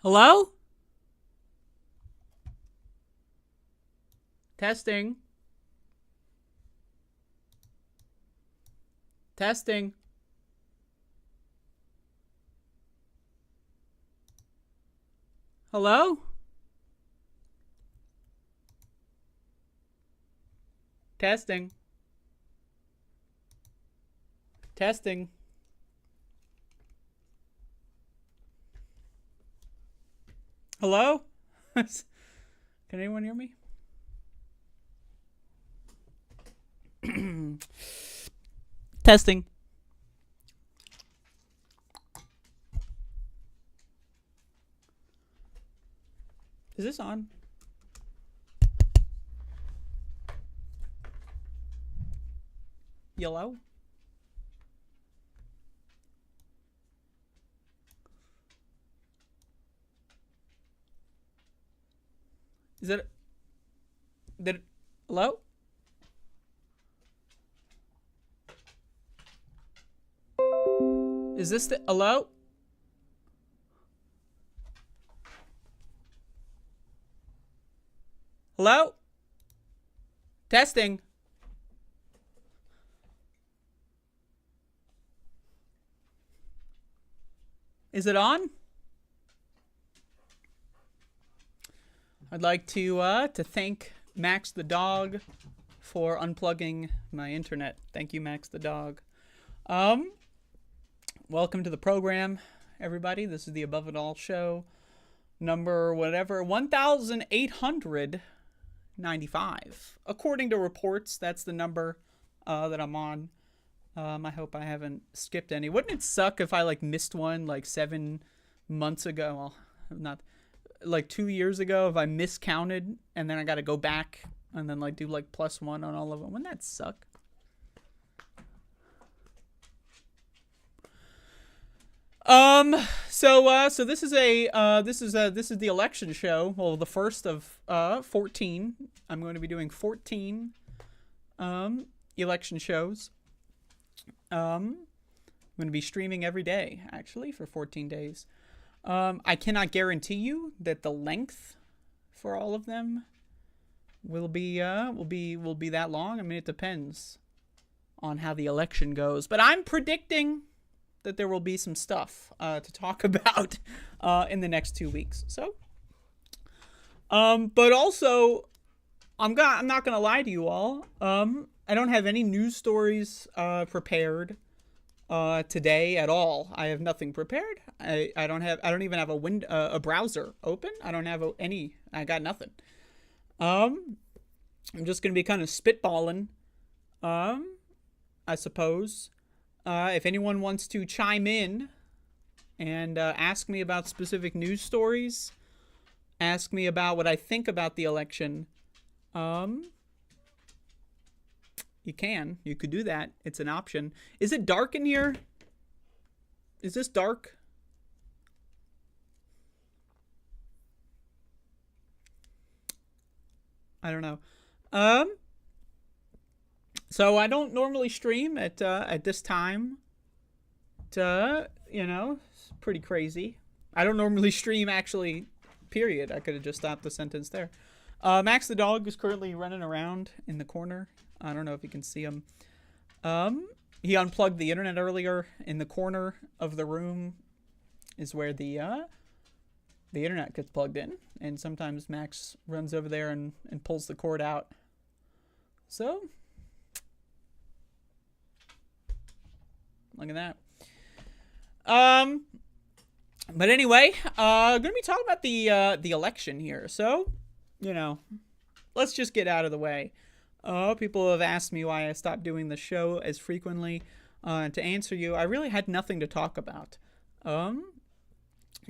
Hello? Testing. Testing. Hello? Testing. Testing. Hello? Can anyone hear me? Testing. Is this on? Yellow? Is it? Did it? Hello? Is this the hello? Hello? Testing. Is it on? I'd like to thank Max the dog for unplugging my internet. Thank you, Max the dog. Welcome to the program, everybody. This is the Above It All show, number whatever, 1,895. According to reports, that's the number that I'm on. I hope I haven't skipped any. Wouldn't it suck if I like missed one like 7 months ago? Well, not like 2 years ago. If I miscounted and then I got to go back and then like do like +1 on all of them. Wouldn't that suck? So this is the election show. Well, the first of 14. I'm going to be doing 14 election shows. I'm going to be streaming every day actually for 14 days. I cannot guarantee you that the length for all of them will be that long. I mean, it depends on how the election goes, but I'm predicting that there will be some stuff to talk about in the next 2 weeks. So, but also, I'm not gonna lie to you all. I don't have any news stories prepared today at all. I have nothing prepared. I don't even have a browser open. I don't have any. I got nothing. I'm just gonna be kind of spitballing. I suppose. If anyone wants to chime in and ask me about specific news stories, ask me about what I think about the election, you could do that. It's an option. Is it dark in here? Is this dark? I don't know. So I don't normally stream at this time. It's pretty crazy. I don't normally stream actually, period. I could have just stopped the sentence there. Max the dog is currently running around in the corner. I don't know if you can see him. He unplugged the internet earlier. In the corner of the room is where the internet gets plugged in. And sometimes Max runs over there and pulls the cord out. So... look at that. But anyway, gonna be talking about the election here. So, let's just get out of the way. People have asked me why I stopped doing the show as frequently. To answer you, I really had nothing to talk about. Now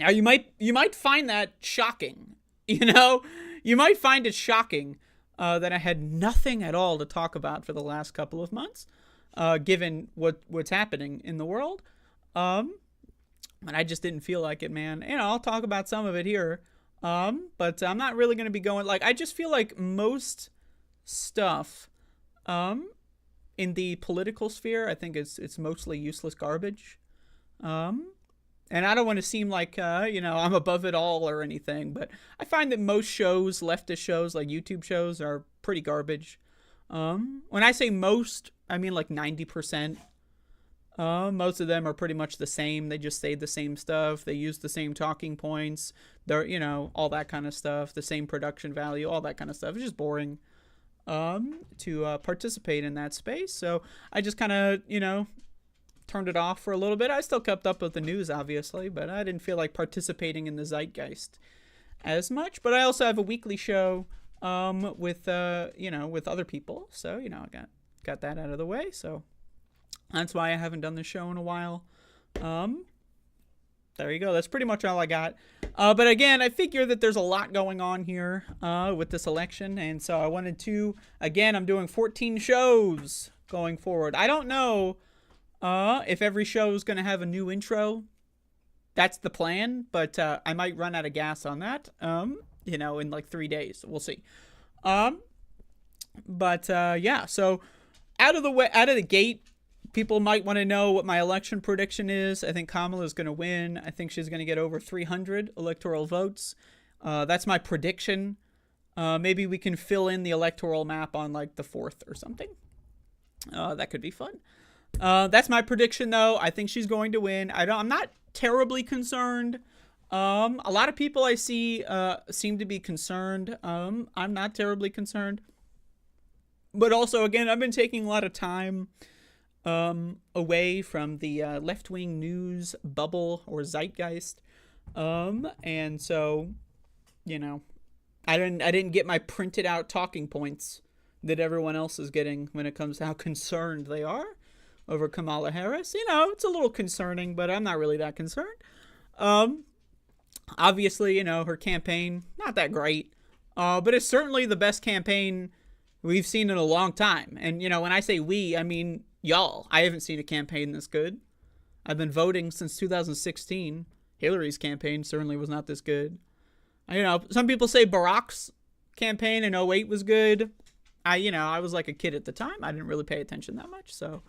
you might find that shocking. You might find it shocking that I had nothing at all to talk about for the last couple of months. Given what's happening in the world. And I just didn't feel like it, man. I'll talk about some of it here. But I'm not really going to be going, I just feel like most stuff in the political sphere, I think it's mostly useless garbage. And I don't want to seem like, I'm above it all or anything, but I find that most shows, leftist shows, like YouTube shows, are pretty garbage. When I say most, I mean like 90%. Most of them are pretty much the same. They just say the same stuff. They use the same talking points. They're, all that kind of stuff. The same production value, all that kind of stuff. It's just boring to participate in that space. So I just kind of, turned it off for a little bit. I still kept up with the news, obviously, but I didn't feel like participating in the zeitgeist as much. But I also have a weekly show with other people. So, I got that out of the way. So that's why I haven't done the show in a while. There you go. That's pretty much all I got. But again, I figure that there's a lot going on here with this election. And so I wanted to, again, I'm doing 14 shows going forward. I don't know if every show is going to have a new intro. That's the plan. But I might run out of gas on that, in like 3 days. We'll see. Yeah, so out of the gate, people might want to know what my election prediction is. I think Kamala is going to win. I think she's going to get over 300 electoral votes. That's my prediction. Maybe we can fill in the electoral map on like the 4th or something. That could be fun. That's my prediction, though. I think she's going to win. I'm not terribly concerned. A lot of people I see seem to be concerned. I'm not terribly concerned. But also, again, I've been taking a lot of time away from the left-wing news bubble or zeitgeist. And so, I didn't get my printed out talking points that everyone else is getting when it comes to how concerned they are over Kamala Harris. It's a little concerning, but I'm not really that concerned. Obviously, her campaign, not that great. But it's certainly the best campaign we've seen in a long time. And, when I say we, I mean y'all. I haven't seen a campaign this good. I've been voting since 2016. Hillary's campaign certainly was not this good. Some people say Barack's campaign in 2008 was good. I was like a kid at the time. I didn't really pay attention that much. So,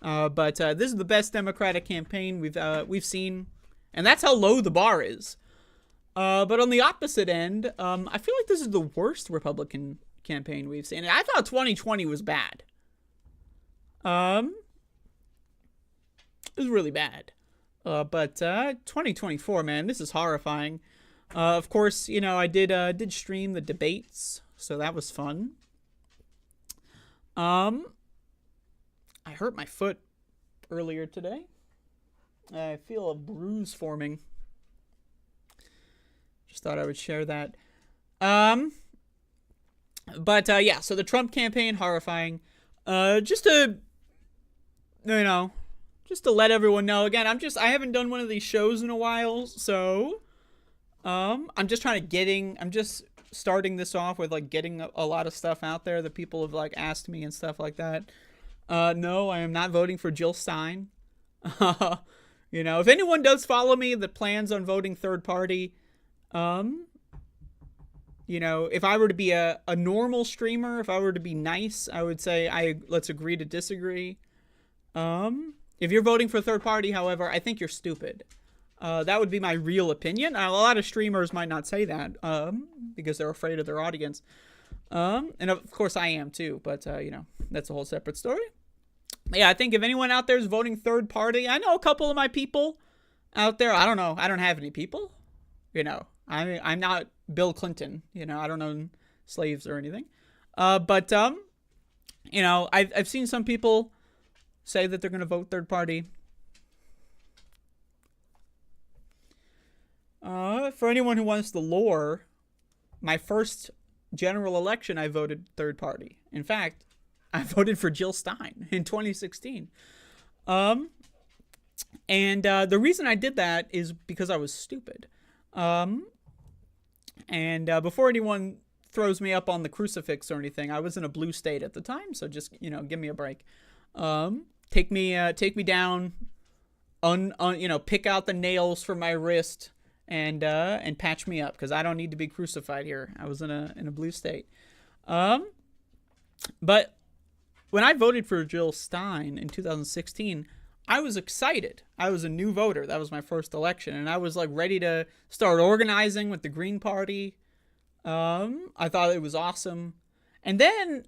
but this is the best Democratic campaign we've seen. And that's how low the bar is. But on the opposite end, I feel like this is the worst Republican campaign we've seen. I thought 2020 was bad. It was really bad. But 2024, man, this is horrifying. Of course, I did stream the debates, so that was fun. I hurt my foot earlier today. I feel a bruise forming. Just thought I would share that. But yeah, so the Trump campaign, horrifying. Just to let everyone know, again, I haven't done one of these shows in a while, so I'm just starting this off with like getting a lot of stuff out there that people have like asked me and stuff like that. No, I am not voting for Jill Stein. If anyone does follow me that plans on voting third party, if I were to be a normal streamer, if I were to be nice, I would say let's agree to disagree. If you're voting for third party, however, I think you're stupid. That would be my real opinion. A lot of streamers might not say that, because they're afraid of their audience. And of course I am too, but, that's a whole separate story. Yeah, I think if anyone out there is voting third party, I know a couple of my people out there. I don't know. I don't have any people. I'm not Bill Clinton. I don't own slaves or anything. But I've seen some people say that they're going to vote third party. For anyone who wants the lore, my first general election, I voted third party. In fact, I voted for Jill Stein in 2016. And the reason I did that is because I was stupid. Before anyone throws me up on the crucifix or anything, I was in a blue state at the time, so just, give me a break. Take me down, pick out the nails from my wrist and patch me up, because I don't need to be crucified here. I was in a blue state. But when I voted for Jill Stein in 2016, I was excited. I was a new voter. That was my first election. And I was like ready to start organizing with the Green Party. I thought it was awesome. And then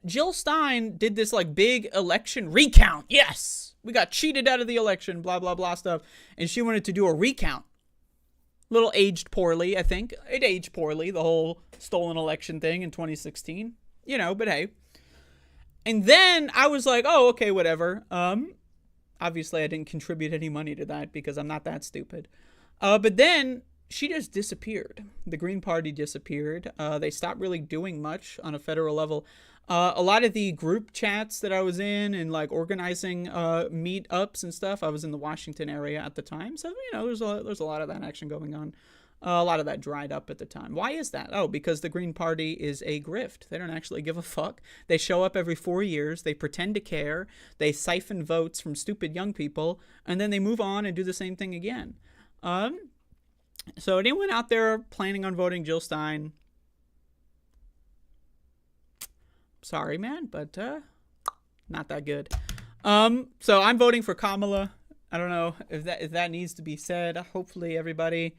Jill Stein did this like big election recount. Yes, we got cheated out of the election, blah, blah, blah stuff. And she wanted to do a recount. Little aged poorly, I think. It aged poorly, the whole stolen election thing in 2016. But hey. And then I was like, oh, okay, whatever. Obviously, I didn't contribute any money to that because I'm not that stupid. But then she just disappeared. The Green Party disappeared. They stopped really doing much on a federal level. A lot of the group chats that I was in and like organizing meetups and stuff, I was in the Washington area at the time. So, there's a lot of that action going on. A lot of that dried up at the time. Why is that? Oh, because the Green Party is a grift. They don't actually give a fuck. They show up every 4 years. They pretend to care. They siphon votes from stupid young people. And then they move on and do the same thing again. So anyone out there planning on voting Jill Stein, sorry, man, but not that good. So I'm voting for Kamala. I don't know if that needs to be said. Hopefully everybody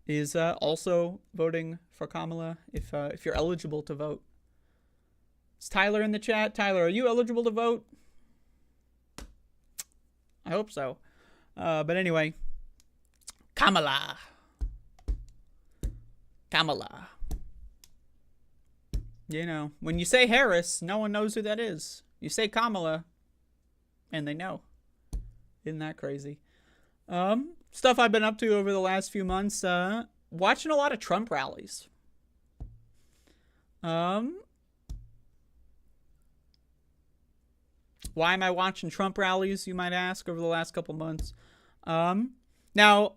is also voting for Kamala if you're eligible to vote. Is Tyler in the chat? Tyler, are you eligible to vote? I hope so. But anyway, Kamala. When you say Harris, no one knows who that is. You say Kamala, and they know. Isn't that crazy? Stuff I've been up to over the last few months, watching a lot of Trump rallies. Why am I watching Trump rallies, you might ask, over the last couple months? Now,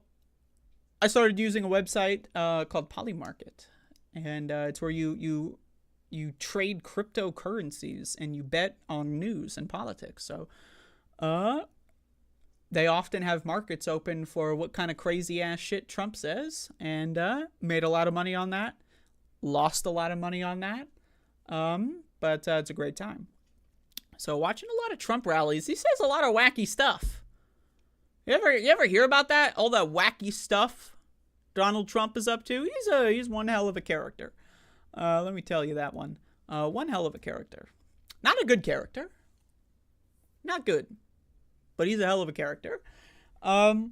I started using a website called Polymarket, and it's where you trade cryptocurrencies and you bet on news and politics. So, they often have markets open for what kind of crazy ass shit Trump says, and made a lot of money on that. Lost a lot of money on that, but it's a great time. So watching a lot of Trump rallies, he says a lot of wacky stuff. You ever hear about that? All that wacky stuff Donald Trump is up to? He's one hell of a character. Let me tell you that one. One hell of a character. Not a good character. Not good. But he's a hell of a character. So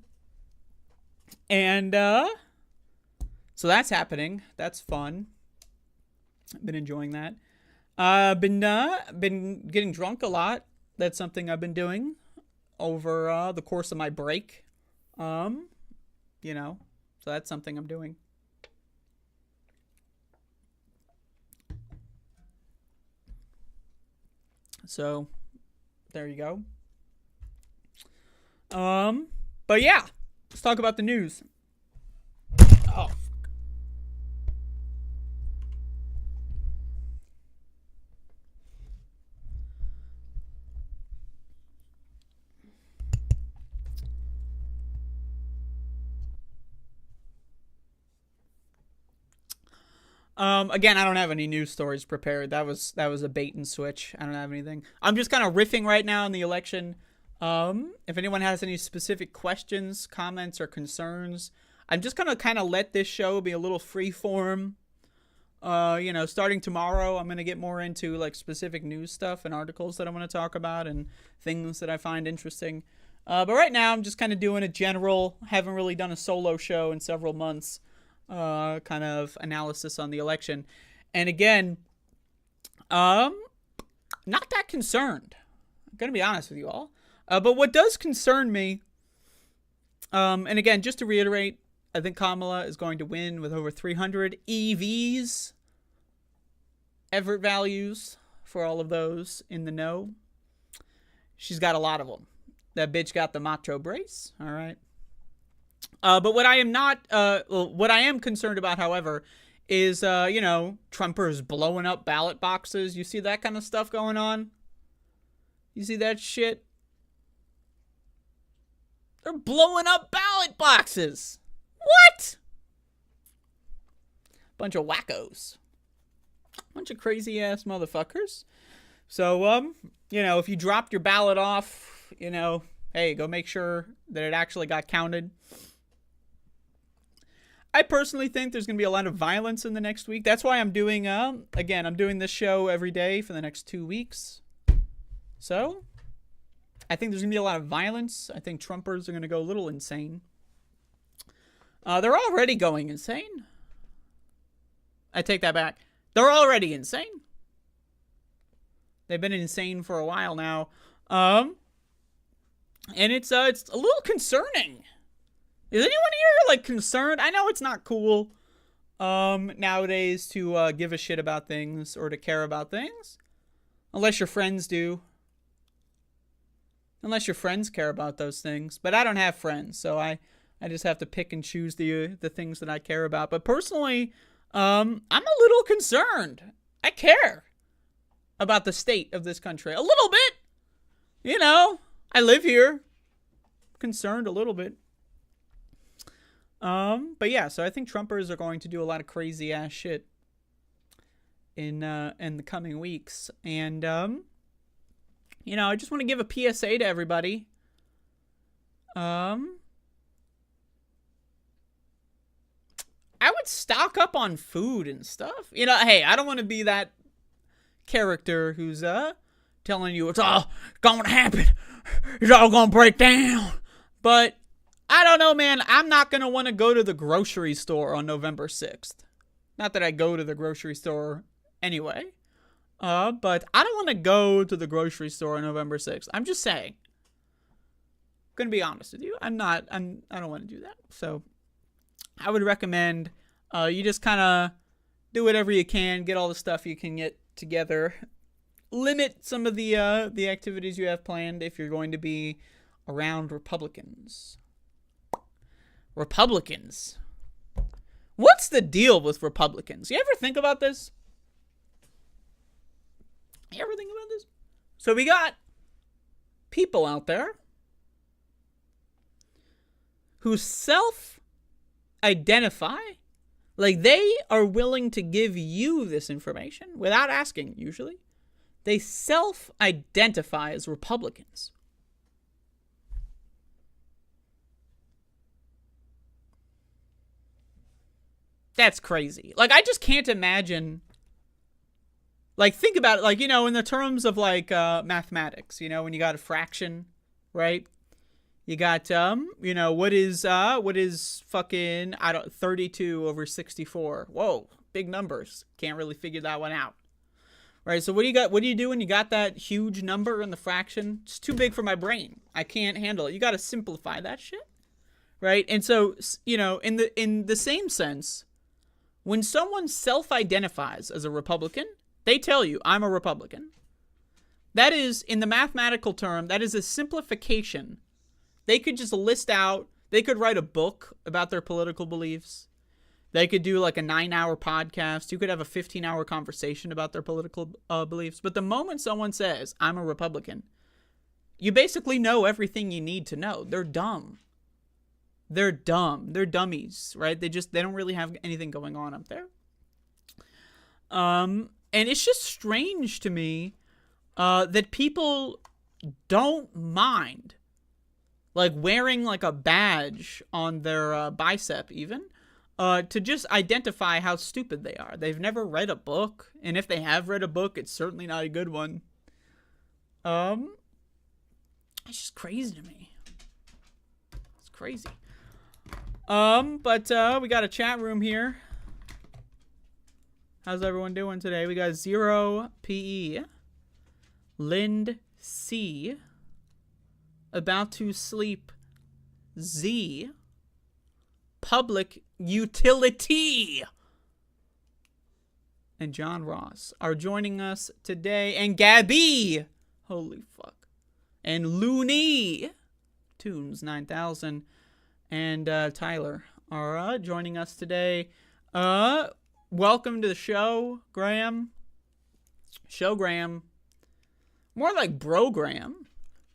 that's happening. That's fun. I've been enjoying that. Been getting drunk a lot. That's something I've been doing over the course of my break. So that's something I'm doing. So there you go. But yeah, let's talk about the news. Oh. Again, I don't have any news stories prepared. That was a bait and switch. I don't have anything. I'm just kind of riffing right now on the election. If anyone has any specific questions, comments, or concerns, I'm just gonna kind of let this show be a little free form. Starting tomorrow, I'm gonna get more into like specific news stuff and articles that I want to talk about and things that I find interesting. But right now, I'm just kind of doing a general. Haven't really done a solo show in several months. Kind of analysis on the election, and again, not that concerned. I'm gonna be honest with you all. But what does concern me, and again, just to reiterate, I think Kamala is going to win with over 300 EVs, Everett values for all of those in the know. She's got a lot of them. That bitch got the macho brace. All right. But what I am concerned about, however, is, Trumpers blowing up ballot boxes. You see that kind of stuff going on? You see that shit? They're blowing up ballot boxes. What? Bunch of wackos. Bunch of crazy ass motherfuckers. So, if you dropped your ballot off, hey, go make sure that it actually got counted. I personally think there's going to be a lot of violence in the next week. That's why I'm doing, I'm doing this show every day for the next 2 weeks. So, I think there's going to be a lot of violence. I think Trumpers are going to go a little insane. They're already going insane. I take that back. They're already insane. They've been insane for a while now. And it's a little concerning. Is anyone here, concerned? I know it's not cool, nowadays to, give a shit about things or to care about things. Unless your friends do. Unless your friends care about those things. But I don't have friends, so I just have to pick and choose the things that I care about. But personally, I'm a little concerned. I care about the state of this country. A little bit. I live here. Concerned a little bit. But yeah, so I think Trumpers are going to do a lot of crazy ass shit in the coming weeks. And, I just want to give a PSA to everybody. I would stock up on food and stuff. Hey, I don't want to be that character who's, telling you it's all going to happen. It's all going to break down. But I don't know, man. I'm not going to want to go to the grocery store on November 6th. Not that I go to the grocery store anyway. But I don't want to go to the grocery store on November 6th. I'm just saying. I'm going to be honest with you. I don't want to do that. So I would recommend you just kind of do whatever you can. Get all the stuff you can get together. limit some of the activities you have planned if you're going to be around Republicans. Republicans. What's the deal with Republicans? You ever think about this? You ever think about this? So we got people out there who self-identify, like they are willing to give you this information without asking, usually. They self-identify as Republicans. That's crazy. Like, I just can't imagine. Like, think about it, like, you know, in the terms of, like, mathematics, you know, when you got a fraction, right? You got, you know, what is fucking, 32 over 64. Whoa, big numbers. Can't really figure that one out. Right, so what do you got? What do you do when you got that huge number in the fraction? It's too big for my brain. I can't handle it. You got to simplify that shit. Right? And so, you know, in the same sense, when someone self-identifies as a Republican, they tell you, I'm a Republican. That is, in the mathematical term, that is a simplification. They could just list out, they could write a book about their political beliefs. They could do like a 9-hour podcast. You could have a 15-hour conversation about their political beliefs. But the moment someone says, I'm a Republican, you basically know everything you need to know. They're dumb. They're dumb. They're dummies, right? They don't really have anything going on up there. And it's just strange to me that people don't mind, like, wearing like a badge on their bicep even, to just identify how stupid they are. They've never read a book, and if they have read a book, it's certainly not a good one. It's just crazy to me. It's crazy. But we got a chat room here. How's everyone doing today? We got Zero PE, Lind C, About to Sleep Z, Public Utility, and John Ross are joining us today. And Gabby, holy fuck, and Looney Tunes 9000, and Tyler are joining us today. Welcome to the show, Graham. Show Graham. More like Brogram.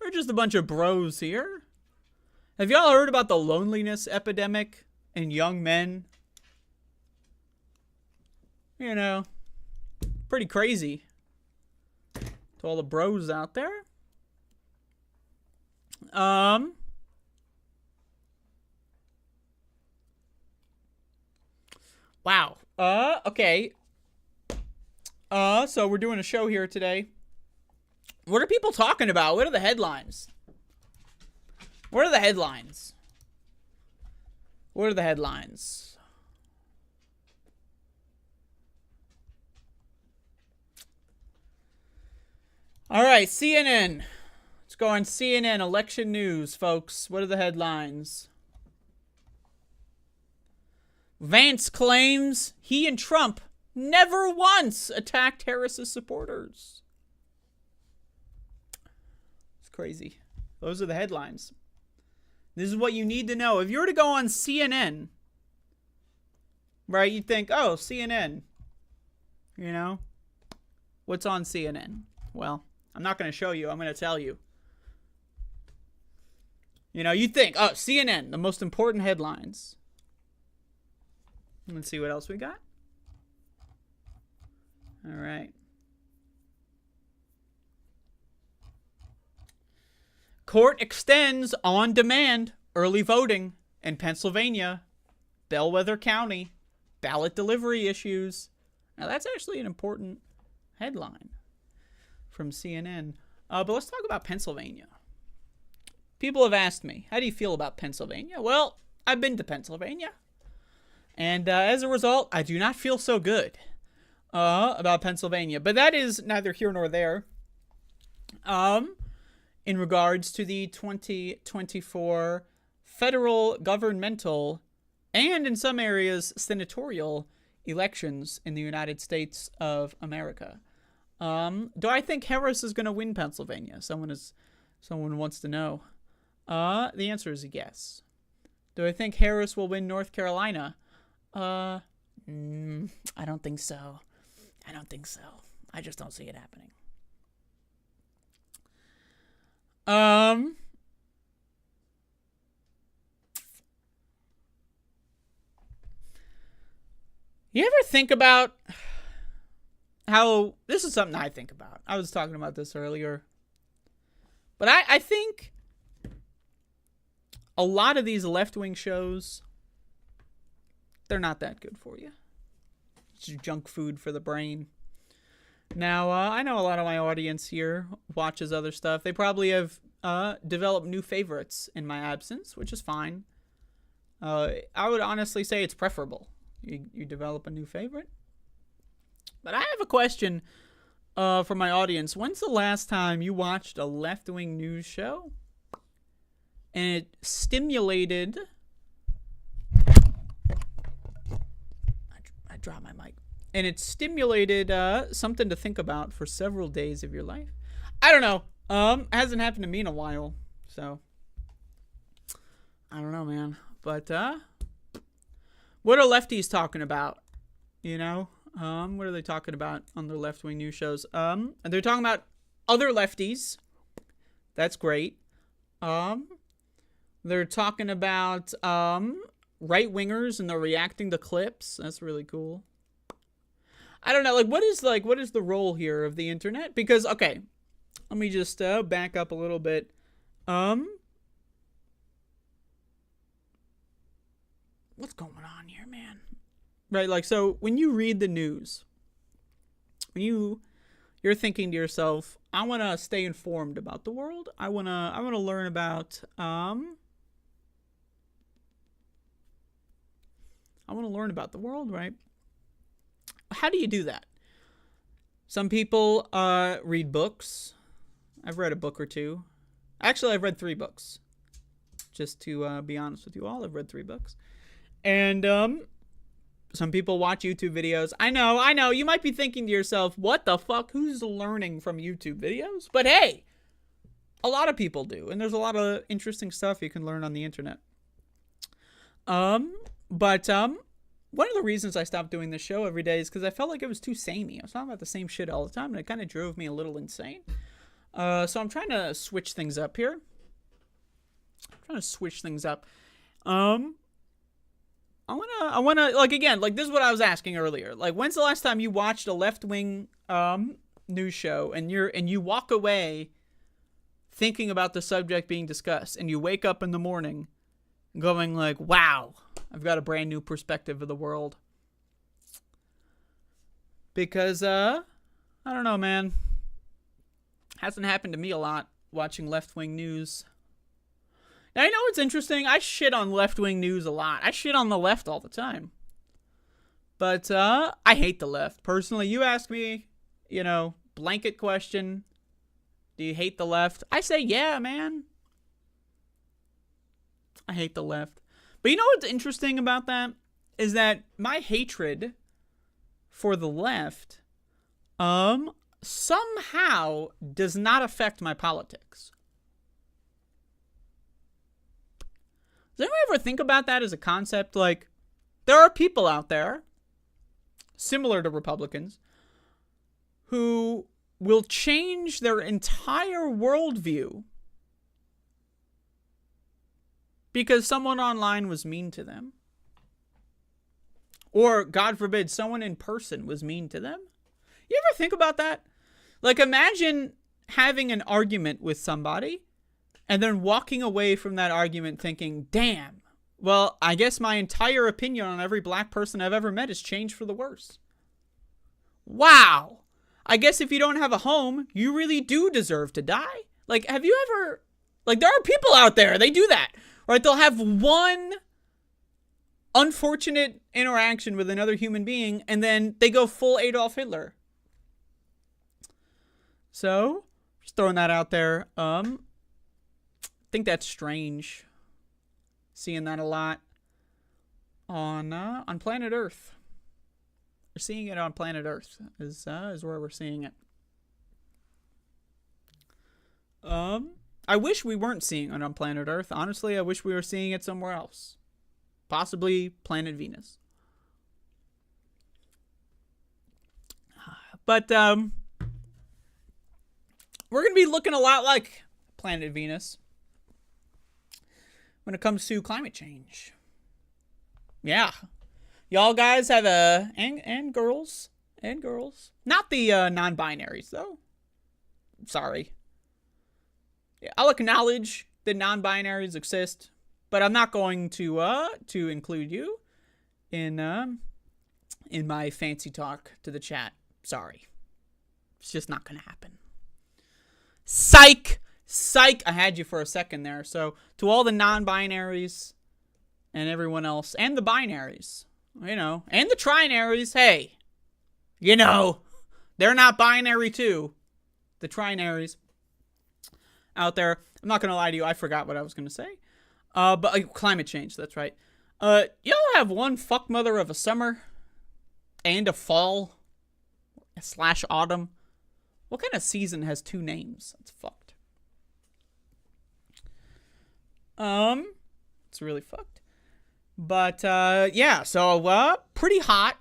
We're just a bunch of bros here. Have y'all heard about the loneliness epidemic in young men? You know, pretty crazy. To all the bros out there. Wow. Okay. So we're doing a show here today. What are people talking about? What are the headlines? What are the headlines? What are the headlines? All right, CNN. Let's go on CNN election news, folks. What are the headlines? Vance claims he and Trump never once attacked Harris's supporters. It's crazy. Those are the headlines. This is what you need to know. If you were to go on CNN, right, you'd think, oh, CNN. You know? What's on CNN? Well, I'm not going to show you. I'm going to tell you. You know, you'd think, oh, CNN, the most important headlines. Let's see what else we got. All right. Court extends on demand early voting in Pennsylvania, Bellwether County, ballot delivery issues. Now that's actually an important headline from CNN. But let's talk about Pennsylvania. People have asked me, how do you feel about Pennsylvania? Well, I've been to Pennsylvania. And as a result, I do not feel so good about Pennsylvania. But that is neither here nor there. In regards to the 2024 federal governmental and in some areas senatorial elections in the United States of America. Do I think Harris is going to win Pennsylvania? Someone wants to know. The answer is yes. Do I think Harris will win North Carolina? I don't think so. I just don't see it happening. You ever think about how, this is something I think about. I was talking about this earlier. But I think a lot of these left-wing shows, they're not that good for you. It's junk food for the brain. Now, I know a lot of my audience here watches other stuff. They probably have developed new favorites in my absence, which is fine. I would honestly say it's preferable. You develop a new favorite. But I have a question for my audience. When's the last time you watched a left-wing news show and it stimulated... I dropped my mic. And it stimulated something to think about for several days of your life? I don't know. Hasn't happened to me in a while. So, I don't know, man. But, what are lefties talking about? You know? What are they talking about on their left-wing news shows? And they're talking about other lefties. That's great. They're talking about right-wingers and they're reacting to clips. That's really cool. I don't know, what is the role here of the internet? Because, okay, let me just back up a little bit. What's going on here, man? Right, so when you read the news, when you're thinking to yourself, I want to stay informed about the world. I want to learn about I want to learn about the world, right? How do you do that? Some people read books. I've read a book or two. Actually, I've read 3 books. Just to be honest with you all, I've read 3 books. And some people watch YouTube videos. I know. You might be thinking to yourself, what the fuck? Who's learning from YouTube videos? But hey, a lot of people do. And there's a lot of interesting stuff you can learn on the internet. But one of the reasons I stopped doing this show every day is because I felt like it was too samey. I was talking about the same shit all the time, and it kind of drove me a little insane. So I'm trying to switch things up here. I wanna again, this is what I was asking earlier. When's the last time you watched a left-wing news show and you walk away thinking about the subject being discussed, and you wake up in the morning going wow, I've got a brand new perspective of the world. Because I don't know, man. Hasn't happened to me a lot watching left-wing news. Now, you know what's interesting? I shit on left-wing news a lot. I shit on the left all the time. But I hate the left. Personally, you ask me, blanket question, do you hate the left? I say, yeah, man. I hate the left. But you know what's interesting about that? Is that my hatred for the left somehow does not affect my politics. Does anyone ever think about that as a concept? There are people out there, similar to Republicans, who will change their entire worldview because someone online was mean to them. Or, God forbid, someone in person was mean to them. You ever think about that? Imagine having an argument with somebody and then walking away from that argument thinking, damn, well, I guess my entire opinion on every black person I've ever met has changed for the worse. Wow. I guess if you don't have a home, you really do deserve to die. Have you ever... there are people out there, they do that. Right? They'll have one unfortunate interaction with another human being, and then they go full Adolf Hitler. So, just throwing that out there. I think that's strange. Seeing that a lot on planet Earth. We're seeing it on planet Earth is where we're seeing it. I wish we weren't seeing it on planet Earth. Honestly, I wish we were seeing it somewhere else. Possibly planet Venus. But we're going to be looking a lot like planet Venus when it comes to climate change. Yeah. Y'all guys have and girls. Not the non-binaries, though. Sorry. Yeah, I'll acknowledge that non-binaries exist, but I'm not going to include you in my fancy talk to the chat. Sorry. It's just not going to happen. Psych! Psych! I had you for a second there. So, to all the non-binaries and everyone else, and the binaries, you know, and the trinaries, hey, you know, they're not binary too. The trinaries out there. I'm not going to lie to you. I forgot what I was going to say. But climate change, that's right. Y'all have one fuck mother of a summer and a fall / autumn. What kind of season has two names? That's fucked. It's really fucked. But yeah, so pretty hot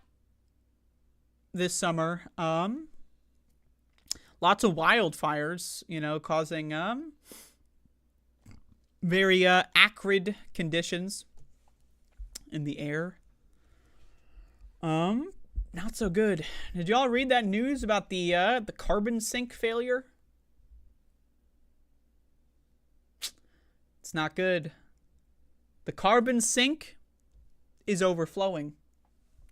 this summer. Lots of wildfires, you know, causing very acrid conditions in the air. Not so good. Did y'all read that news about the carbon sink failure? It's not good. The carbon sink is overflowing,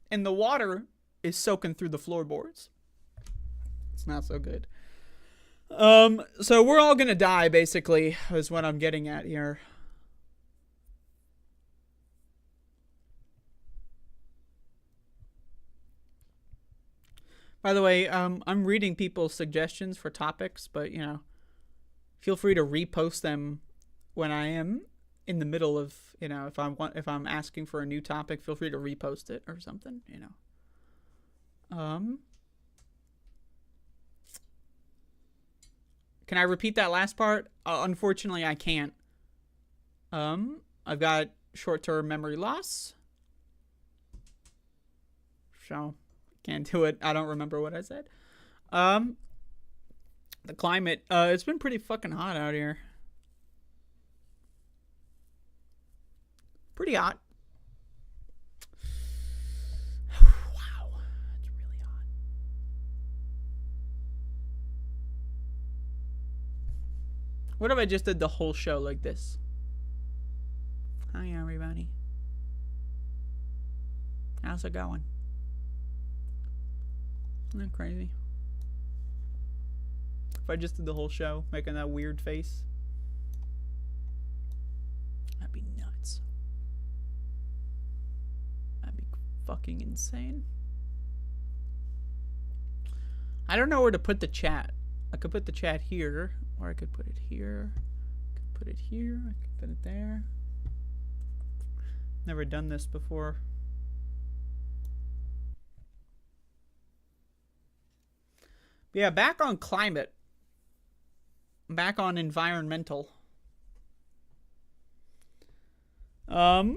and the water is soaking through the floorboards. It's not so good. So we're all gonna die, basically, is what I'm getting at here. By the way, I'm reading people's suggestions for topics, but, you know, feel free to repost them when I am in the middle of, you know, if I'm asking for a new topic, feel free to repost it or something, you know. Can I repeat that last part? Unfortunately, I can't. I've got short-term memory loss. So, can't do it. I don't remember what I said. The climate, it's been pretty fucking hot out here. Pretty hot. Wow, it's really hot. What if I just did the whole show like this? Hi, everybody. How's it going? Isn't that crazy? If I just did the whole show making that weird face, that'd be nuts. That'd be fucking insane. I don't know where to put the chat. I could put the chat here, or I could put it here. I could put it here. I could put it there. Never done this before. But yeah, back on climate. Back on environmental. Wow,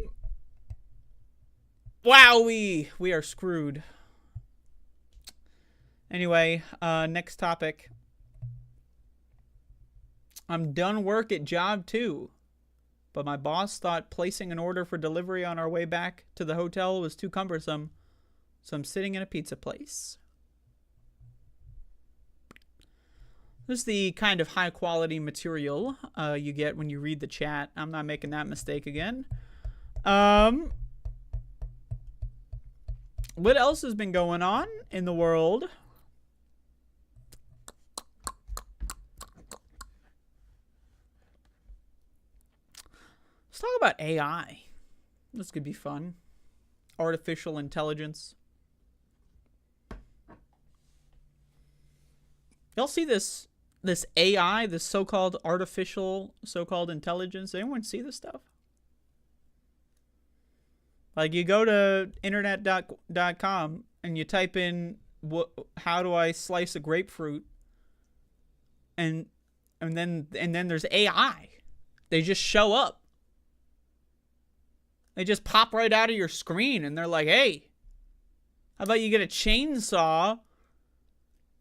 we are screwed. Anyway, next topic. I'm done work at job 2, but my boss thought placing an order for delivery on our way back to the hotel was too cumbersome, so I'm sitting in a pizza place. This is the kind of high quality material you get when you read the chat. I'm not making that mistake again. What else has been going on in the world? Let's talk about AI. This could be fun. Artificial intelligence. Y'all see this AI, this so-called artificial, so-called intelligence? Anyone see this stuff? Like, you go to internet.com and you type in how do I slice a grapefruit, and And then there's AI. They just show up. They just pop right out of your screen and they're like, hey, how about you get a chainsaw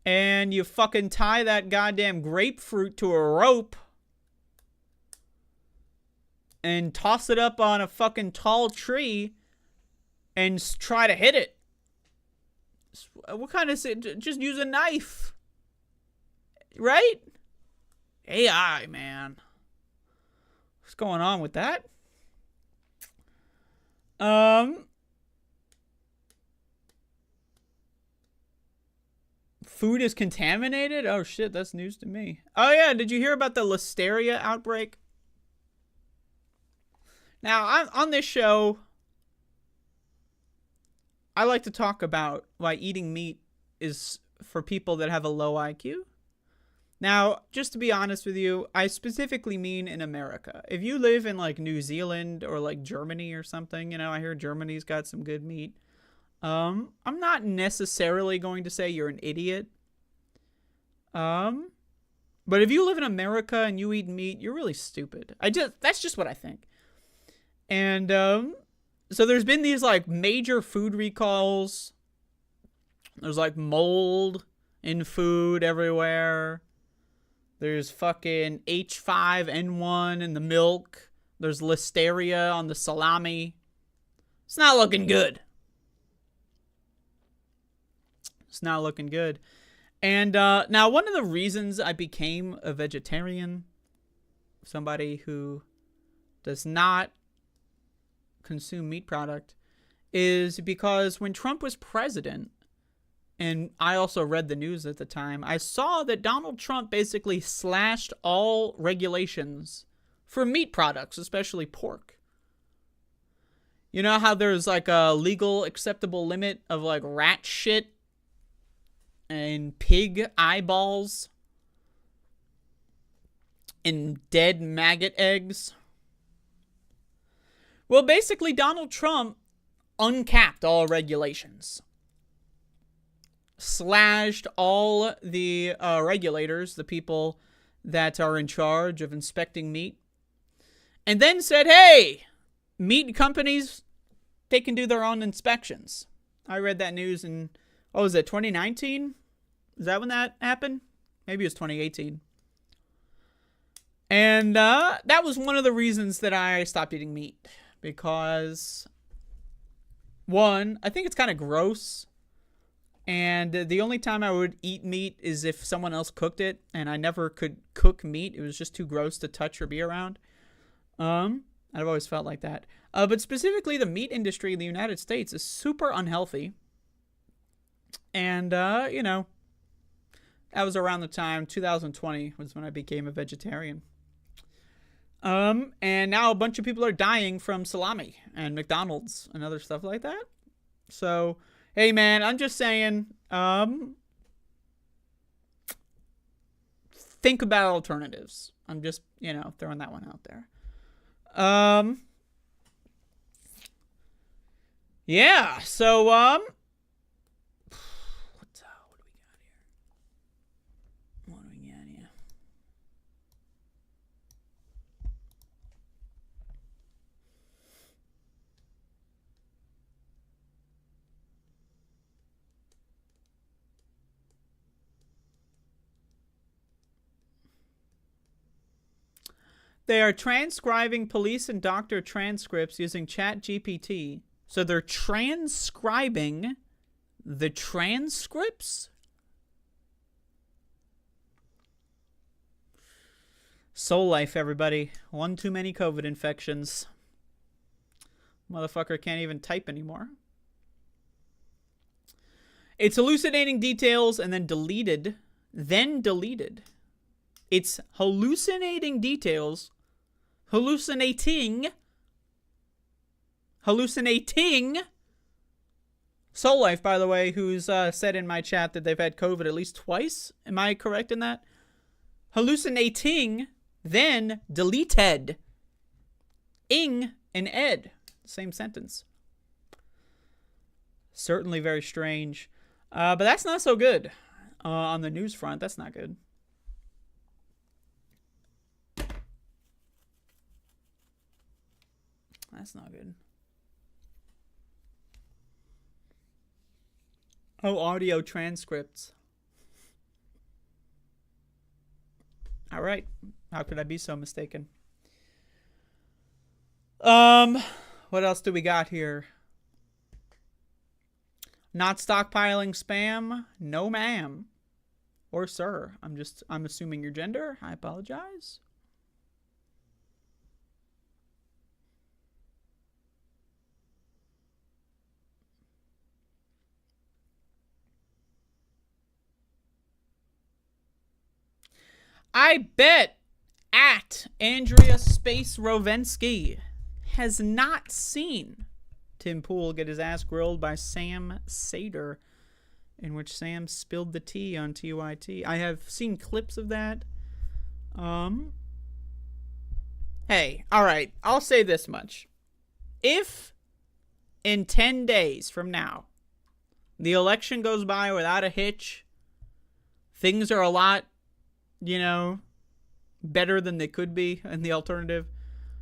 and you fucking tie that goddamn grapefruit to a rope and toss it up on a fucking tall tree and try to hit it. What kind of... Just use a knife. Right? AI, man. What's going on with that? Food is contaminated? Oh shit, that's news to me. Oh yeah, did you hear about the listeria outbreak? Now, on this show, I like to talk about why eating meat is for people that have a low IQ. Now, just to be honest with you, I specifically mean in America. If you live in like New Zealand or like Germany or something, you know, I hear Germany's got some good meat. I'm not necessarily going to say you're an idiot. But if you live in America and you eat meat, you're really stupid. That's just what I think. And so there's been these like major food recalls. There's like mold in food everywhere. There's fucking H5N1 in the milk. There's listeria on the salami. It's not looking good. It's not looking good. And now one of the reasons I became a vegetarian, somebody who does not consume meat product, is because when Trump was president, and I also read the news at the time, I saw that Donald Trump basically slashed all regulations for meat products, especially pork. You know how there's like a legal acceptable limit of like rat shit and pig eyeballs and dead maggot eggs? Well, basically Donald Trump uncapped all regulations. Slashed all the regulators, the people that are in charge of inspecting meat, and then said, hey, meat companies, they can do their own inspections. I read that news in, what was it, 2019? Is that when that happened? Maybe it was 2018. And that was one of the reasons that I stopped eating meat. Because, one, I think it's kind of gross. And the only time I would eat meat is if someone else cooked it, and I never could cook meat. It was just too gross to touch or be around. I've always felt like that. But specifically, the meat industry in the United States is super unhealthy. And, you know, that was around the time, 2020 was when I became a vegetarian. And now a bunch of people are dying from salami and McDonald's and other stuff like that. So... hey, man, I'm just saying, think about alternatives. I'm just, you know, throwing that one out there. Yeah, so, what do we got here? They are transcribing police and doctor transcripts using ChatGPT. So they're transcribing the transcripts? Soul Life, everybody. One too many COVID infections. Motherfucker can't even type anymore. It's hallucinating details and then deleted. Then deleted. It's hallucinating details. Hallucinating. Soul Life, by the way, who's said in my chat that they've had COVID at least twice. Am I correct in that? Hallucinating, then deleted. Ing and ed. Same sentence. Certainly very strange. But that's not so good. On the news front, that's not good. That's not good. Oh, audio transcripts. All right. How could I be so mistaken? What else do we got here? Not stockpiling spam? No, ma'am. Or sir. I'm assuming your gender. I apologize. I bet at Andrea Space Rovenski has not seen Tim Pool get his ass grilled by Sam Sater, in which Sam spilled the tea on TYT. I have seen clips of that. Hey, all right, I'll say this much. If in 10 days from now the election goes by without a hitch, things are a lot, better than they could be in the alternative,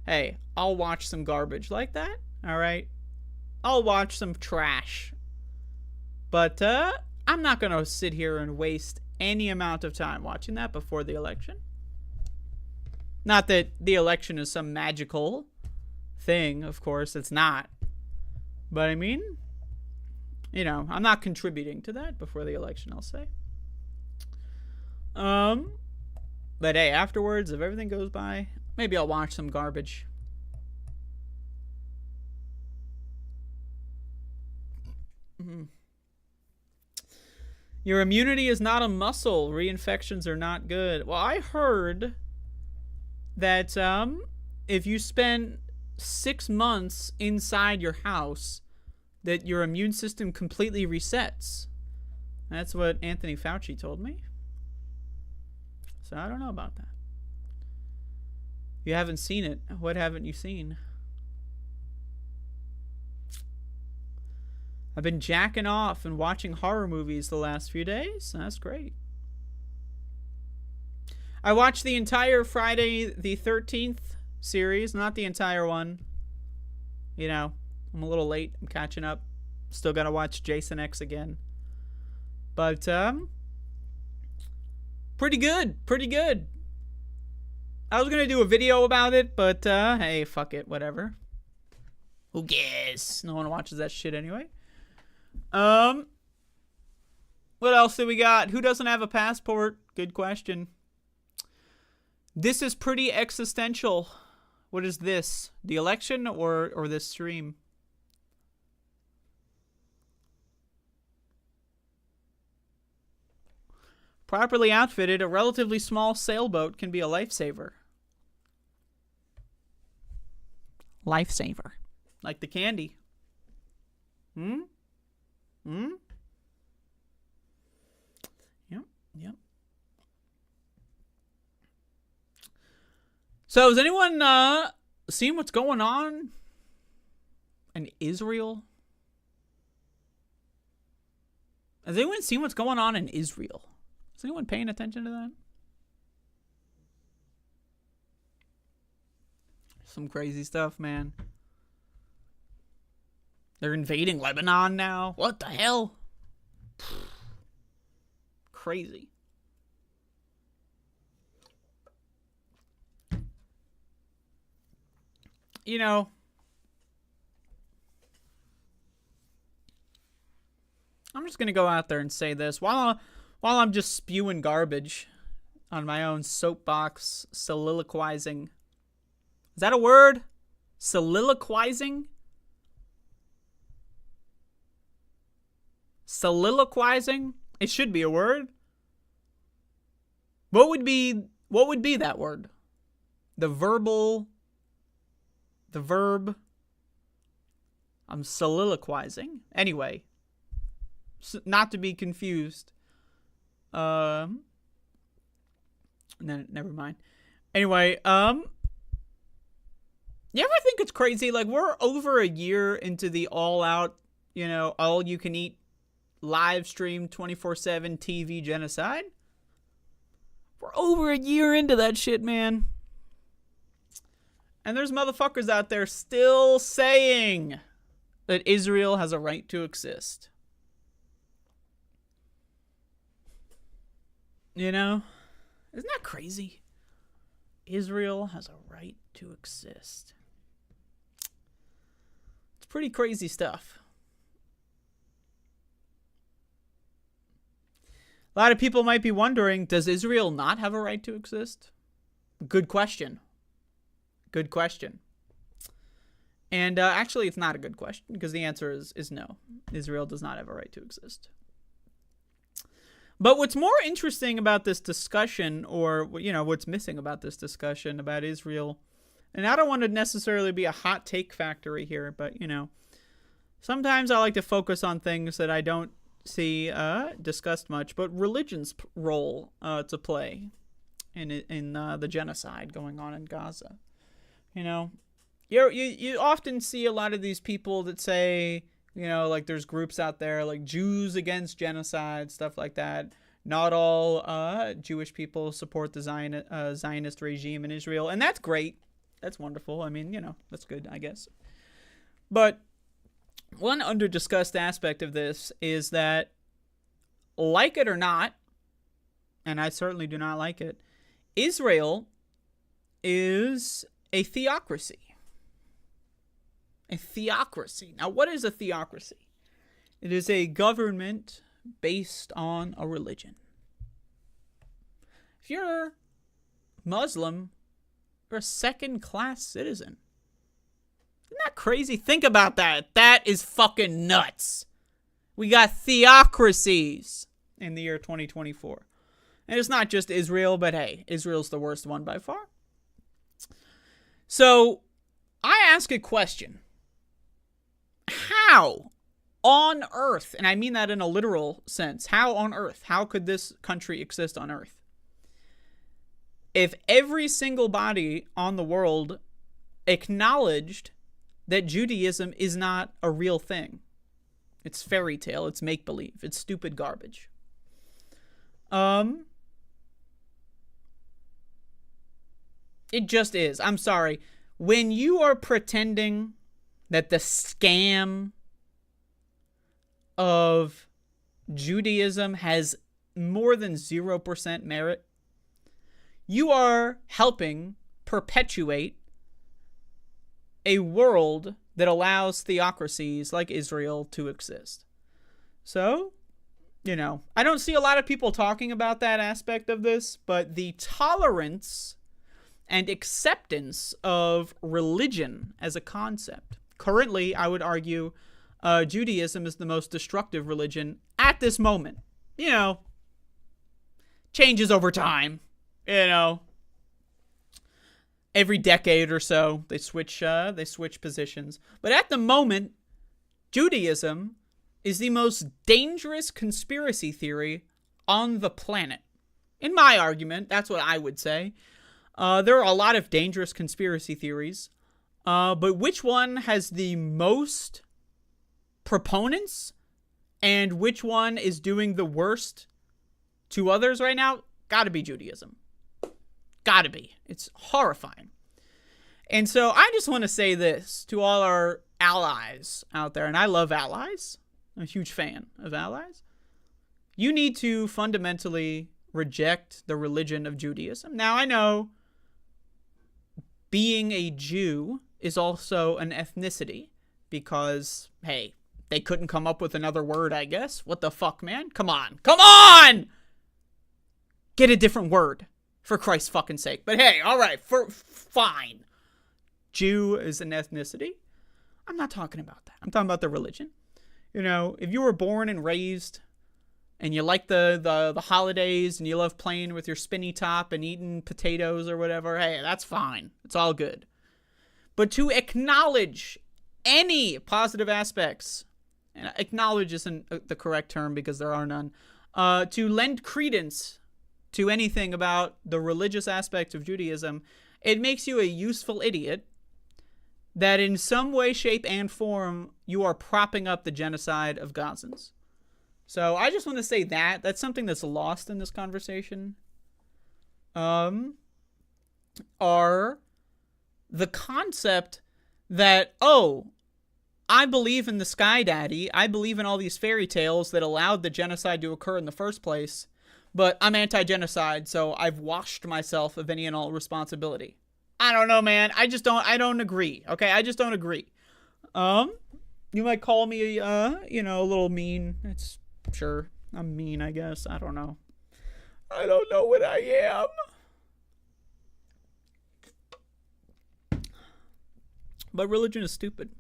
hey, I'll watch some garbage like that, all right? I'll watch some trash. But I'm not going to sit here and waste any amount of time watching that before the election. Not that the election is some magical thing, of course, it's not. But I mean, I'm not contributing to that before the election, I'll say. But hey, afterwards, if everything goes by, maybe I'll watch some garbage. Your immunity is not a muscle. Reinfections are not good. Well, I heard that if you spend 6 months inside your house, that your immune system completely resets. That's what Anthony Fauci told me. So I don't know about that. You haven't seen it. What haven't you seen? I've been jacking off and watching horror movies the last few days. That's great. I watched the entire Friday the 13th series, not the entire one. I'm a little late. I'm catching up. Still got to watch Jason X again. But, pretty good. Pretty good. I was going to do a video about it, but, hey, fuck it. Whatever. Who cares? No one watches that shit anyway. What else do we got? Who doesn't have a passport? Good question. This is pretty existential. What is this? The election or this stream? Properly outfitted, a relatively small sailboat can be a lifesaver. Lifesaver. Like the candy. Yep. So, has anyone seen what's going on in Israel? Has anyone seen what's going on in Israel? Is anyone paying attention to that? Some crazy stuff, man. They're invading Lebanon now. What the hell? Crazy. I'm just going to go out there and say this. While I'm just spewing garbage on my own soapbox, soliloquizing. Is that a word? Soliloquizing? Soliloquizing? It should be a word. What would be that word? The verb. I'm soliloquizing. Anyway, not to be confused. No, never mind. Anyway, you ever think it's crazy? Like, we're over a year into the all-out, all-you-can-eat live stream 24/7 TV genocide. We're over a year into that shit, man. And there's motherfuckers out there still saying that Israel has a right to exist. You know? Isn't that crazy? Israel has a right to exist. It's pretty crazy stuff. A lot of people might be wondering, does Israel not have a right to exist? Good question. Good question. And actually, it's not a good question, because the answer is no. Israel does not have a right to exist. But what's more interesting about this discussion, or, you know, what's missing about this discussion about Israel, and I don't want to necessarily be a hot take factory here, but, you know, sometimes I like to focus on things that I don't see discussed much, but religion's role to play in the genocide going on in Gaza. You know, you often see a lot of these people that say, you know, like there's groups out there like Jews against genocide, stuff like that. Not all Jewish people support the Zionist regime in Israel, and that's great. That's wonderful. I mean, you know, that's good, I guess. But one under-discussed aspect of this is that, like it or not, and I certainly do not like it, Israel is a theocracy. A theocracy. Now, what is a theocracy? It is a government based on a religion. If you're Muslim, you're a second-class citizen. Isn't that crazy? Think about that. That is fucking nuts. We got theocracies in the year 2024. And it's not just Israel, but hey, Israel's the worst one by far. So, I ask a question. How on earth, and I mean that in a literal sense, how on earth, how could this country exist on earth? If every single body on the world acknowledged that Judaism is not a real thing. It's fairy tale, it's make-believe, it's stupid garbage. It just is. I'm sorry. When you are pretending that the scam of Judaism has more than 0% merit, you are helping perpetuate a world that allows theocracies like Israel to exist. So, you know, I don't see a lot of people talking about that aspect of this, but the tolerance and acceptance of religion as a concept. Currently, I would argue Judaism is the most destructive religion at this moment. You know, changes over time. You know, every decade or so they switch positions. But at the moment, Judaism is the most dangerous conspiracy theory on the planet. In my argument, that's what I would say. There are a lot of dangerous conspiracy theories, but which one has the most proponents and which one is doing the worst to others right now? Gotta be Judaism. Gotta be. It's horrifying. And so I just want to say this to all our allies out there, and I love allies. I'm a huge fan of allies. You need to fundamentally reject the religion of Judaism. Now, I know being a Jew is also an ethnicity because, hey, they couldn't come up with another word, I guess. What the fuck, man? Come on. Come on! Get a different word, for Christ's fucking sake. But hey, all right, fine. Jew is an ethnicity. I'm not talking about that. I'm talking about the religion. You know, if you were born and raised and you like the holidays and you love playing with your spinny top and eating potatoes or whatever, hey, that's fine. It's all good. But to acknowledge any positive aspects, and acknowledge isn't the correct term because there are none, to lend credence to anything about the religious aspect of Judaism, it makes you a useful idiot that in some way, shape, and form, you are propping up the genocide of Gazans. So I just want to say that. That's something that's lost in this conversation. Our the concept that, oh, I believe in the Sky Daddy, I believe in all these fairy tales that allowed the genocide to occur in the first place, but I'm anti-genocide, so I've washed myself of any and all responsibility. I don't know, man. I don't agree. Okay, I just don't agree. You might call me, a little mean. It's, sure, I'm mean, I guess. I don't know. I don't know what I am. But religion is stupid.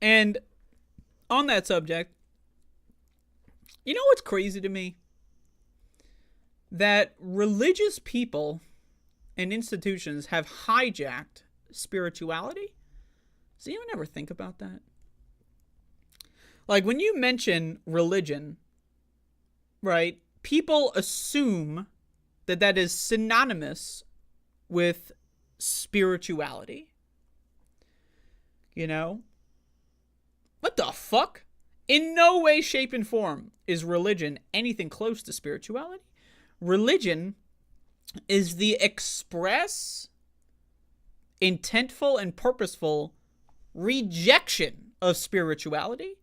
And on that subject, you know what's crazy to me? That religious people and institutions have hijacked spirituality. Does anyone ever think about that? Like, when you mention religion, right, people assume that that is synonymous with spirituality. You know? What the fuck? In no way, shape, and form is religion anything close to spirituality. Religion is the express, intentful, and purposeful rejection of spirituality.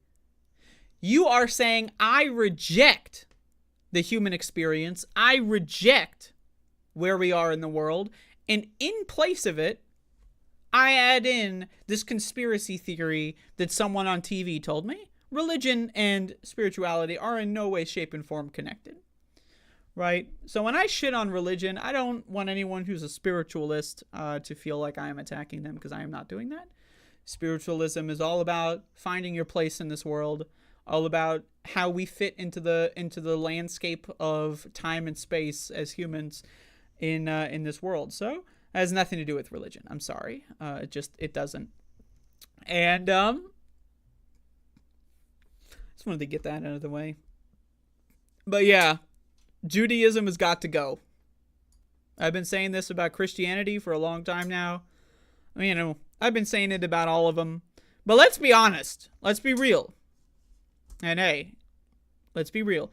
You are saying, I reject the human experience. I reject where we are in the world. And in place of it, I add in this conspiracy theory that someone on TV told me. Religion and spirituality are in no way, shape, and form connected. Right? So when I shit on religion, I don't want anyone who's a spiritualist to feel like I am attacking them, because I am not doing that. Spiritualism is all about finding your place in this world, all about how we fit into the landscape of time and space as humans in this world. So it has nothing to do with religion. I'm sorry. It doesn't. And just wanted to get that out of the way. But yeah, Judaism has got to go. I've been saying this about Christianity for a long time now. I've been saying it about all of them. But let's be honest. Let's be real. And hey, let's be real.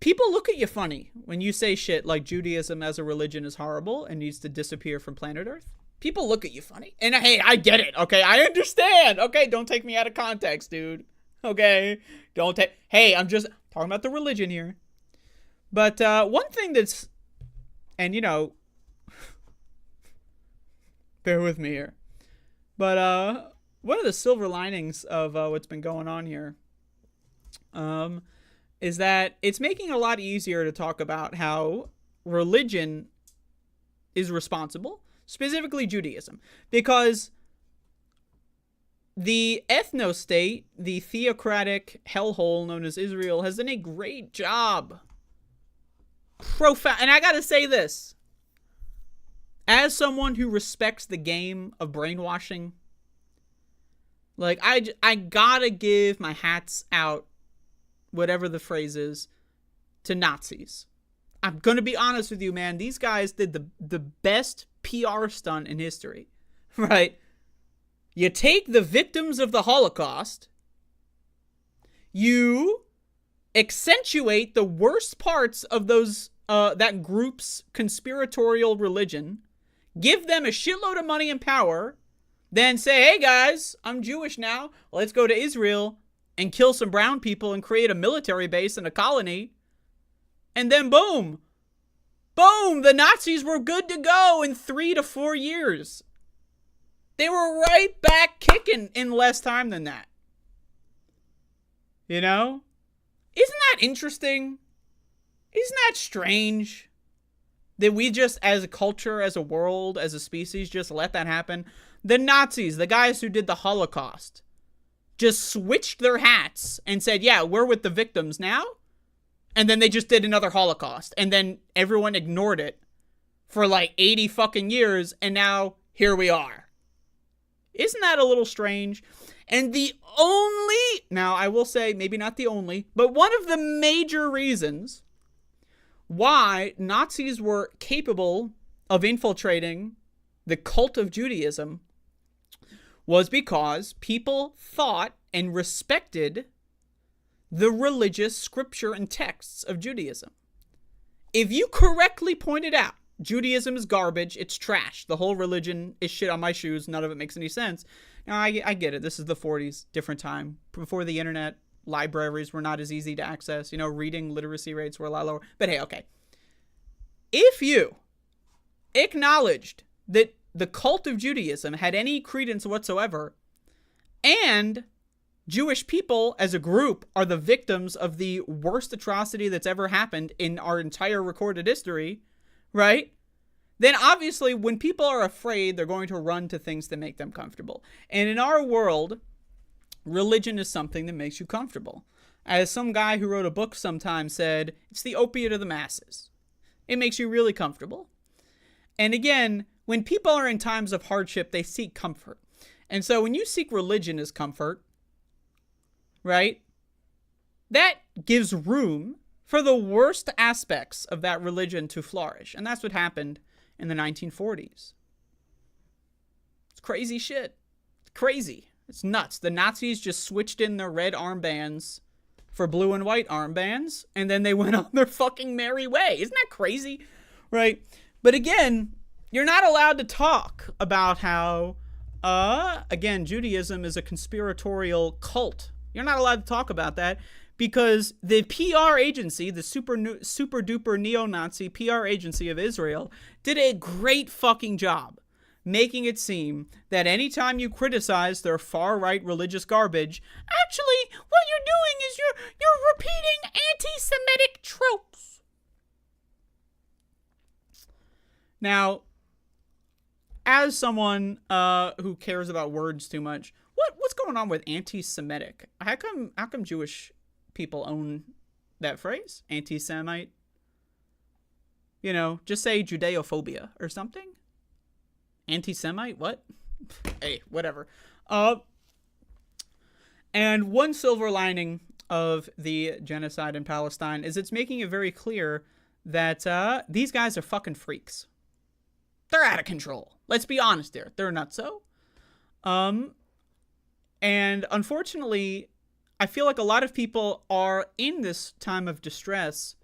People look at you funny when you say shit like Judaism as a religion is horrible and needs to disappear from planet Earth. People look at you funny. And hey, I get it. Okay, I understand. Okay, don't take me out of context, dude. Okay, hey, I'm just talking about the religion here. But one thing that's, and bear with me here. But one of the silver linings of what's been going on here is that it's making it a lot easier to talk about how religion is responsible, specifically Judaism, because the ethno-state, the theocratic hellhole known as Israel, has done a great job. Profound. And I gotta say this, as someone who respects the game of brainwashing, like, I gotta give my hats out, whatever the phrase is, to Nazis. I'm gonna be honest with you, man. These guys did the best PR stunt in history, right? You take the victims of the Holocaust, you accentuate the worst parts of those that group's conspiratorial religion, give them a shitload of money and power, then say, hey guys, I'm Jewish now, let's go to Israel and kill some brown people and create a military base and a colony, and then boom, the Nazis were good to go in 3 to 4 years. They were right back kicking in less time than that. You know? Isn't that interesting? Isn't that strange? That we just, as a culture, as a world, as a species, just let that happen? The Nazis, the guys who did the Holocaust, just switched their hats and said, yeah, we're with the victims now. And then they just did another Holocaust. And then everyone ignored it for like 80 fucking years. And now here we are. Isn't that a little strange? And now I will say, maybe not the only, but one of the major reasons why Nazis were capable of infiltrating the cult of Judaism was because people thought and respected the religious scripture and texts of Judaism. If you correctly pointed out Judaism is garbage. It's trash. The whole religion is shit on my shoes. None of it makes any sense. Now, I get it. This is the 40s, different time. Before the internet, libraries were not as easy to access. You know, reading literacy rates were a lot lower. But hey, okay. If you acknowledged that the cult of Judaism had any credence whatsoever, and Jewish people as a group are the victims of the worst atrocity that's ever happened in our entire recorded history, right? Then obviously when people are afraid, they're going to run to things that make them comfortable. And in our world, religion is something that makes you comfortable. As some guy who wrote a book sometime said, it's the opiate of the masses. It makes you really comfortable. And again, when people are in times of hardship, they seek comfort. And so when you seek religion as comfort, right, that gives room for the worst aspects of that religion to flourish. And that's what happened in the 1940s. It's crazy shit. It's crazy. It's nuts. The Nazis just switched in their red armbands for blue and white armbands, and then they went on their fucking merry way. Isn't that crazy? Right? But again, you're not allowed to talk about how, again, Judaism is a conspiratorial cult. You're not allowed to talk about that because the PR agency, the super duper neo-Nazi PR agency of Israel, did a great fucking job making it seem that anytime you criticize their far-right religious garbage, actually what you're doing is you're repeating anti-Semitic tropes. Now, as someone who cares about words too much, what's going on with anti-Semitic? How come Jewish people own that phrase? Anti-Semite? You know, just say Judeophobia or something. Anti-Semite? What? Hey, whatever. And one silver lining of the genocide in Palestine is it's making it very clear that these guys are fucking freaks. They're out of control. Let's be honest there. They're nutso. And unfortunately, I feel like a lot of people are in this time of distress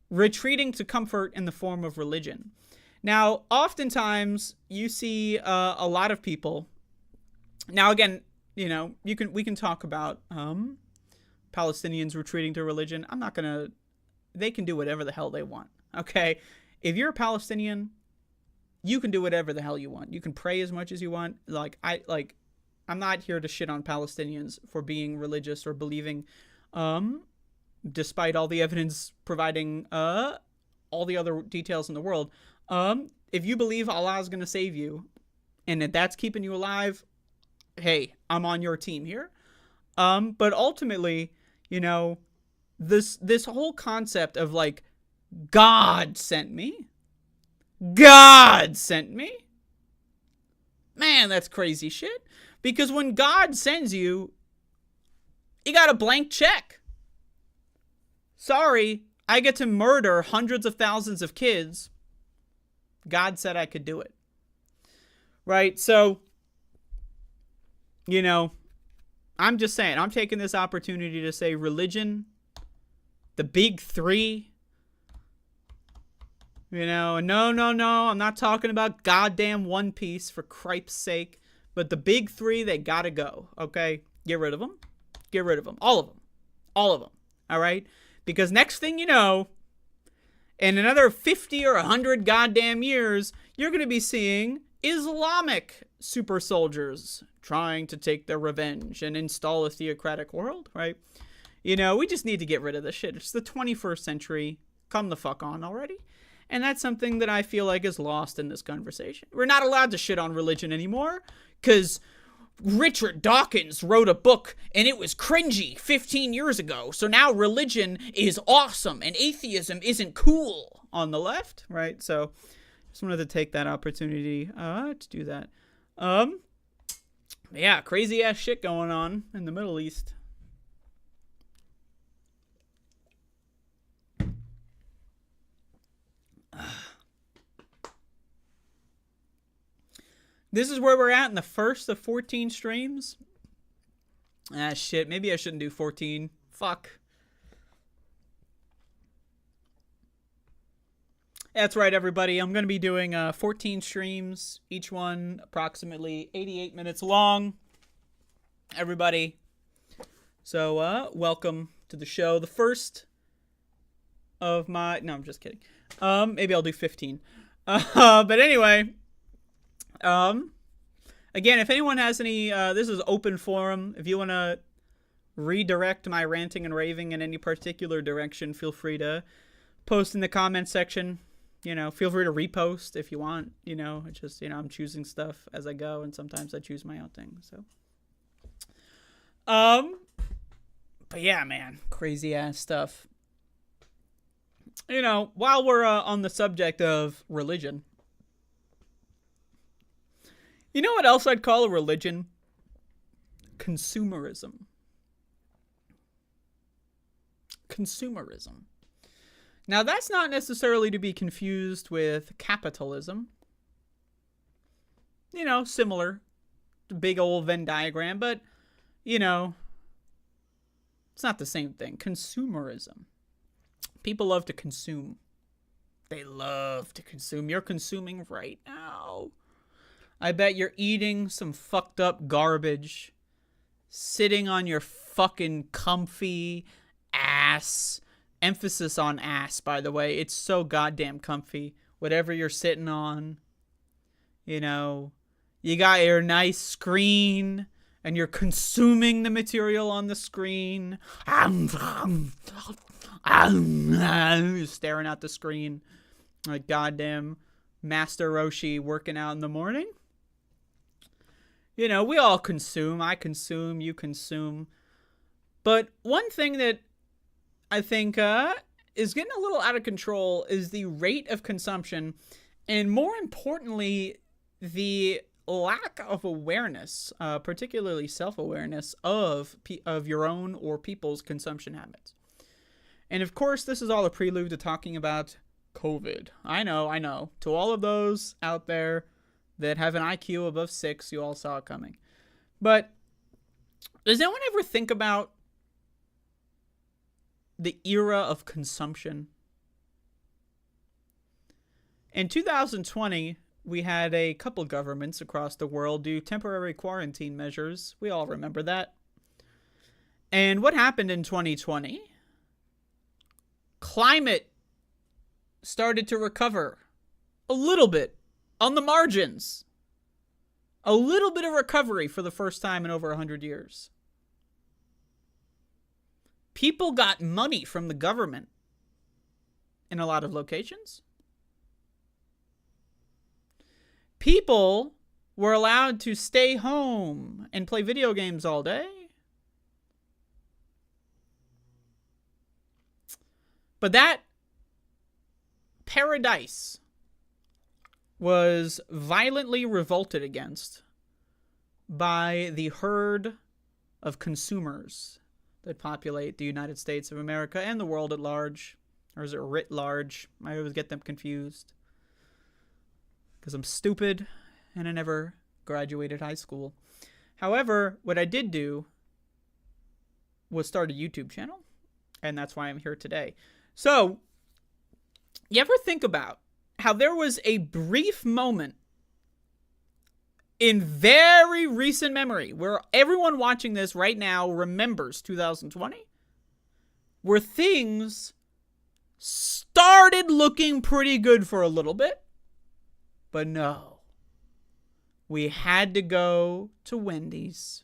retreating to comfort in the form of religion. Now, oftentimes you see a lot of people. Now, again, you know, we can talk about Palestinians retreating to religion. I'm not gonna. They can do whatever the hell they want. Okay, if you're a Palestinian, you can do whatever the hell you want. You can pray as much as you want. I'm not here to shit on Palestinians for being religious or believing, despite all the evidence providing all the other details in the world. If you believe Allah is going to save you and that that's keeping you alive, hey, I'm on your team here. But ultimately, you know, this whole concept of like, God sent me. God sent me. Man, that's crazy shit. Because when God sends you, you got a blank check. Sorry, I get to murder hundreds of thousands of kids. God said I could do it. Right? So, you know, I'm just saying, I'm taking this opportunity to say religion, the big three. You know, no, I'm not talking about goddamn One Piece, for Christ's sake. But the big three, they gotta go, okay? Get rid of them. Get rid of them. All of them. All of them, all right? Because next thing you know, in another 50 or 100 goddamn years, you're going to be seeing Islamic super soldiers trying to take their revenge and install a theocratic world, right? You know, we just need to get rid of this shit. It's the 21st century. Come the fuck on already. And that's something that I feel like is lost in this conversation. We're not allowed to shit on religion anymore because Richard Dawkins wrote a book and it was cringy 15 years ago. So now religion is awesome and atheism isn't cool on the left, right? So just wanted to take that opportunity to do that. Yeah, crazy ass shit going on in the Middle East. This is where we're at in the first of 14 streams. Ah, shit. Maybe I shouldn't do 14. Fuck. That's right, everybody. I'm going to be doing 14 streams, each one approximately 88 minutes long. Everybody. So, welcome to the show. The first of my... No, I'm just kidding. Maybe I'll do 15. But anyway, again, if anyone has any... this is open forum. If you want to redirect my ranting and raving in any particular direction, feel free to post in the comment section. You know, feel free to repost if you want. You know, it's just, you know, I'm choosing stuff as I go, and sometimes I choose my own thing. So, but yeah, man, crazy ass stuff. You know, while we're on the subject of religion, you know what else I'd call a religion? Consumerism. Consumerism. Now, that's not necessarily to be confused with capitalism. You know, similar. Big old Venn diagram, but, you know, it's not the same thing. Consumerism. People love to consume. They love to consume. You're consuming right now. I bet you're eating some fucked up garbage, sitting on your fucking comfy ass. Emphasis on ass, by the way. It's so goddamn comfy. Whatever you're sitting on. You know, you got your nice screen, and you're consuming the material on the screen. You're staring at the screen like goddamn Master Roshi working out in the morning. You know, we all consume. I consume. You consume. But one thing that I think is getting a little out of control is the rate of consumption, and more importantly, the lack of awareness, particularly self-awareness of your own or people's consumption habits. And of course, this is all a prelude to talking about COVID. I know. To all of those out there that have an IQ above 6, you all saw it coming. But does anyone ever think about the era of consumption? In 2020, we had a couple governments across the world do temporary quarantine measures. We all remember that. And what happened in 2020? Climate started to recover a little bit on the margins. A little bit of recovery for the first time in over 100 years. People got money from the government in a lot of locations. People were allowed to stay home and play video games all day. But that paradise was violently revolted against by the herd of consumers that populate the United States of America and the world at large. Or is it writ large? I always get them confused. Because I'm stupid and I never graduated high school. However, what I did do was start a YouTube channel. And that's why I'm here today. So, you ever think about how there was a brief moment in very recent memory, where everyone watching this right now remembers 2020, where things started looking pretty good for a little bit, but no, we had to go to Wendy's.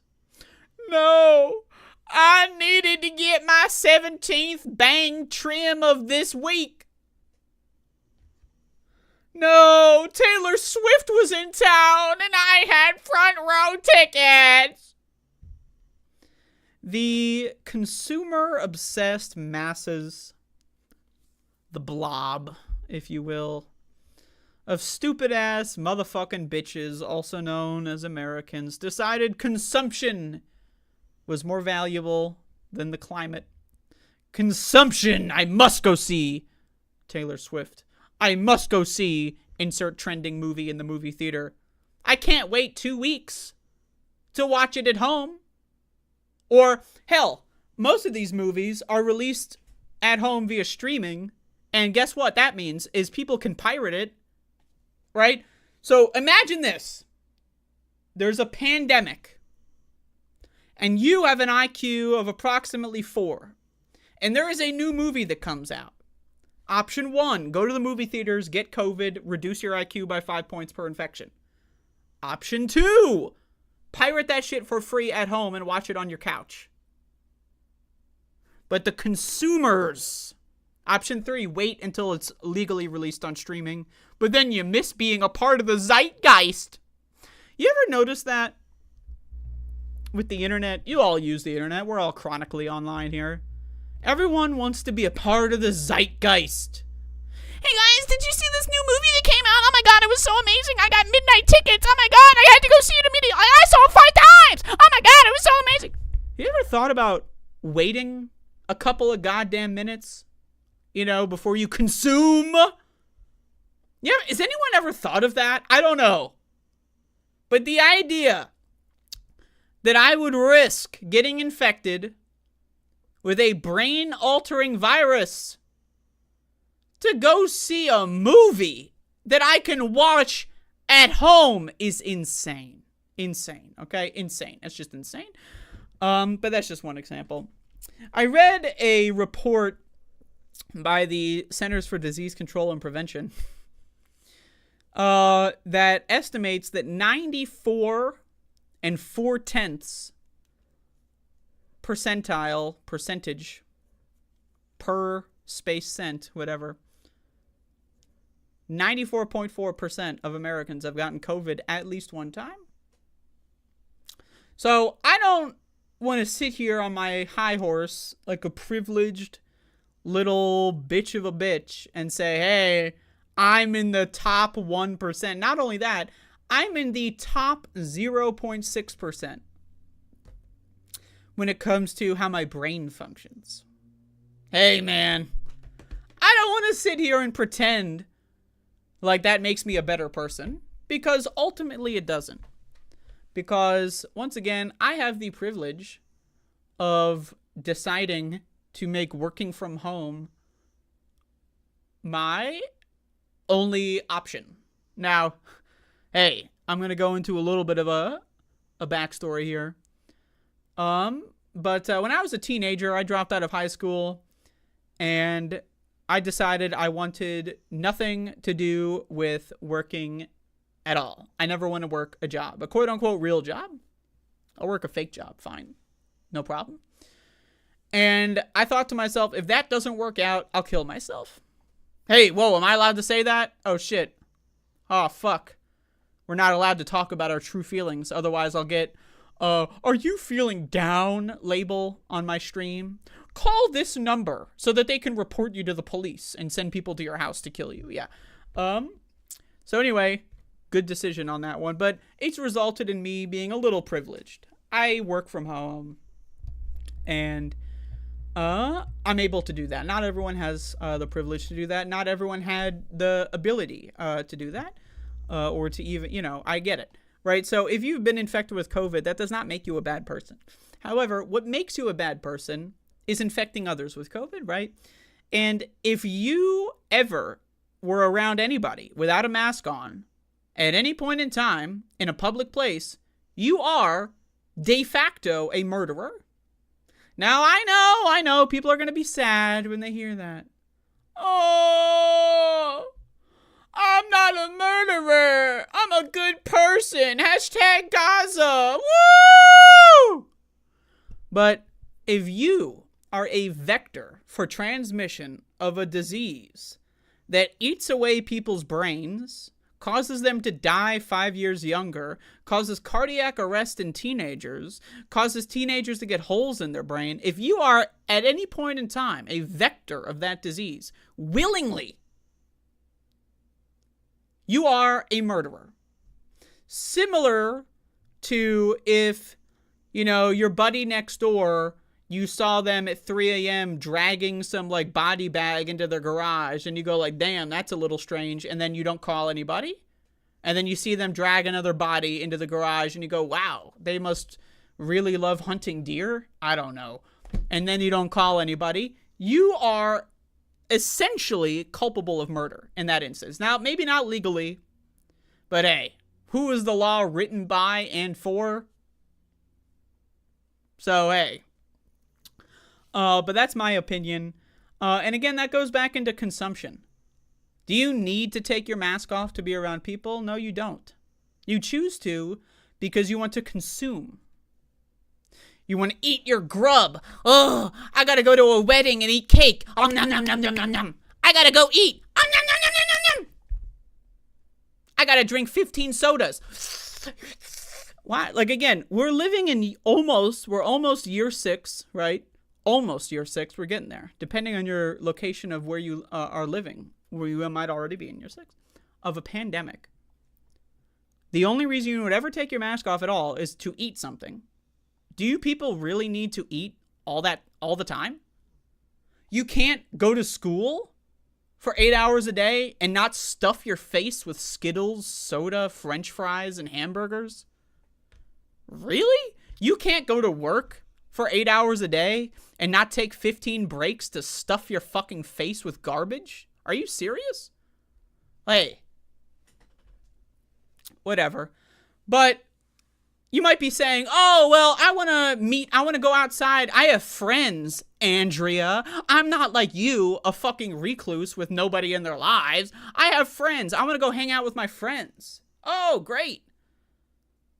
No, I needed to get my 17th bang trim of this week. No, Taylor Swift was in town and I had front row tickets. The consumer-obsessed masses, the blob, if you will, of stupid-ass motherfucking bitches, also known as Americans, decided consumption was more valuable than the climate. Consumption! I must go see Taylor Swift. I must go see insert trending movie in the movie theater. I can't wait 2 weeks to watch it at home. Or, hell, most of these movies are released at home via streaming And guess what that means is people can pirate it, right? So imagine this. There's a pandemic, and you have an IQ of approximately 4, and there is a new movie that comes out. Option 1, go to the movie theaters, get COVID, reduce your IQ by 5 points per infection. Option 2, pirate that shit for free at home and watch it on your couch. But the consumers... Option 3, wait until it's legally released on streaming, but then you miss being a part of the zeitgeist. You ever notice that with the internet? You all use the internet. We're all chronically online here. Everyone wants to be a part of the zeitgeist. Hey guys, did you see this new movie that came out? Oh my god, it was so amazing. I got midnight tickets. Oh my god, I had to go see it immediately. I saw it 5 times. Oh my god, it was so amazing. You ever thought about waiting a couple of goddamn minutes, before you consume? Yeah, has anyone ever thought of that? I don't know. But the idea that I would risk getting infected with a brain-altering virus to go see a movie that I can watch at home is insane. Insane, okay? Insane. That's just insane. But that's just one example. I read a report by the Centers for Disease Control and Prevention that estimates that 94 4/10 percentage per space cent, whatever, 94.4% of Americans have gotten COVID at least one time. So I don't want to sit here on my high horse like a privileged little bitch of a bitch and say, hey, I'm in the top 1%. Not only that, I'm in the top 0.6% when it comes to how my brain functions. Hey, man, I don't want to sit here and pretend like that makes me a better person, because ultimately it doesn't. Because, once again, I have the privilege of deciding to make working from home my only option. Now, hey, I'm going to go into a little bit of a backstory here. But when I was a teenager, I dropped out of high school, and I decided I wanted nothing to do with working at all. I never want to work a job, a quote-unquote real job. I'll work a fake job, fine. No problem. And I thought to myself, if that doesn't work out, I'll kill myself. Hey, whoa, am I allowed to say that? Oh, shit. Oh, fuck. We're not allowed to talk about our true feelings. Otherwise, I'll get, are you feeling down label on my stream? Call this number so that they can report you to the police and send people to your house to kill you. Yeah. So anyway, good decision on that one. But it's resulted in me being a little privileged. I work from home, and I'm able to do that. Not everyone has the privilege to do that. Not everyone had the ability to do that, or to even, I get it, right? So if you've been infected with COVID, that does not make you a bad person. However, what makes you a bad person is infecting others with COVID, right? And if you ever were around anybody without a mask on at any point in time in a public place, you are de facto a murderer. Now, I know people are going to be sad when they hear that. Oh, I'm not a murderer. I'm a good person. Hashtag Gaza. Woo! But if you are a vector for transmission of a disease that eats away people's brains, causes them to die 5 years younger, causes cardiac arrest in teenagers, causes teenagers to get holes in their brain, if you are at any point in time a vector of that disease, willingly, you are a murderer. Similar to if, your buddy next door, you saw them at 3 a.m. dragging some body bag into their garage, and you go damn, that's a little strange, and then you don't call anybody. And then you see them drag another body into the garage, and you go, wow, they must really love hunting deer? I don't know. And then you don't call anybody. You are essentially culpable of murder in that instance. Now, maybe not legally, but hey, who is the law written by and for? So, hey. But that's my opinion. And again, that goes back into consumption. Do you need to take your mask off to be around people? No, you don't. You choose to because you want to consume. You want to eat your grub. Oh, I gotta go to a wedding and eat cake. Oh, nom, nom, nom, nom, nom, nom. I gotta go eat. Oh, nom, nom, nom, nom, nom, nom. I gotta drink 15 sodas. Why? Like, again, we're living in we're almost year 6, right? Almost year 6. We're getting there. Depending on your location of where you are living, where you might already be in year 6, of a pandemic. The only reason you would ever take your mask off at all is to eat something. Do you people really need to eat all the time? You can't go to school for 8 hours a day and not stuff your face with Skittles, soda, French fries, and hamburgers? Really? You can't go to work for 8 hours a day and not take 15 breaks to stuff your fucking face with garbage? Are you serious? Hey. Whatever. But you might be saying, oh, well, I want to go outside. I have friends, Andrea. I'm not like you, a fucking recluse with nobody in their lives. I have friends. I want to go hang out with my friends. Oh, great.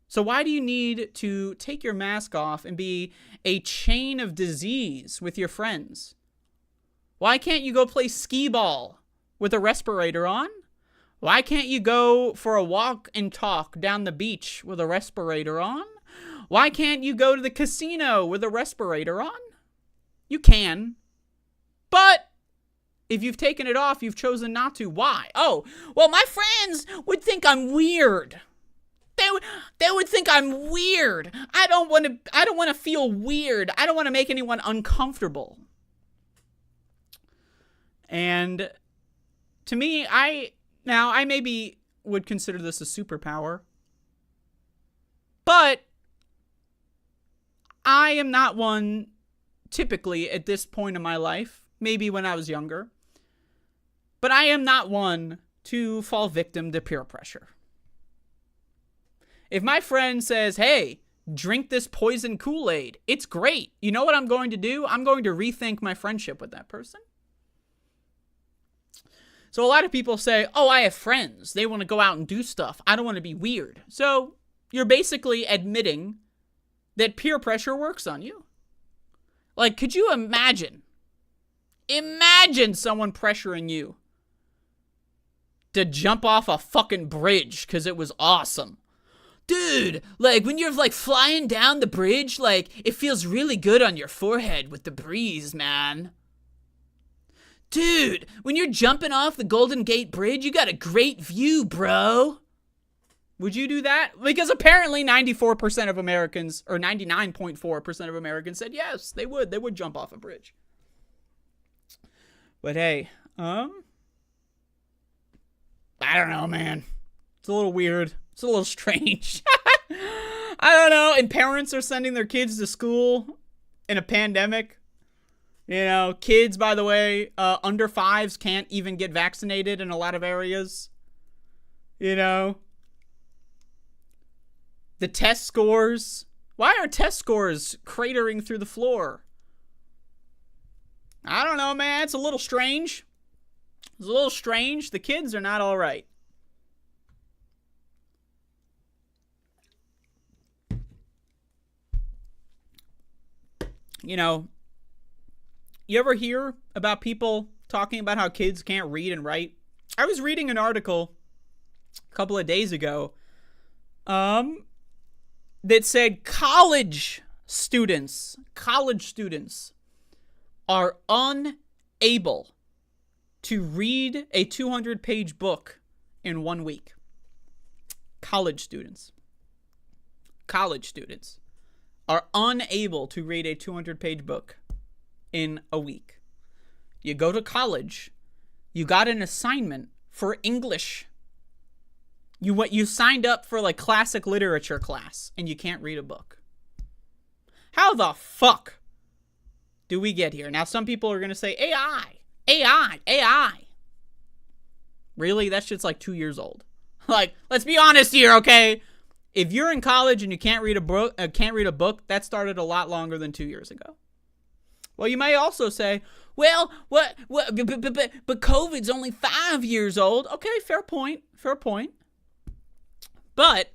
So why do you need to take your mask off and be a chain of disease with your friends? Why can't you go play skee ball with a respirator on? Why can't you go for a walk and talk down the beach with a respirator on? Why can't you go to the casino with a respirator on? You can. But if you've taken it off, you've chosen not to. Why? Oh, well, my friends would think I'm weird. They would think I'm weird. I don't want to feel weird. I don't want to make anyone uncomfortable. And to me, I maybe would consider this a superpower, but I am not one typically at this point in my life, maybe when I was younger, but I am not one to fall victim to peer pressure. If my friend says, hey, drink this poison Kool-Aid, it's great. You know what I'm going to do? I'm going to rethink my friendship with that person. So a lot of people say, oh, I have friends. They want to go out and do stuff. I don't want to be weird. So you're basically admitting that peer pressure works on you. Like, could you imagine someone pressuring you to jump off a fucking bridge because it was awesome? Dude, like, when you're, like, flying down the bridge, like, it feels really good on your forehead with the breeze, man. Dude, when you're jumping off the Golden Gate Bridge, you got a great view, bro. Would you do that? Because apparently 94% of Americans, or 99.4% of Americans said yes, they would. They would jump off a bridge. But hey, I don't know, man. It's a little weird. It's a little strange. I don't know. And parents are sending their kids to school in a pandemic. You know, kids, by the way, under 5s can't even get vaccinated in a lot of areas. You know. The test scores. Why are test scores cratering through the floor? I don't know, man. It's a little strange. It's a little strange. The kids are not all right. You know, you ever hear about people talking about how kids can't read and write? I was reading an article a couple of days ago that said college students are unable to read a 200-page book in 1 week. College students are unable to read a 200-page book in a week. You go to college, you got an assignment for English. You signed up for like classic literature class and you can't read a book. How the fuck do we get here? Now some people are going to say AI. AI. Really? That shit's like 2 years old. Like, let's be honest here, okay? If you're in college and you can't read a book, that started a lot longer than 2 years ago. Well, you may also say, well, but COVID's only 5 years old. Okay, fair point. But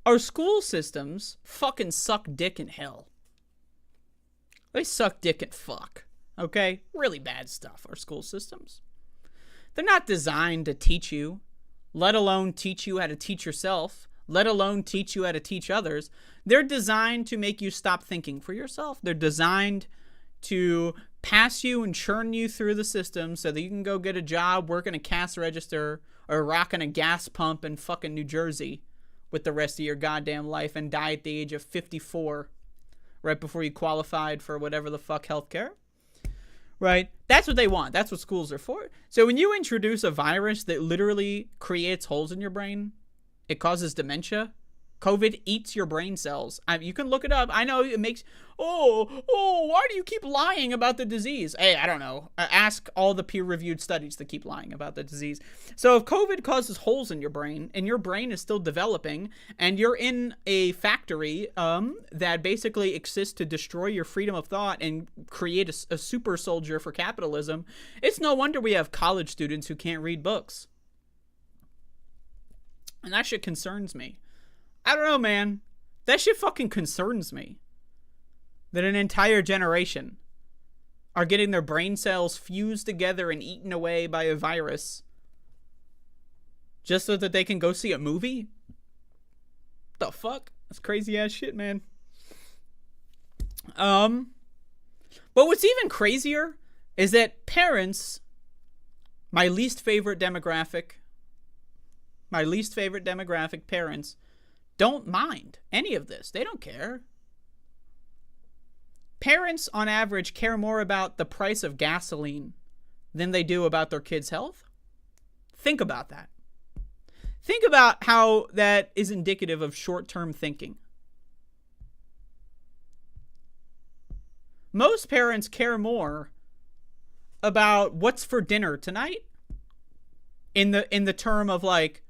our school systems fucking suck dick in hell. They suck dick and fuck. Okay? Really bad stuff, our school systems. They're not designed to teach you, let alone teach you how to teach yourself, let alone teach you how to teach others. They're designed to make you stop thinking for yourself. They're designed to pass you and churn you through the system so that you can go get a job working a cash register or rocking a gas pump in fucking New Jersey with the rest of your goddamn life and die at the age of 54 right before you qualified for whatever the fuck healthcare. Right? That's what they want. That's what schools are for. So when you introduce a virus that literally creates holes in your brain, it causes dementia. COVID eats your brain cells. You can look it up. I know it makes, why do you keep lying about the disease? Hey, I don't know. Ask all the peer-reviewed studies that keep lying about the disease. So if COVID causes holes in your brain and your brain is still developing and you're in a factory that basically exists to destroy your freedom of thought and create a super soldier for capitalism, it's no wonder we have college students who can't read books. And that shit concerns me. I don't know, man. That shit fucking concerns me. That an entire generation are getting their brain cells fused together and eaten away by a virus just so that they can go see a movie? The fuck? That's crazy ass shit, man. But what's even crazier is that parents, my least favorite demographic, parents, don't mind any of this. They don't care. Parents, on average, care more about the price of gasoline than they do about their kids' health. Think about that. Think about how that is indicative of short-term thinking. Most parents care more about what's for dinner tonight in the term of like,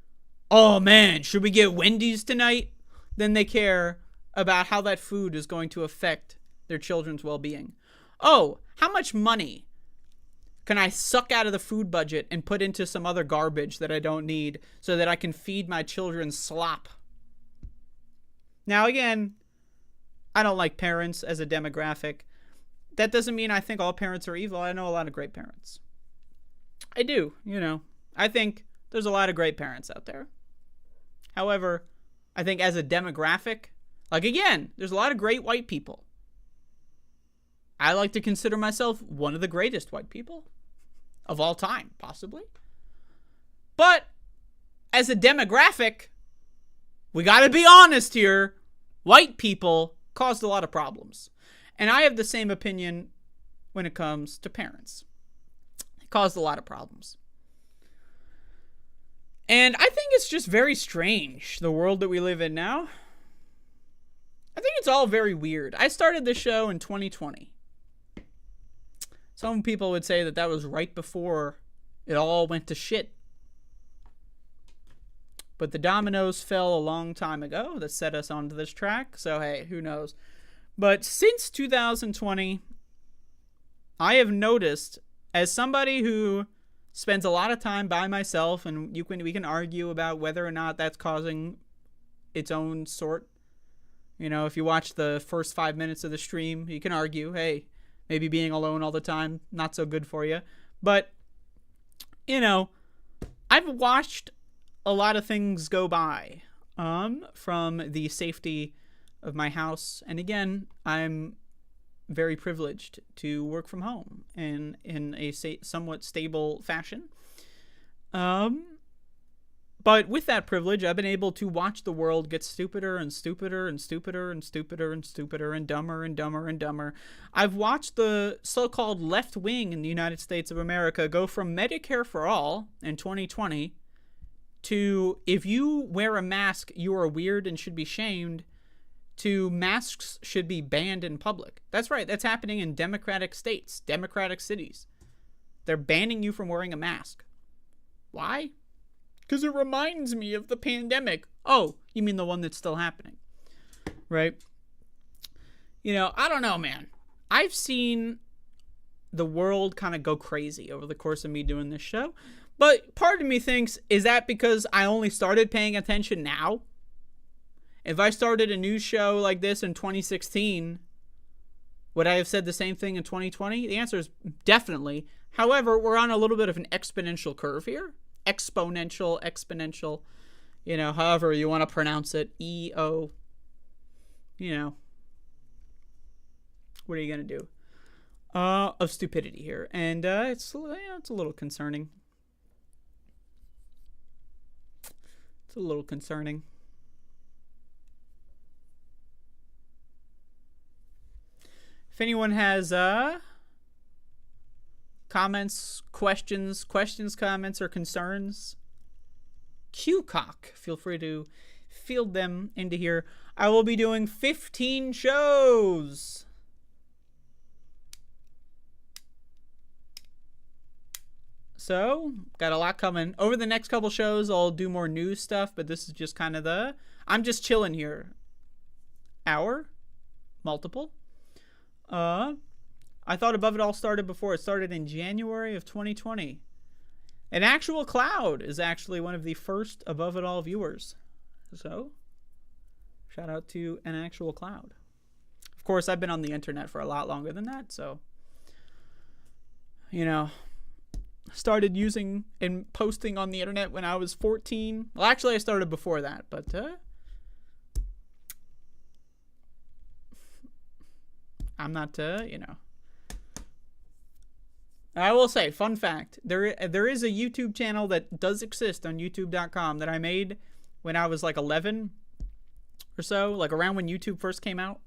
oh man, should we get Wendy's tonight? Then they care about how that food is going to affect their children's well-being. Oh, how much money can I suck out of the food budget and put into some other garbage that I don't need so that I can feed my children slop? Now again, I don't like parents as a demographic. That doesn't mean I think all parents are evil. I know a lot of great parents. I do, I think there's a lot of great parents out there. However, I think as a demographic, like again, there's a lot of great white people. I like to consider myself one of the greatest white people of all time, possibly. But as a demographic, we got to be honest here. White people caused a lot of problems. And I have the same opinion when it comes to parents. It caused a lot of problems. And I think it's just very strange, the world that we live in now. I think it's all very weird. I started this show in 2020. Some people would say that was right before it all went to shit. But the dominoes fell a long time ago that set us onto this track. So, hey, who knows? But since 2020, I have noticed, as somebody who spends a lot of time by myself, and we can argue about whether or not that's causing its own sort. If you watch the first 5 minutes of the stream, you can argue, hey, maybe being alone all the time, not so good for you. But, I've watched a lot of things go by from the safety of my house. And again, I'm very privileged to work from home in a somewhat stable fashion. But with that privilege, I've been able to watch the world get stupider and stupider and stupider and stupider and stupider and dumber and dumber and dumber. I've watched the so-called left wing in the United States of America go from Medicare for all in 2020 to if you wear a mask, you are weird and should be shamed, to masks should be banned in public. That's right. That's happening in democratic states, democratic cities. They're banning you from wearing a mask. Why? Because it reminds me of the pandemic. Oh, you mean the one that's still happening, right? You know, I don't know, man. I've seen the world kind of go crazy over the course of me doing this show. But part of me thinks, is that because I only started paying attention now? If I started a news show like this in 2016, would I have said the same thing in 2020? The answer is definitely. However, we're on a little bit of an exponential curve here. Exponential, you know, however you want to pronounce it. E-O, you know. What are you going to do? Of stupidity here. And it's a little concerning. It's a little concerning. If anyone has comments, questions, comments, or concerns, QCock, feel free to field them into here. I will be doing 15 shows. So, got a lot coming. Over the next couple shows, I'll do more news stuff, but this is just kind of I'm just chilling here. Hour? Multiple? I thought Above It All started before. It started in January of 2020. An Actual Cloud is actually one of the first Above It All viewers. So, shout out to An Actual Cloud. Of course, I've been on the internet for a lot longer than that, so, you know, started using and posting on the internet when I was 14. Well, actually, I started before that, but I'm not, you know. I will say, fun fact, there is a YouTube channel that does exist on youtube.com that I made when I was like 11 or so, like around when YouTube first came out.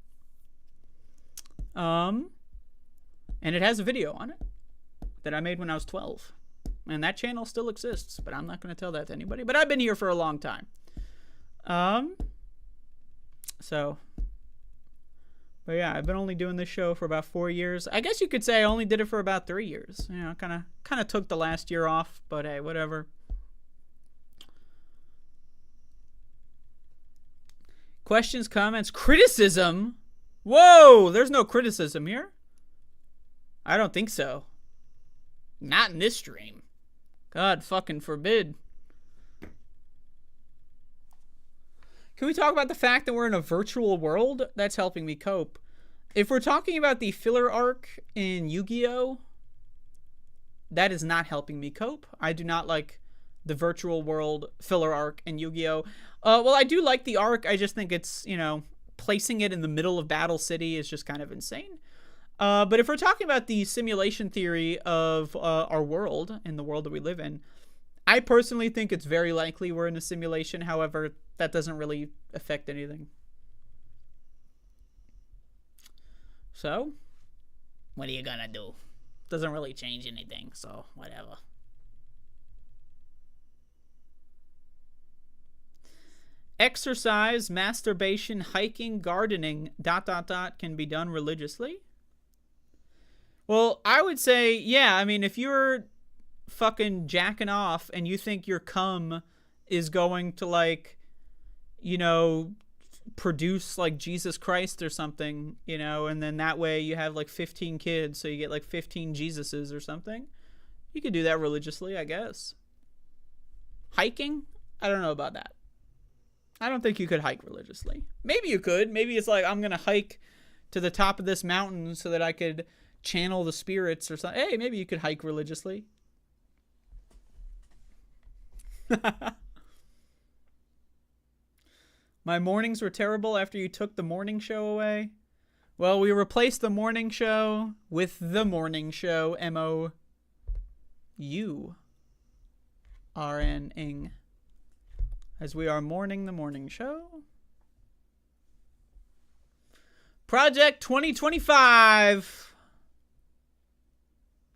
And it has a video on it that I made when I was 12. And that channel still exists, but I'm not going to tell that to anybody. But I've been here for a long time. So, but yeah, I've been only doing this show for about 4 years. I guess you could say I only did it for about 3 years. You know, kind of took the last year off, but hey, whatever. Questions, comments, criticism? Whoa, there's no criticism here. I don't think so. Not in this stream. God fucking forbid. Can we talk about the fact that we're in a virtual world? That's helping me cope. If we're talking about the filler arc in Yu-Gi-Oh!, that is not helping me cope. I do not like the virtual world filler arc in Yu-Gi-Oh! Well, I do like the arc. I just think it's, you know, placing it in the middle of Battle City is just kind of insane. But if we're talking about the simulation theory of our world and the world that we live in, I personally think it's very likely we're in a simulation. However, that doesn't really affect anything. So, what are you gonna do? Doesn't really change anything, so whatever. Exercise, masturbation, hiking, gardening, ... can be done religiously. Well, I would say, yeah, I mean, if you're fucking jacking off and you think your cum is going to, like, you know, produce, like, Jesus Christ or something, you know, and then that way you have, like, 15 kids, so you get, like, 15 Jesuses or something, you could do that religiously, I guess. Hiking? I don't know about that. I don't think you could hike religiously. Maybe you could. Maybe it's like, I'm going to hike to the top of this mountain so that I could channel the spirits or something. Hey, maybe you could hike religiously. My mornings were terrible after you took the morning show away. Well, we replaced the morning show with the morning show. MOURNing. As we are mourning the morning show. Project 2025.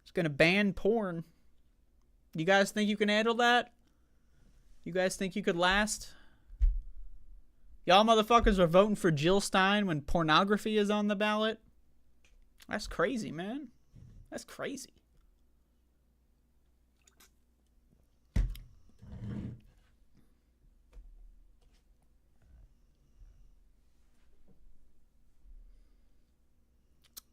It's gonna ban porn. You guys think you can handle that? You guys think you could last? Y'all motherfuckers are voting for Jill Stein when pornography is on the ballot? That's crazy, man. That's crazy.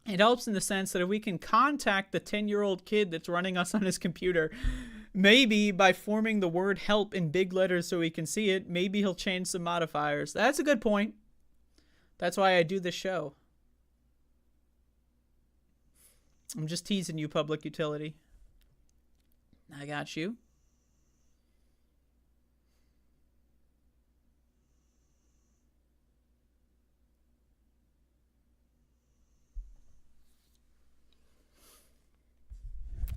It helps in the sense that if we can contact the 10-year-old kid that's running us on his computer, maybe by forming the word help in big letters so he can see it, maybe he'll change some modifiers. That's a good point. That's why I do this show. I'm just teasing you, public utility. I got you.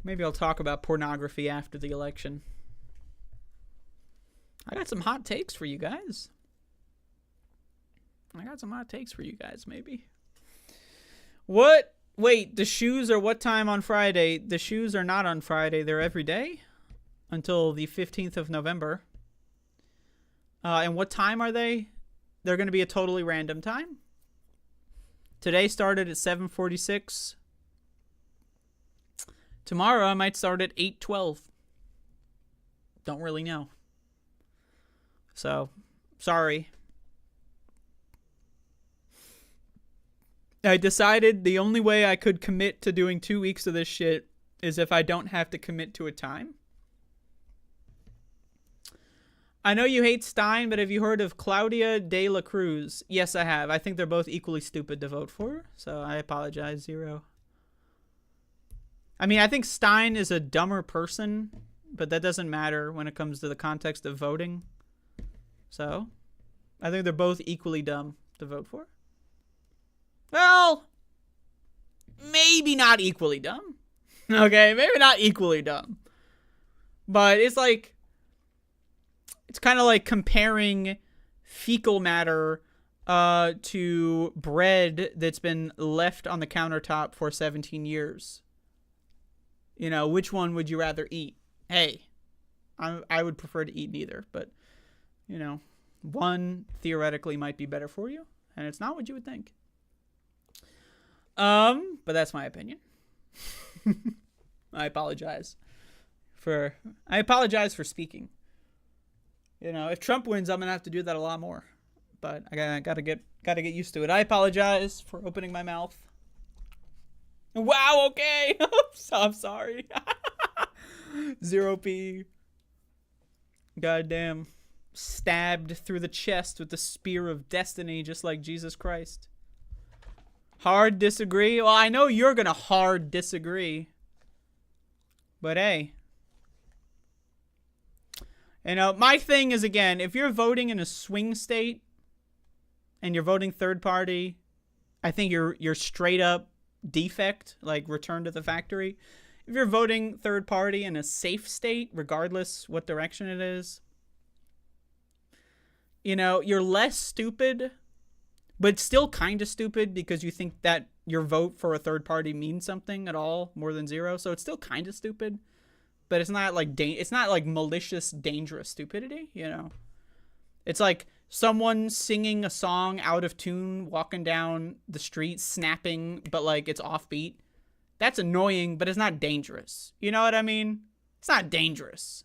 Maybe I'll talk about pornography after the election. I got some hot takes for you guys. Maybe. What? Wait, the shoes are what time on Friday? The shoes are not on Friday. They're every day until the 15th of November. And what time are they? They're going to be a totally random time. Today started at 7:46. Tomorrow I might start at 8:12. Don't really know. So, sorry. I decided the only way I could commit to doing 2 weeks of this shit is if I don't have to commit to a time. I know you hate Stein, but have you heard of Claudia de la Cruz? Yes, I have. I think they're both equally stupid to vote for, so I apologize, Zero. I mean, I think Stein is a dumber person, but that doesn't matter when it comes to the context of voting. So, I think they're both equally dumb to vote for. Well, maybe not equally dumb. Okay, maybe not equally dumb. But it's like, it's kind of like comparing fecal matter to bread that's been left on the countertop for 17 years. You know, which one would you rather eat? Hey, I would prefer to eat neither, but, you know, one theoretically might be better for you, and it's not what you would think. But that's my opinion. I apologize for speaking. You know, if Trump wins, I'm gonna have to do that a lot more, but I gotta get used to it. I apologize for opening my mouth. Wow, okay. I'm sorry. 0p. Goddamn. Stabbed through the chest with the spear of destiny, just like Jesus Christ. Hard disagree? Well, I know you're gonna hard disagree. But hey. You know, my thing is, again, if you're voting in a swing state and you're voting third party, I think you're straight up defect, like return to the factory. If you're voting third party in a safe state, regardless what direction it is, you know, you're less stupid, but still kind of stupid because you think that your vote for a third party means something at all more than zero. So it's still kind of stupid, but it's not like malicious, dangerous stupidity, you know. It's like someone singing a song out of tune, walking down the street, snapping, but like it's offbeat. That's annoying, but it's not dangerous. You know what I mean? It's not dangerous.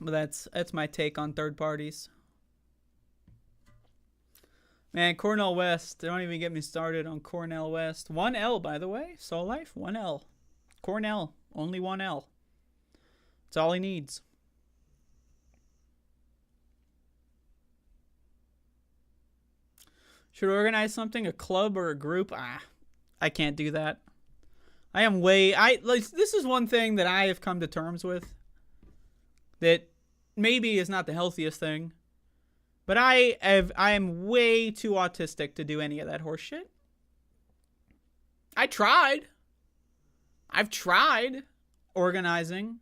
But that's my take on third parties. Man, Cornell West. Don't even get me started on Cornell West. 1L, by the way. Soul Life, 1L. Cornell, only 1L. That's all he needs. Should organize something, a club or a group? I can't do that. This is one thing that I have come to terms with that maybe is not the healthiest thing, but I am way too autistic to do any of that horse shit. I've tried organizing.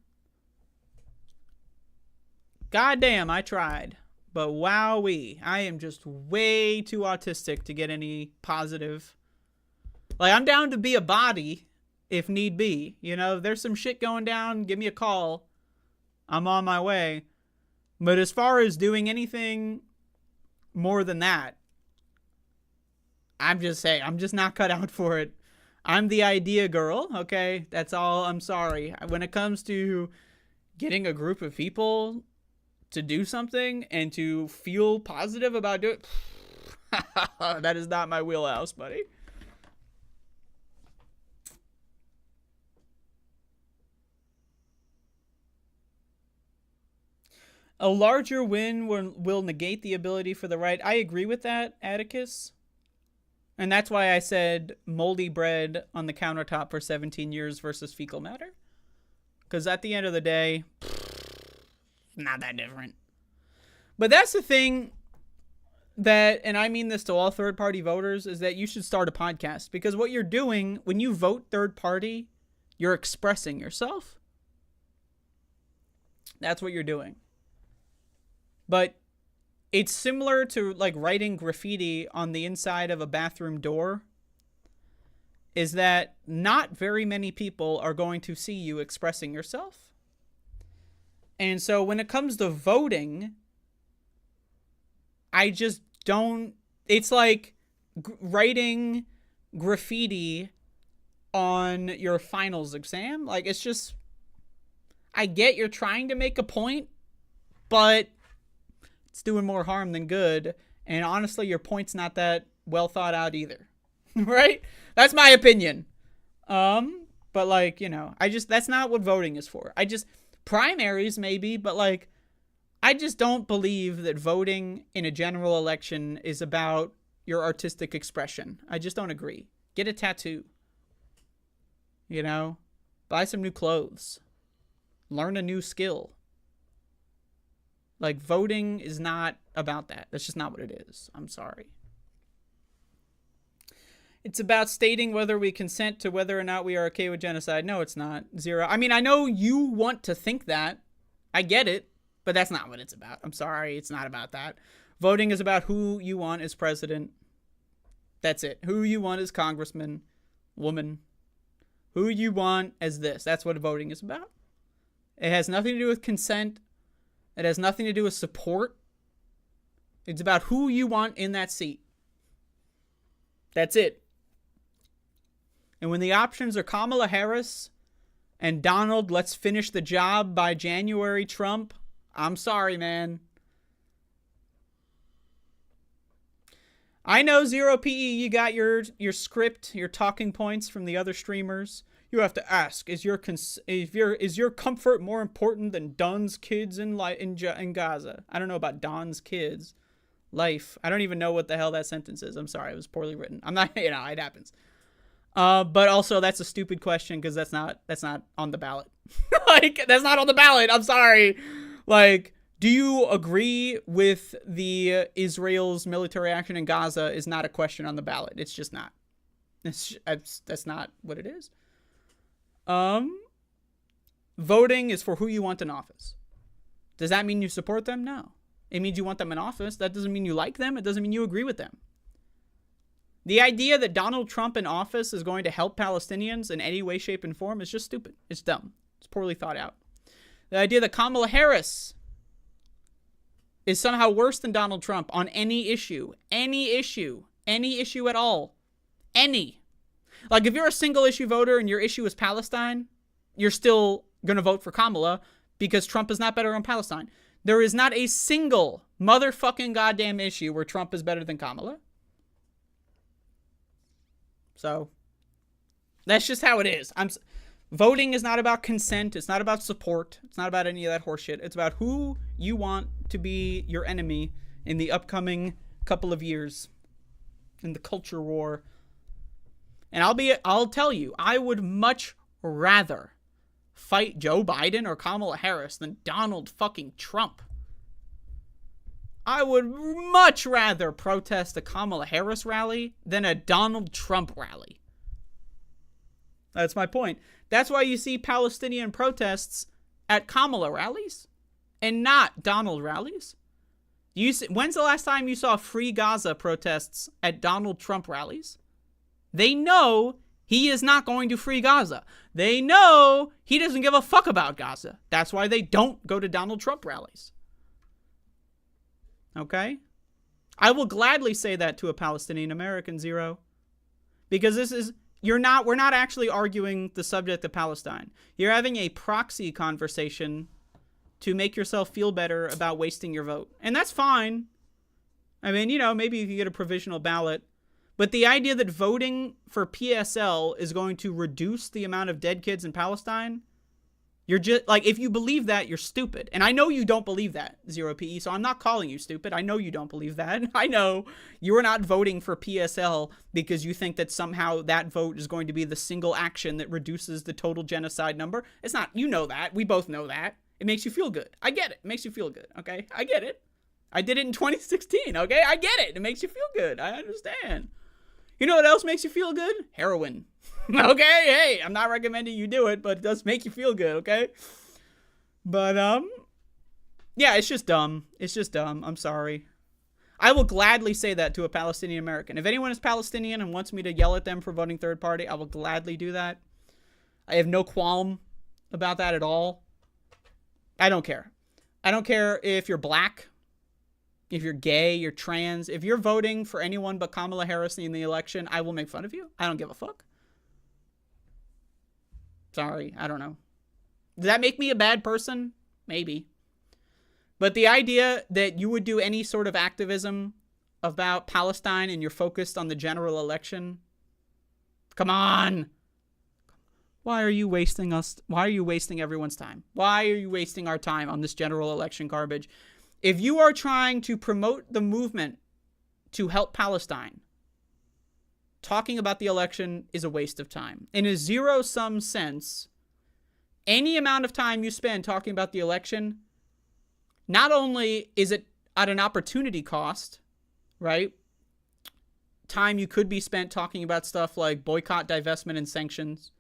Goddamn, I tried. But wowee, I am just way too autistic to get any positive. Like, I'm down to be a body, if need be. You know, if there's some shit going down, give me a call. I'm on my way. But as far as doing anything more than that, I'm just saying, I'm just not cut out for it. I'm the idea girl, okay? That's all. I'm sorry. When it comes to getting a group of people to do something and to feel positive about doing it, that is not my wheelhouse, buddy. A larger win will negate the ability for the right. I agree with that, Atticus. And that's why I said moldy bread on the countertop for 17 years versus fecal matter. Because at the end of the day, not that different. But that's the thing that, and I mean this to all third-party voters, is that you should start a podcast. Because what you're doing, when you vote third-party, you're expressing yourself. That's what you're doing. But it's similar to like writing graffiti on the inside of a bathroom door, is that not very many people are going to see you expressing yourself. And so when it comes to voting, I just don't, it's like writing graffiti on your finals exam. Like, it's just, I get you're trying to make a point, but it's doing more harm than good. And honestly, your point's not that well thought out either. Right? That's my opinion. But like, you know, that's not what voting is for. Primaries maybe, but like, I just don't believe that voting in a general election is about your artistic expression. I just don't agree. Get a tattoo. You know? Buy some new clothes. Learn a new skill. Like, voting is not about that. That's just not what it is. I'm sorry. It's about stating whether we consent to whether or not we are okay with genocide. No, it's not. Zero. I mean, I know you want to think that. I get it. But that's not what it's about. I'm sorry. It's not about that. Voting is about who you want as president. That's it. Who you want as congressman, woman. Who you want as this. That's what voting is about. It has nothing to do with consent. It has nothing to do with support. It's about who you want in that seat. That's it. And when the options are Kamala Harris and Donald, let's finish the job by January Trump, I'm sorry, man. I know, Zero PE, you got your script, your talking points from the other streamers. You have to ask, is your comfort more important than Don's kids in Gaza? I don't know about Don's kids. Life. I don't even know what the hell that sentence is. I'm sorry, it was poorly written. I'm not, you know, it happens. But also that's a stupid question because that's not on the ballot. Like, that's not on the ballot. I'm sorry. Like, do you agree with the Israel's military action in Gaza is not a question on the ballot? It's just not. That's not what it is. Voting is for who you want in office. Does that mean you support them? No. It means you want them in office. That doesn't mean you like them. It doesn't mean you agree with them. The idea that Donald Trump in office is going to help Palestinians in any way, shape, and form is just stupid. It's dumb. It's poorly thought out. The idea that Kamala Harris is somehow worse than Donald Trump on any issue at all. Any. Like, if you're a single issue voter and your issue is Palestine, you're still going to vote for Kamala because Trump is not better on Palestine. There is not a single motherfucking goddamn issue where Trump is better than Kamala. So, that's just how it is. Voting is not about consent. It's not about support. It's not about any of that horseshit. It's about who you want to be your enemy in the upcoming couple of years in the culture war. And I'll tell you, I would much rather fight Joe Biden or Kamala Harris than Donald fucking Trump. I would much rather protest a Kamala Harris rally than a Donald Trump rally. That's my point. That's why you see Palestinian protests at Kamala rallies and not Donald rallies. When's the last time you saw Free Gaza protests at Donald Trump rallies? They know He is not going to free Gaza. They know he doesn't give a fuck about Gaza. That's why they don't go to Donald Trump rallies. Okay? I will gladly say that to a Palestinian American, Zero. Because we're not actually arguing the subject of Palestine. You're having a proxy conversation to make yourself feel better about wasting your vote. And that's fine. I mean, maybe you can get a provisional ballot. But the idea that voting for PSL is going to reduce the amount of dead kids in Palestine, you're just, like, if you believe that, you're stupid. And I know you don't believe that, Zero PE, so I'm not calling you stupid. I know you don't believe that. I know you are not voting for PSL because you think that somehow that vote is going to be the single action that reduces the total genocide number. It's not. You know that. We both know that. It makes you feel good. I get it. It makes you feel good, okay? I get it. I did it in 2016, okay? I get it. It makes you feel good. I understand. You know what else makes you feel good? Heroin. Okay? Hey, I'm not recommending you do it, but it does make you feel good, okay? But, yeah, it's just dumb. It's just dumb. I'm sorry. I will gladly say that to a Palestinian American. If anyone is Palestinian and wants me to yell at them for voting third party, I will gladly do that. I have no qualm about that at all. I don't care. I don't care if you're black, if you're gay, you're trans. If you're voting for anyone but Kamala Harris in the election, I will make fun of you. I don't give a fuck. Sorry, I don't know. Does that make me a bad person? Maybe. But the idea that you would do any sort of activism about Palestine and you're focused on the general election, come on. Why are you wasting everyone's time? Why are you wasting our time on this general election garbage? If you are trying to promote the movement to help Palestine, talking about the election is a waste of time. In a zero-sum sense, any amount of time you spend talking about the election, not only is it at an opportunity cost, right? Time you could be spent talking about stuff like boycott, divestment, and sanctions,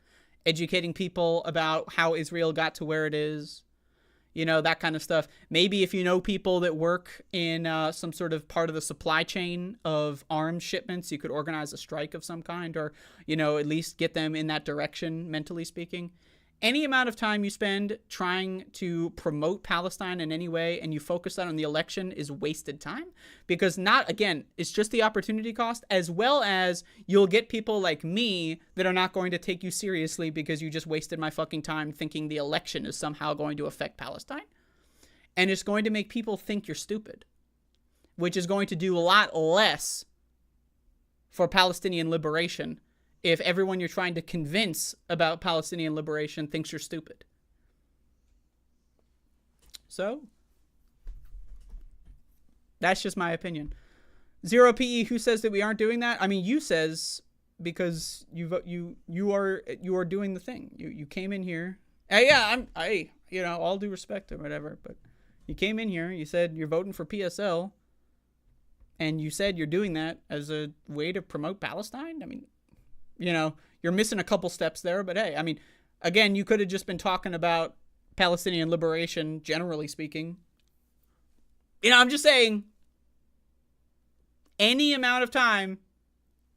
educating people about how Israel got to where it is, that kind of stuff. Maybe if you know people that work in some sort of part of the supply chain of arms shipments, you could organize a strike of some kind or, at least get them in that direction, mentally speaking. Any amount of time you spend trying to promote Palestine in any way and you focus that on the election is wasted time because it's just the opportunity cost, as well as you'll get people like me that are not going to take you seriously because you just wasted my fucking time thinking the election is somehow going to affect Palestine. And it's going to make people think you're stupid, which is going to do a lot less for Palestinian liberation if everyone you're trying to convince about Palestinian liberation thinks you're stupid. So, that's just my opinion. Zero PE, who says that we aren't doing that? I mean, you says because you are doing the thing. You came in here. All due respect or whatever, but you came in here, you said you're voting for PSL, and you said you're doing that as a way to promote Palestine. I mean, you're missing a couple steps there, but hey, I mean, again, you could have just been talking about Palestinian liberation, generally speaking. I'm just saying, any amount of time,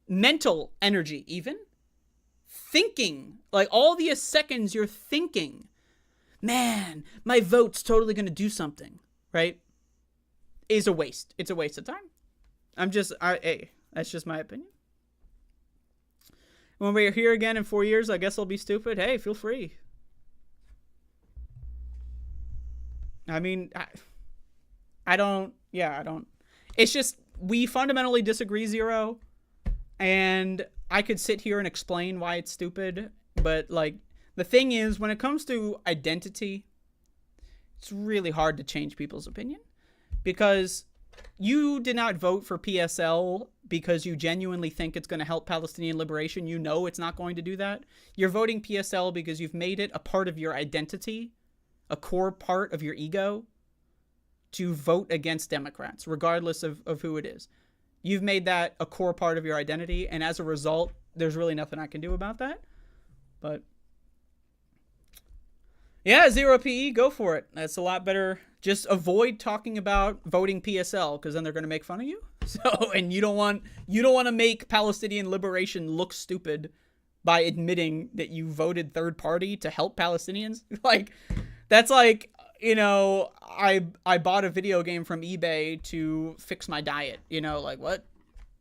mental energy even, thinking, like all these seconds you're thinking, man, my vote's totally going to do something, right? Is a waste. It's a waste of time. That's just my opinion. When we're here again in 4 years, I guess I'll be stupid. Hey, feel free. I mean, I don't. It's just, we fundamentally disagree, Zero. And I could sit here and explain why it's stupid. But, the thing is, when it comes to identity, it's really hard to change people's opinion. Because you did not vote for PSL because you genuinely think it's going to help Palestinian liberation. It's not going to do that. You're voting PSL because you've made it a part of your identity, a core part of your ego, to vote against Democrats, regardless of who it is. You've made that a core part of your identity, and as a result, there's really nothing I can do about that. But yeah, Zero PE, go for it. That's a lot better. Just avoid talking about voting PSL, because then they're going to make fun of you. So, and you don't want to make Palestinian liberation look stupid by admitting that you voted third party to help Palestinians. Like, that's like, you know, I bought a video game from eBay to fix my diet. You know, like, what?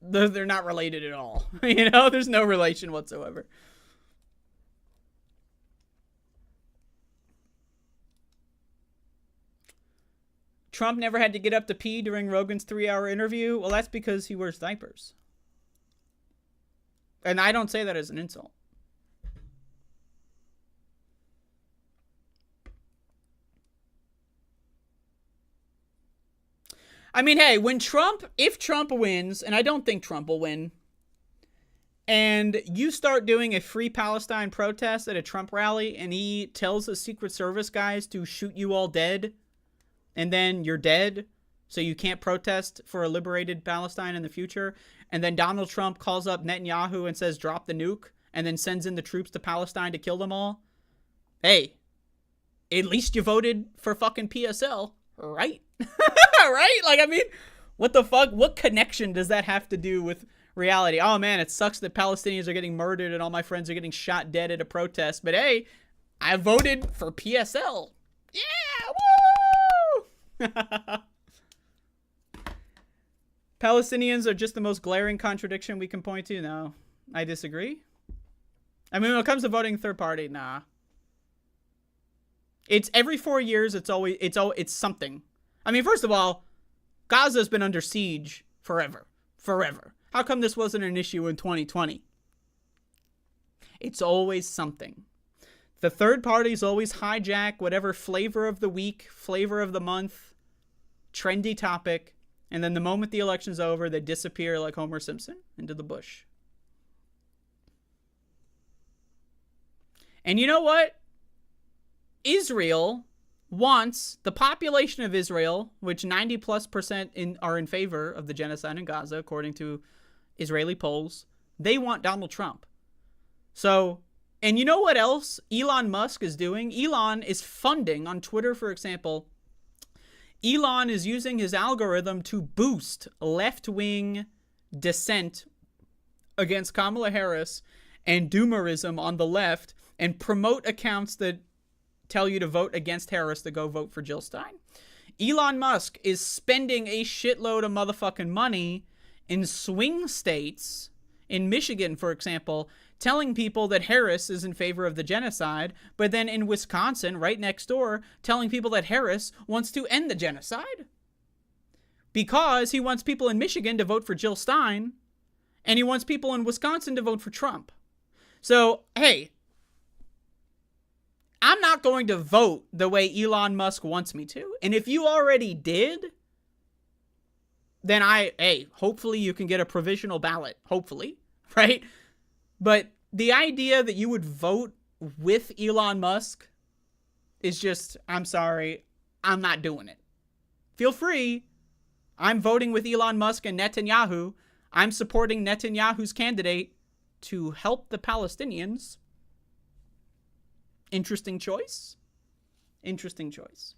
They're not related at all. You know, there's no relation whatsoever. Trump never had to get up to pee during Rogan's 3-hour interview. Well, that's because he wears diapers. And I don't say that as an insult. I mean, hey, if Trump wins, and I don't think Trump will win, and you start doing a free Palestine protest at a Trump rally, and he tells the Secret Service guys to shoot you all dead, and then you're dead, so you can't protest for a liberated Palestine in the future, and then Donald Trump calls up Netanyahu and says, drop the nuke, and then sends in the troops to Palestine to kill them all. Hey, at least you voted for fucking PSL, right? Right? Like, I mean, what the fuck? What connection does that have to do with reality? Oh, man, it sucks that Palestinians are getting murdered and all my friends are getting shot dead at a protest. But, hey, I voted for PSL. Yeah, woo! Palestinians are just the most glaring contradiction we can point to. No, I disagree. I mean, when it comes to voting third party, nah. It's every 4 years. It's something. I mean, first of all, Gaza's been under siege forever. How come this wasn't an issue in 2020? It's always something. The third parties always hijack whatever flavor of the week, flavor of the month, trendy topic, and then the moment the election's over, they disappear like Homer Simpson into the bush. And you know what? Israel wants the population of Israel, which 90+% are in favor of the genocide in Gaza, according to Israeli polls. They want Donald Trump. So, and you know what else Elon Musk is doing? Elon is funding on Twitter, for example. Elon is using his algorithm to boost left-wing dissent against Kamala Harris and doomerism on the left and promote accounts that tell you to vote against Harris to go vote for Jill Stein. Elon Musk is spending a shitload of motherfucking money in swing states, in Michigan, for example, telling people that Harris is in favor of the genocide, but then in Wisconsin, right next door, telling people that Harris wants to end the genocide. Because he wants people in Michigan to vote for Jill Stein, and he wants people in Wisconsin to vote for Trump. So, hey, I'm not going to vote the way Elon Musk wants me to. And if you already did, then hopefully you can get a provisional ballot. Hopefully, right? But the idea that you would vote with Elon Musk is just, I'm sorry, I'm not doing it. Feel free. I'm voting with Elon Musk and Netanyahu. I'm supporting Netanyahu's candidate to help the Palestinians. Interesting choice. Interesting choice.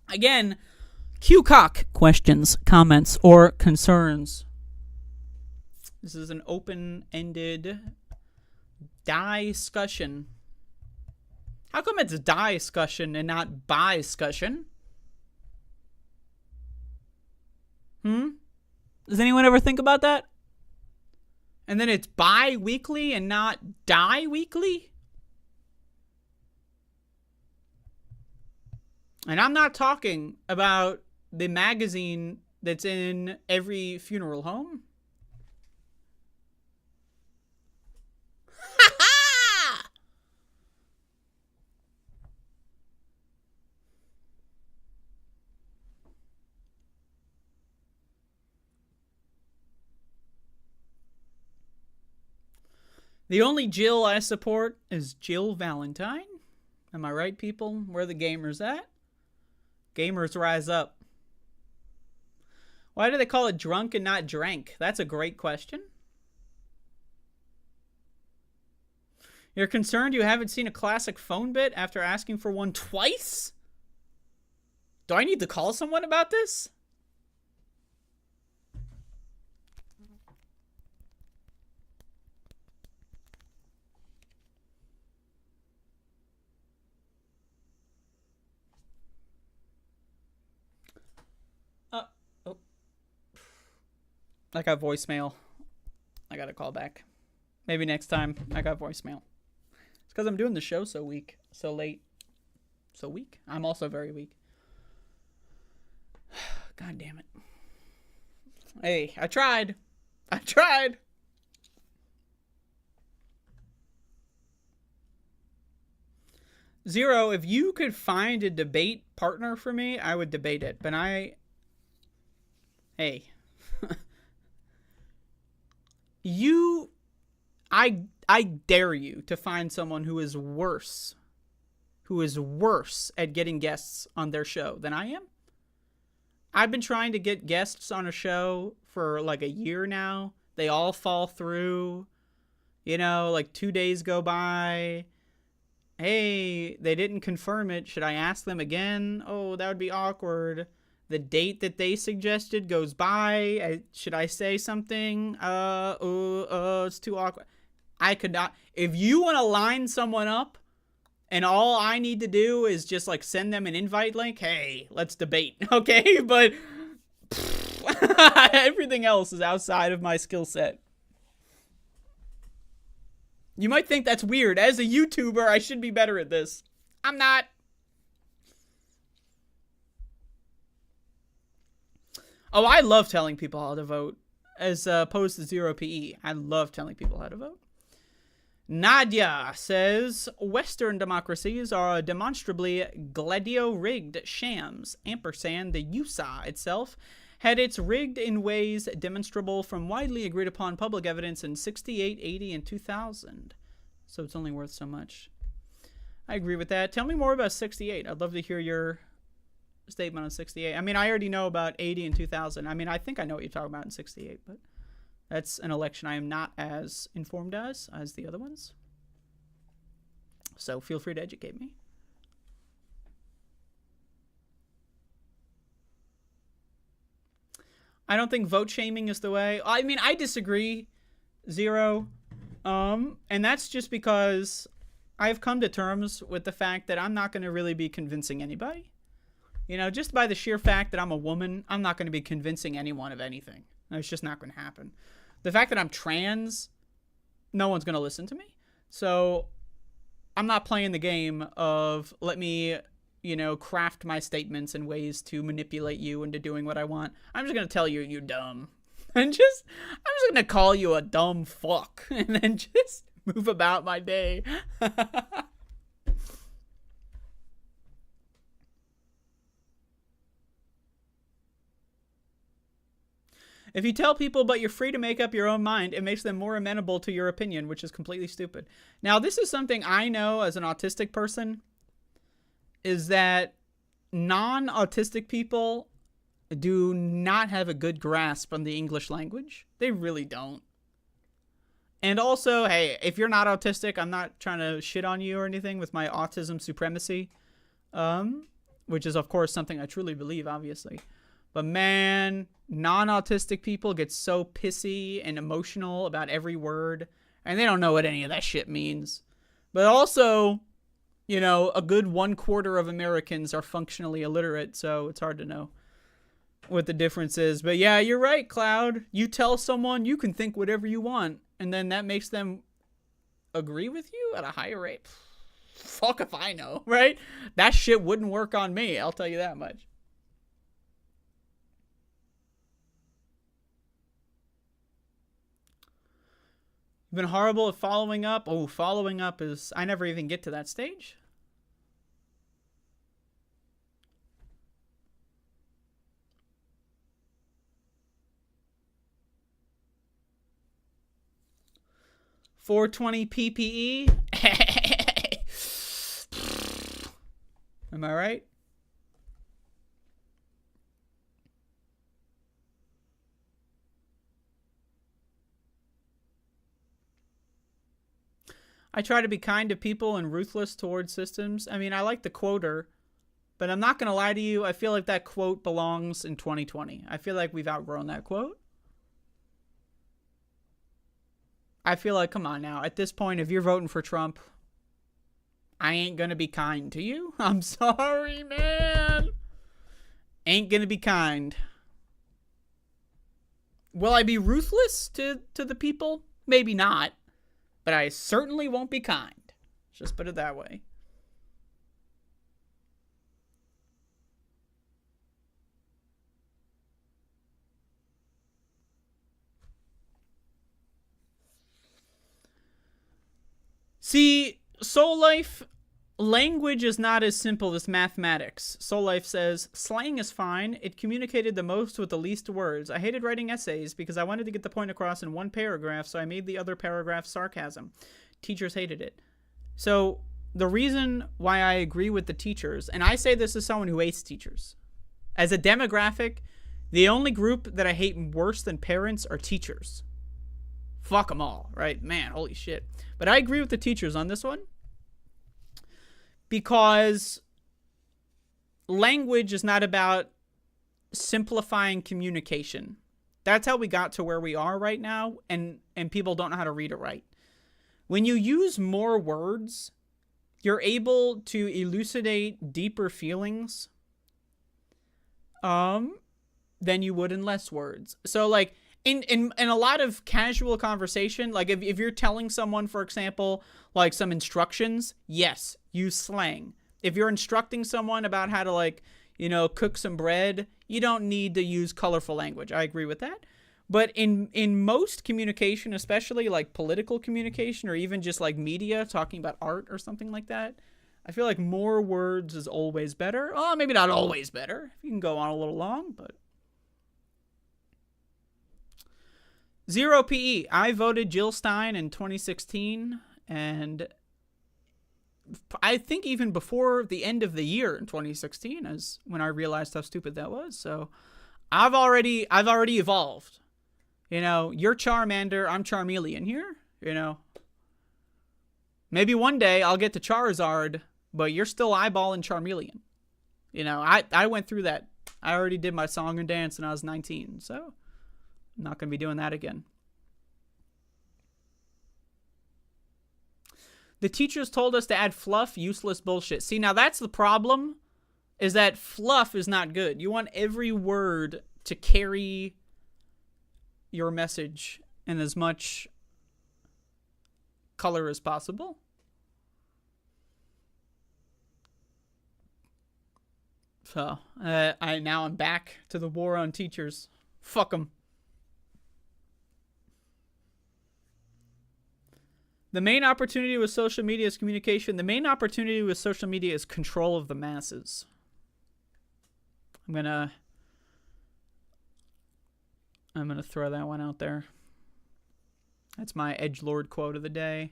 Again, QCOC questions, comments, or concerns. This is an open-ended discussion. How come it's discussion and not bi-scussion? Does anyone ever think about that? And then it's bi-weekly and not die-weekly? And I'm not talking about the magazine that's in every funeral home. The only Jill I support is Jill Valentine. Am I right, people? Where are the gamers at? Gamers rise up. Why do they call it drunk and not drank? That's a great question. You're concerned you haven't seen a classic phone bit after asking for one twice? Do I need to call someone about this? Oh. I got voicemail. I gotta call back. Maybe next time. I got voicemail. It's because I'm doing the show so weak. So late. So weak? I'm also very weak. God damn it. Hey, I tried. I tried. Zero, if you could find a debate partner for me, I would debate it. But hey. I dare you to find someone who is worse at getting guests on their show than I am. I've been trying to get guests on a show for like a year now. They all fall through. You know, like 2 days go by. Hey, they didn't confirm it. Should I ask them again? Oh, that would be awkward. The date that they suggested goes by. Should I say something? It's too awkward. I could not. If you want to line someone up and all I need to do is just like send them an invite link, hey, let's debate. Okay? But everything else is outside of my skill set. You might think that's weird. As a YouTuber, I should be better at this. I'm not. Oh, I love telling people how to vote as opposed to 0PE. I love telling people how to vote. Nadia says, Western democracies are demonstrably gladio-rigged shams. Ampersand, the USA itself, had its rigged in ways demonstrable from widely agreed upon public evidence in 68, 80, and 2000. So it's only worth so much. I agree with that. Tell me more about 68. I'd love to hear your statement on 68. I mean, I already know about 80 and 2000. I mean, I think I know what you're talking about in 68, but that's an election I am not as informed as the other ones. So feel free to educate me. I don't think vote shaming is the way. I mean, I disagree, Zero. And that's just because I've come to terms with the fact that I'm not going to really be convincing anybody. You know, just by the sheer fact that I'm a woman, I'm not going to be convincing anyone of anything. It's just not going to happen. The fact that I'm trans, no one's going to listen to me. So I'm not playing the game of let me, you know, craft my statements in ways to manipulate you into doing what I want. I'm just going to tell you you're dumb. I'm just going to call you a dumb fuck and then just move about my day. If you tell people but you're free to make up your own mind, it makes them more amenable to your opinion, which is completely stupid. Now, this is something I know as an autistic person, is that non-autistic people do not have a good grasp on the English language. They really don't. And also, hey, if you're not autistic, I'm not trying to shit on you or anything with my autism supremacy, which is, of course, something I truly believe, obviously. But man, non-autistic people get so pissy and emotional about every word, and they don't know what any of that shit means. But also, you know, a good 1/4 of Americans are functionally illiterate, so it's hard to know what the difference is. But yeah, you're right, Cloud. You tell someone you can think whatever you want, and then that makes them agree with you at a higher rate. Fuck if I know, right? That shit wouldn't work on me, I'll tell you that much. You've been horrible at following up. Oh, following up is... I never even get to that stage. $420 PPE. Am I right? I try to be kind to people and ruthless towards systems. I mean, I like the quoter, but I'm not going to lie to you. I feel like that quote belongs in 2020. I feel like we've outgrown that quote. I feel like, come on now. At this point, if you're voting for Trump, I ain't going to be kind to you. I'm sorry, man. Ain't going to be kind. Will I be ruthless to the people? Maybe not. But I certainly won't be kind. Just put it that way. See, Soul Life, language is not as simple as mathematics. Soul Life says, slang is fine. It communicated the most with the least words. I hated writing essays because I wanted to get the point across in one paragraph, so I made the other paragraph sarcasm. Teachers hated it. So the reason why I agree with the teachers, and I say this as someone who hates teachers, as a demographic, the only group that I hate worse than parents are teachers. Fuck them all, right? Man, holy shit. But I agree with the teachers on this one. Because language is not about simplifying communication. That's how we got to where we are right now, and people don't know how to read it right. When you use more words, you're able to elucidate deeper feelings than you would in less words. So, like, in a lot of casual conversation, like if you're telling someone, for example, like some instructions, yes, use slang. If you're instructing someone about how to, like, you know, cook some bread, you don't need to use colorful language. I agree with that. But in most communication, especially like political communication or even just like media, talking about art or something like that, I feel like more words is always better. Oh, maybe not always better. You can go on a little long, but... Zero PE. I voted Jill Stein in 2016, and I think even before the end of the year in 2016 is when I realized how stupid that was. So I've already evolved. You know, you're Charmander, I'm Charmeleon here, you know. Maybe one day I'll get to Charizard, but you're still eyeballing Charmeleon. You know, I went through that. I already did my song and dance when I was 19, so I'm not going to be doing that again. The teachers told us to add fluff, useless bullshit. See, now that's the problem, is that fluff is not good. You want every word to carry your message in as much color as possible. So, I'm back to the war on teachers. Fuck them. The main opportunity with social media is communication. The main opportunity with social media is control of the masses. I'm gonna throw that one out there. That's my edgelord quote of the day.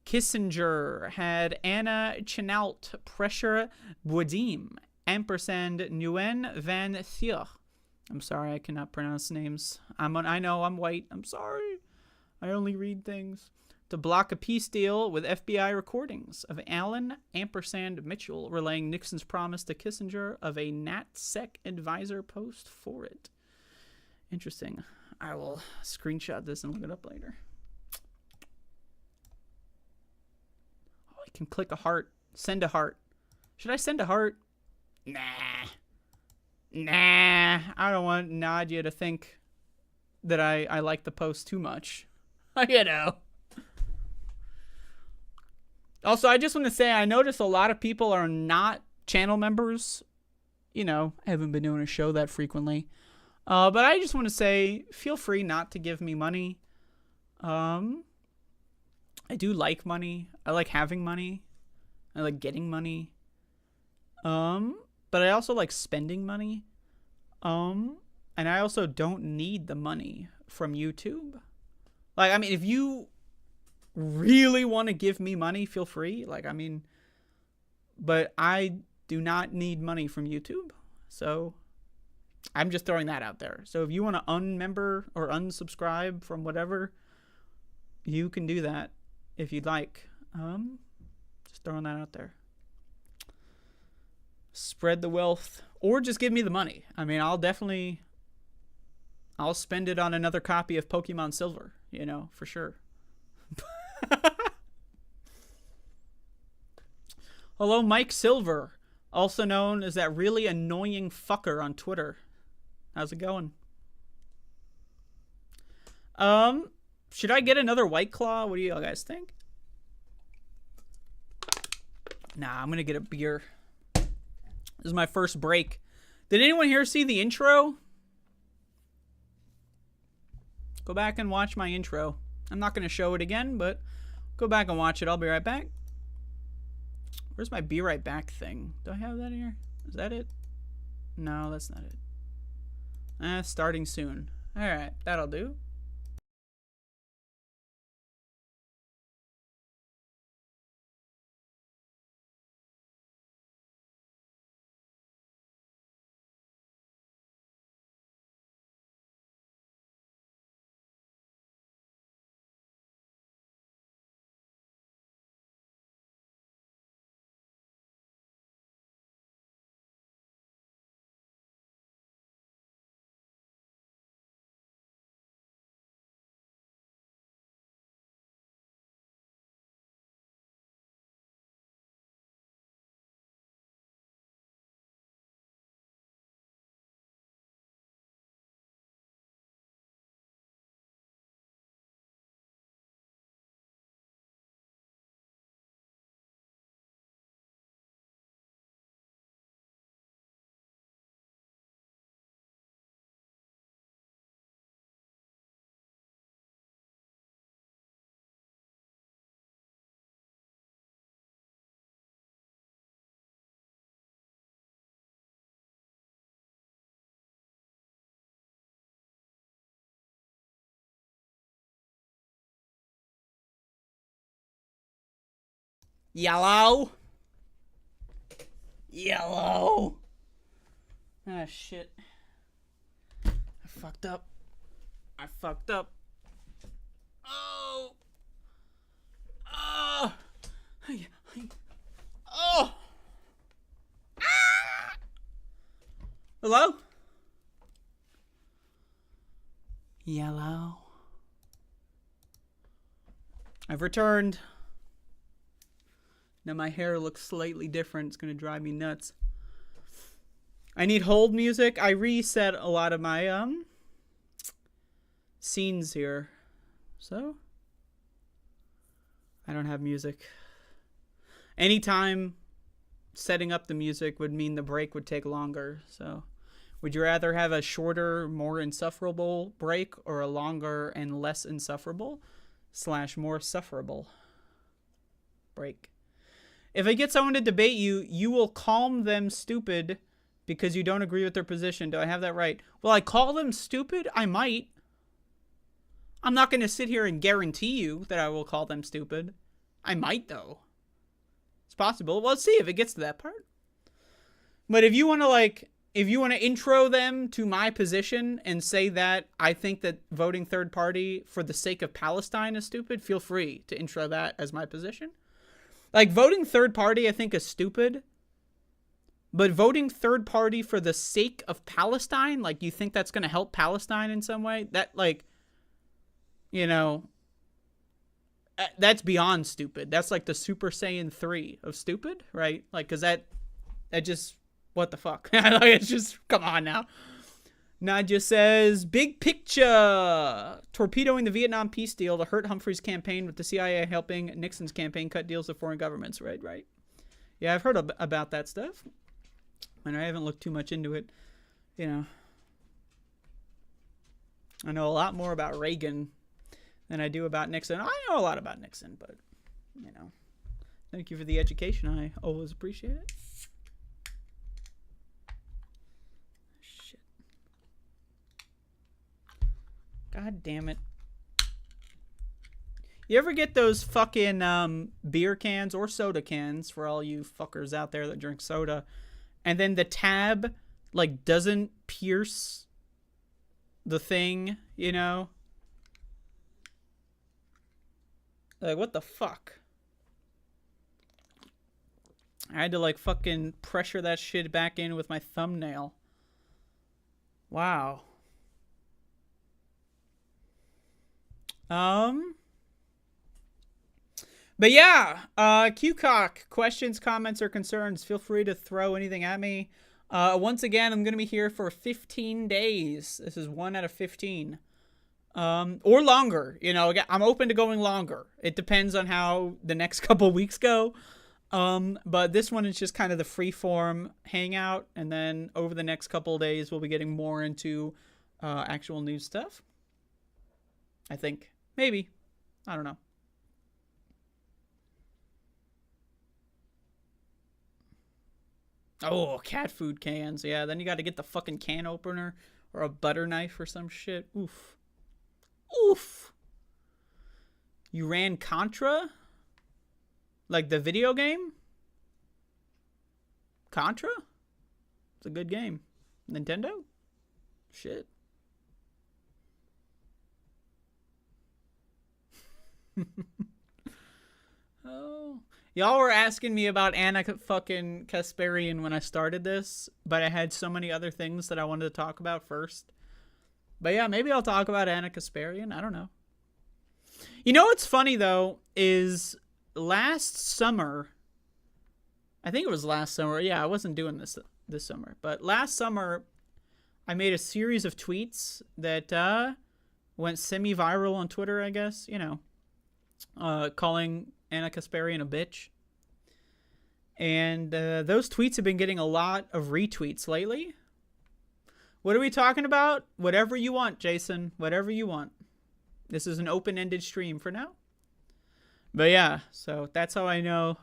Kissinger had Anna Chennault pressure Boudim ampersand Nguyen Van Thieu. I'm sorry, I cannot pronounce names. I know I'm white. I'm sorry. I only read things. To block a peace deal with FBI recordings of Allen ampersand Mitchell relaying Nixon's promise to Kissinger of a NatSec advisor post for it. Interesting. I will screenshot this and look it up later. Oh, I can click a heart. Send a heart. Should I send a heart? Nah. I don't want Nadia to think that I like the post too much. You know. Also, I just want to say I notice a lot of people are not channel members. You know, I haven't been doing a show that frequently. But I just want to say, feel free not to give me money. I do like money. I like having money. I like getting money. But I also like spending money. And I also don't need the money from YouTube. Like, I mean, if you really want to give me money, feel free. Like, I mean, but I do not need money from YouTube. So I'm just throwing that out there. So if you want to unmember or unsubscribe from whatever, you can do that. if you'd like. Just throwing that out there. Spread the wealth, or just give me the money. I mean, I'll spend it on another copy of Pokemon Silver, you know, for sure. Hello, Mike Silver, also known as that really annoying fucker on Twitter. How's it going? Should I get another White Claw? What do you guys think? Nah, I'm gonna get a beer. This is my first break. Did anyone here see the intro? Go back and watch my intro. I'm not gonna show it again, but go back and watch it. I'll be right back. Where's my be right back thing? Do I have that here? Is that it? No, that's not it. Starting soon. Alright, that'll do. Yellow. Yellow. Ah, shit. I fucked up. I fucked up. Oh. Oh. Oh. Ah. Hello? Yellow. I've returned. Now my hair looks slightly different. It's going to drive me nuts. I need hold music. I reset a lot of my scenes here. So I don't have music. Anytime setting up the music would mean the break would take longer. So would you rather have a shorter, more insufferable break, or a longer and less insufferable / more sufferable break? If I get someone to debate you, you will call them stupid because you don't agree with their position. Do I have that right? Will I call them stupid? I might. I'm not going to sit here and guarantee you that I will call them stupid. I might, though. It's possible. Well, let's see if it gets to that part. But if you want to intro them to my position and say that I think that voting third party for the sake of Palestine is stupid, feel free to intro that as my position. Like, voting third party, I think, is stupid. But voting third party for the sake of Palestine, like, you think that's going to help Palestine in some way? That, like, you know, that's beyond stupid. That's like the Super Saiyan 3 of stupid, right? Like, because that just, what the fuck? Like, it's just, come on now. Nadja says, big picture. Torpedoing the Vietnam peace deal to hurt Humphrey's campaign with the CIA helping Nixon's campaign cut deals with foreign governments. Right. Yeah, I've heard about that stuff. And I haven't looked too much into it. You know. I know a lot more about Reagan than I do about Nixon. I know a lot about Nixon, but, you know. Thank you for the education. I always appreciate it. God damn it. You ever get those fucking beer cans or soda cans, for all you fuckers out there that drink soda, and then the tab, like, doesn't pierce the thing, you know? Like, what the fuck? I had to, like, fucking pressure that shit back in with my thumbnail. Wow. But yeah, QCock, questions, comments, or concerns, feel free to throw anything at me. Once again, I'm going to be here for 15 days. This is 1 out of 15. Or longer. You know, I'm open to going longer. It depends on how the next couple weeks go. But this one is just kind of the free-form hangout. And then over the next couple of days, we'll be getting more into actual news stuff. I think. Maybe. I don't know. Oh, cat food cans. Yeah, then you got to get the fucking can opener or a butter knife or some shit. Oof. Oof. You ran Contra? Like the video game? Contra? It's a good game. Nintendo? Shit. Oh. Y'all were asking me about Anna fucking Kasparian when I started this, but I had so many other things that I wanted to talk about first. But yeah, maybe I'll talk about Anna Kasparian. I don't know. You know what's funny, though, is last summer, I think it was last summer. Yeah, I wasn't doing this summer. But last summer, I made a series of tweets that went semi-viral on Twitter, I guess. You know, calling Anna Kasparian a bitch. And those tweets have been getting a lot of retweets lately. What are we talking about? Whatever you want, Jason. Whatever you want. This is an open-ended stream for now. But yeah, so that's how I know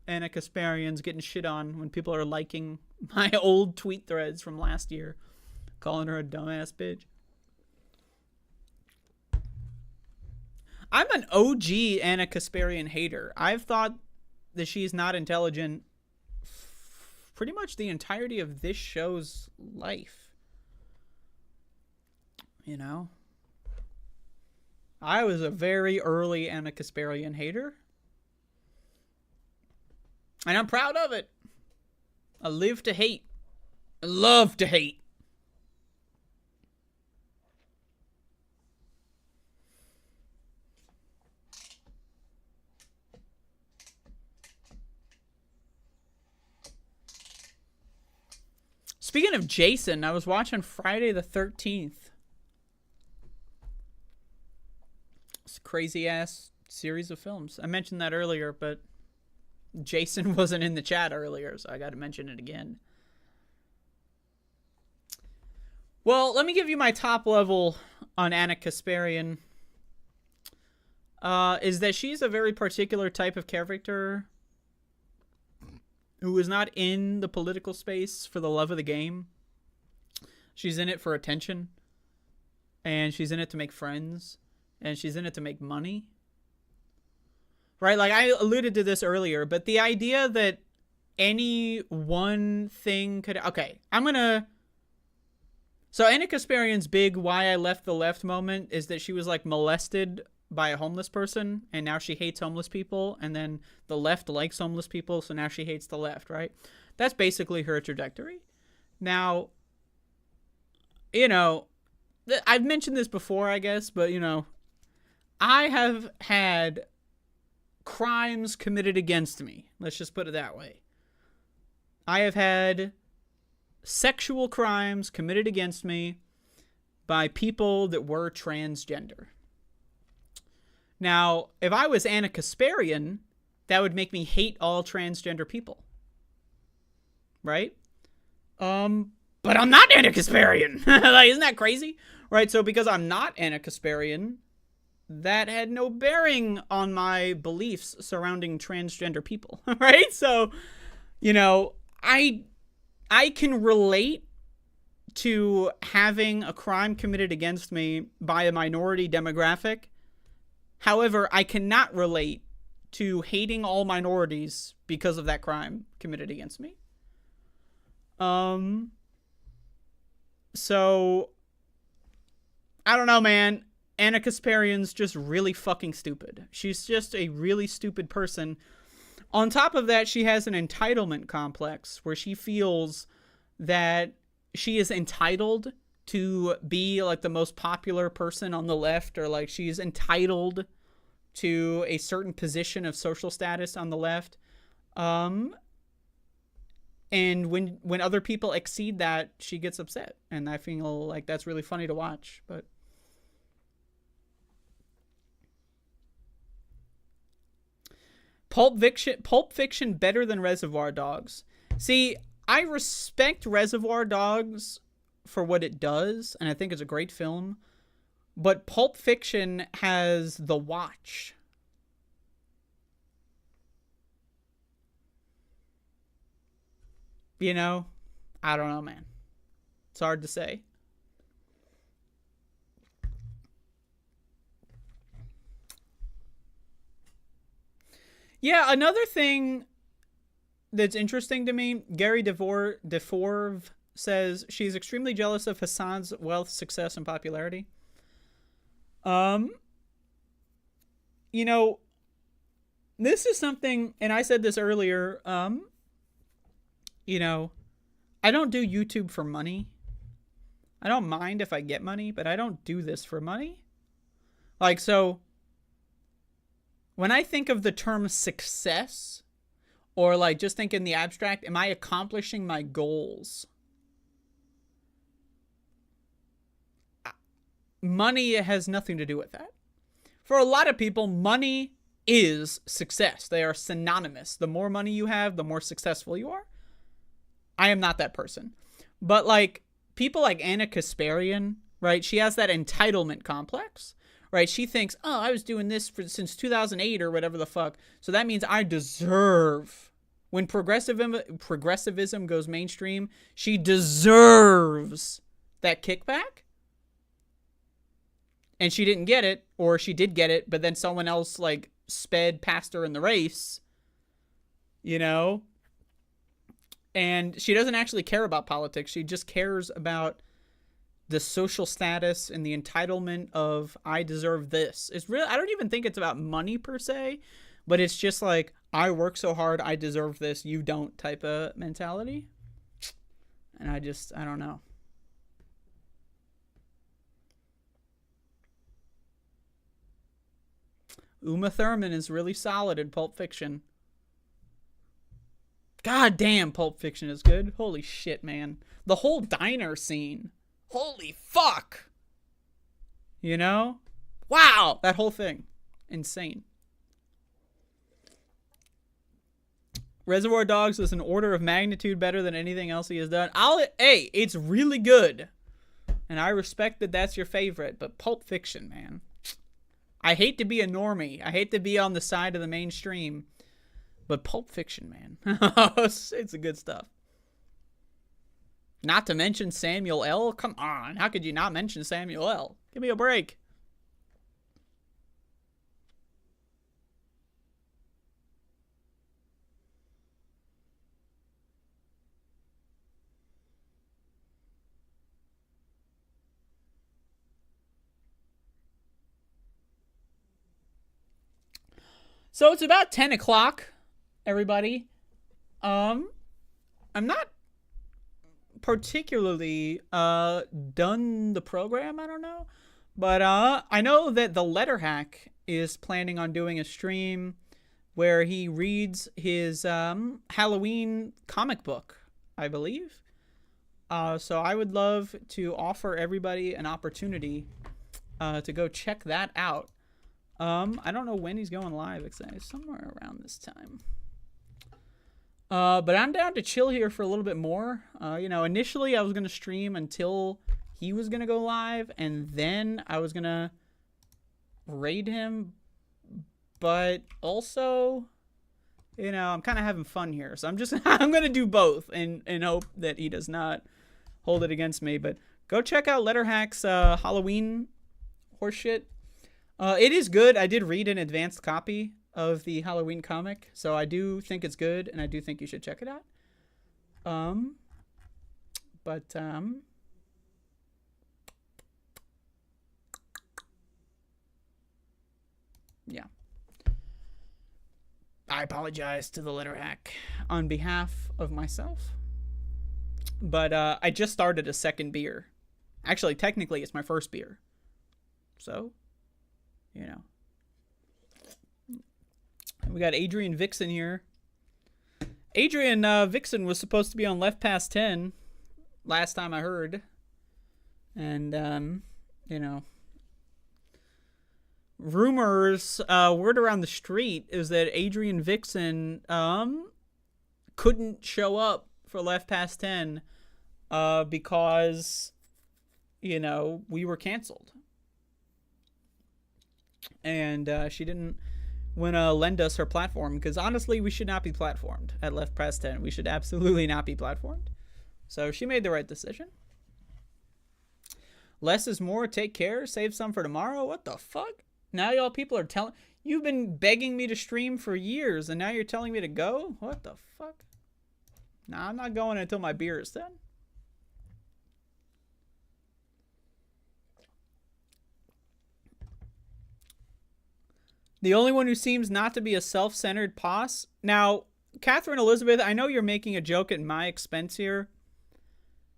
Anna Kasparian's getting shit on when people are liking my old tweet threads from last year, calling her a dumbass bitch. I'm an OG Anna Kasparian hater. I've thought that she's not intelligent pretty much the entirety of this show's life. You know? I was a very early Anna Kasparian hater. And I'm proud of it. I live to hate. I love to hate. Speaking of Jason, I was watching Friday the 13th. It's a crazy-ass series of films. I mentioned that earlier, but Jason wasn't in the chat earlier, so I got to mention it again. Well, let me give you my top level on Anna Kasparian. Is that she's a very particular type of character who is not in the political space for the love of the game. She's in it for attention. And she's in it to make friends. And she's in it to make money. Right? Like, I alluded to this earlier, but the idea that any one thing could... Okay, I'm gonna... So Anna Kasparian's big why I left the left moment is that she was, like, molested by a homeless person, and now she hates homeless people, and then the left likes homeless people, so now she hates the left, right? That's basically her trajectory. Now, you know, I've mentioned this before, I guess, but, you know, I have had crimes committed against me. Let's just put it that way. I have had sexual crimes committed against me by people that were transgender. Now, if I was Anna Kasparian, that would make me hate all transgender people. Right? But I'm not Anna Kasparian. Like, isn't that crazy? Right? So because I'm not Anna Kasparian, that had no bearing on my beliefs surrounding transgender people. Right? So, you know, I can relate to having a crime committed against me by a minority demographic. However, I cannot relate to hating all minorities because of that crime committed against me. So, I don't know, man. Anna Kasparian's just really fucking stupid. She's just a really stupid person. On top of that, she has an entitlement complex where she feels that she is entitled to be like the most popular person on the left, or like she's entitled to a certain position of social status on the left. And when other people exceed that, she gets upset. And I feel like that's really funny to watch. But Pulp Fiction better than Reservoir Dogs. See, I respect Reservoir Dogs for what it does, and I think it's a great film. But Pulp Fiction has The Watch. You know, I don't know, man. It's hard to say. Yeah, another thing that's interesting to me, Gary DeForve says she's extremely jealous of Hassan's wealth, success, and popularity. You know, this is something, and I said this earlier, you know, I don't do YouTube for money. I don't mind if I get money, but I don't do this for money. Like, so when I think of the term success, or like just think in the abstract, am I accomplishing my goals? Money has nothing to do with that. For a lot of people, money is success. They are synonymous. The more money you have, the more successful you are. I am not that person. But like people like Anna Kasparian, right? She has that entitlement complex, right? She thinks, oh, I was doing this since 2008 or whatever the fuck. So that means I deserve. When progressivism goes mainstream, she deserves that kickback. And she didn't get it, or she did get it, but then someone else like sped past her in the race, you know? And she doesn't actually care about politics. She just cares about the social status and the entitlement of I deserve this. It's really, I don't even think it's about money per se, but it's just like I work so hard, I deserve this, you don't type of mentality. And I don't know. Uma Thurman is really solid in Pulp Fiction. God damn, Pulp Fiction is good. Holy shit, man. The whole diner scene. Holy fuck. You know? Wow. That whole thing. Insane. Reservoir Dogs is an order of magnitude better than anything else he has done. Hey, it's really good. And I respect that that's your favorite. But Pulp Fiction, man. I hate to be a normie. I hate to be on the side of the mainstream. But Pulp Fiction, man. It's a good stuff. Not to mention Samuel L. Come on. How could you not mention Samuel L.? Give me a break. So it's about 10 o'clock, everybody. I'm not particularly done the program, I don't know. But I know that the Letter Hack is planning on doing a stream where he reads his Halloween comic book, I believe. So I would love to offer everybody an opportunity to go check that out. I don't know when he's going live exactly. Somewhere around this time. But I'm down to chill here for a little bit more. You know, initially I was going to stream until he was going to go live, and then I was going to raid him. But also, you know, I'm kind of having fun here. So I'm going to do both and hope that he does not hold it against me. But go check out Letterhack's Halloween horseshit. It is good. I did read an advanced copy of the Halloween comic, so I do think it's good, and I do think you should check it out. yeah. I apologize to the letter hack on behalf of myself. But I just started a second beer. Actually, technically, it's my first beer. So, you know. We got Adrian Vixen here. Adrian Vixen was supposed to be on Left Past 10 last time I heard. And, you know. Rumors, word around the street is that Adrian Vixen couldn't show up for Left Past 10 because, you know, we were canceled. And she didn't want to lend us her platform because, honestly, we should not be platformed at Left Past 10. We should absolutely not be platformed. So she made the right decision. Less is more. Take care. Save some for tomorrow. What the fuck? Now y'all people are telling... You've been begging me to stream for years, and now you're telling me to go? What the fuck? Nah, I'm not going until my beer is done. The only one who seems not to be a self-centered poss. Now, Catherine Elizabeth, I know you're making a joke at my expense here,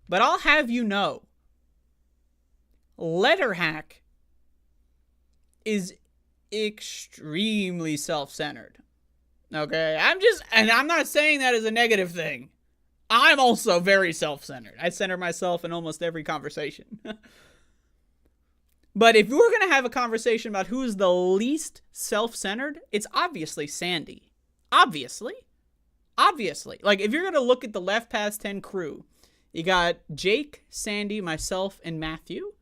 but I'll have you know, Letterhack is extremely self-centered. Okay? I'm not saying that as a negative thing. I'm also very self-centered. I center myself in almost every conversation. But if we're going to have a conversation about who is the least self-centered, it's obviously Sandy. Obviously. Like, if you're going to look at the Left Past 10 crew, you got Jake, Sandy, myself, and Matthew.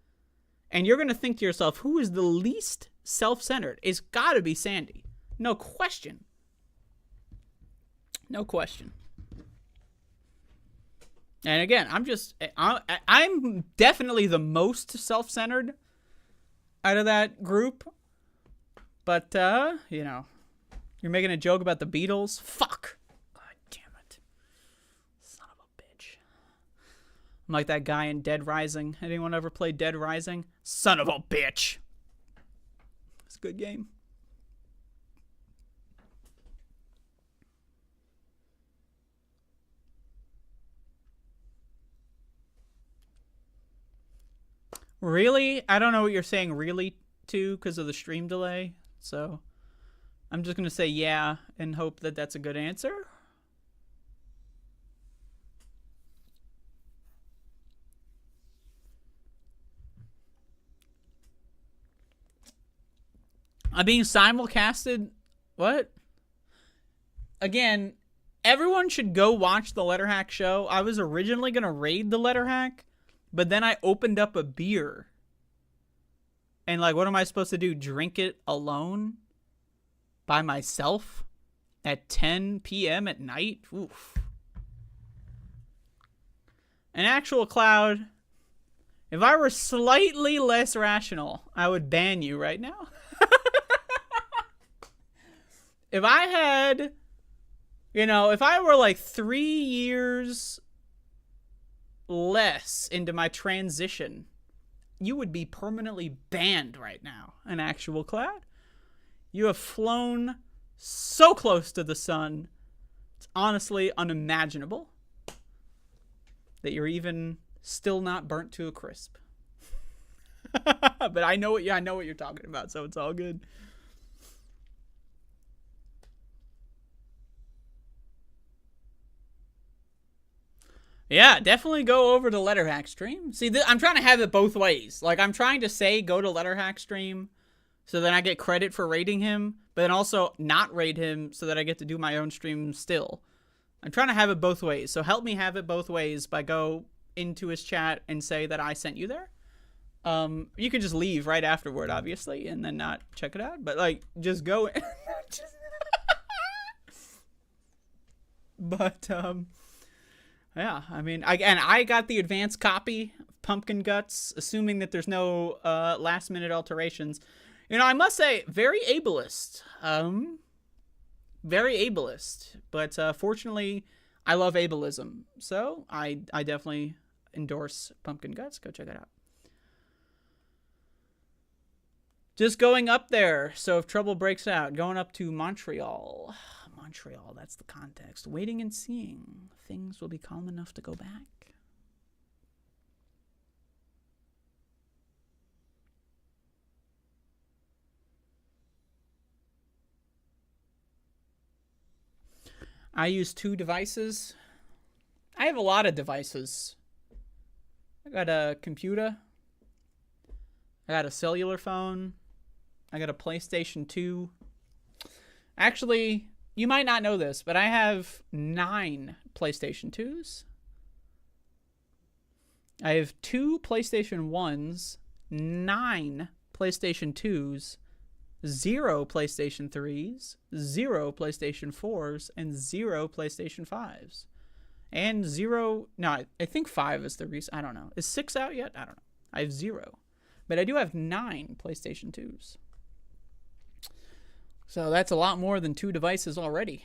And you're going to think to yourself, who is the least self-centered? It's got to be Sandy. No question. No question. And again, I'm definitely the most self-centered out of that group. But, you know, you're making a joke about the Beatles? Fuck. God damn it. Son of a bitch. I'm like that guy in Dead Rising. Anyone ever play Dead Rising? Son of a bitch. It's a good game. Really? I don't know what you're saying really to because of the stream delay. So I'm just going to say yeah and hope that that's a good answer. I'm being simulcasted. What? Again, everyone should go watch the Letterhack show. I was originally going to raid the Letterhack. But then I opened up a beer. And, like, what am I supposed to do? Drink it alone? By myself? At 10 p.m. at night? Oof. An actual Cloud. If I were slightly less rational, I would ban you right now. If I had... You know, if I were, like, 3 years... less into my transition, you would be permanently banned right now. An actual Cloud. You have flown so close to the sun. It's honestly unimaginable that you're even still not burnt to a crisp. But I know what you're talking about, so it's all good. Yeah, definitely go over to Letterhack stream. See, I'm trying to have it both ways. Like, I'm trying to say go to Letterhack stream so that I get credit for raiding him, but then also not raid him so that I get to do my own stream still. I'm trying to have it both ways. So help me have it both ways by go into his chat and say that I sent you there. You could just leave right afterward, obviously, and then not check it out. But, like, just go. But, yeah, I mean, I got the advanced copy of Pumpkin Guts, assuming that there's no last-minute alterations. You know, I must say, very ableist. Very ableist. But fortunately, I love ableism. So I definitely endorse Pumpkin Guts. Go check it out. Just going up there. So if trouble breaks out, going up to Montreal. Montreal, that's the context. Waiting and seeing. Things will be calm enough to go back. I use 2 devices. I have a lot of devices. I got a computer. I got a cellular phone. I got a PlayStation 2. Actually, you might not know this, but I have 9 PlayStation 2s. I have 2 PlayStation 1s, 9 PlayStation 2s, 0 PlayStation 3s, 0 PlayStation 4s, and 0 PlayStation 5s. And 0... No, I think 5 is the reason. I don't know. Is 6 out yet? I don't know. I have 0. But I do have 9 PlayStation 2s. So that's a lot more than 2 devices already.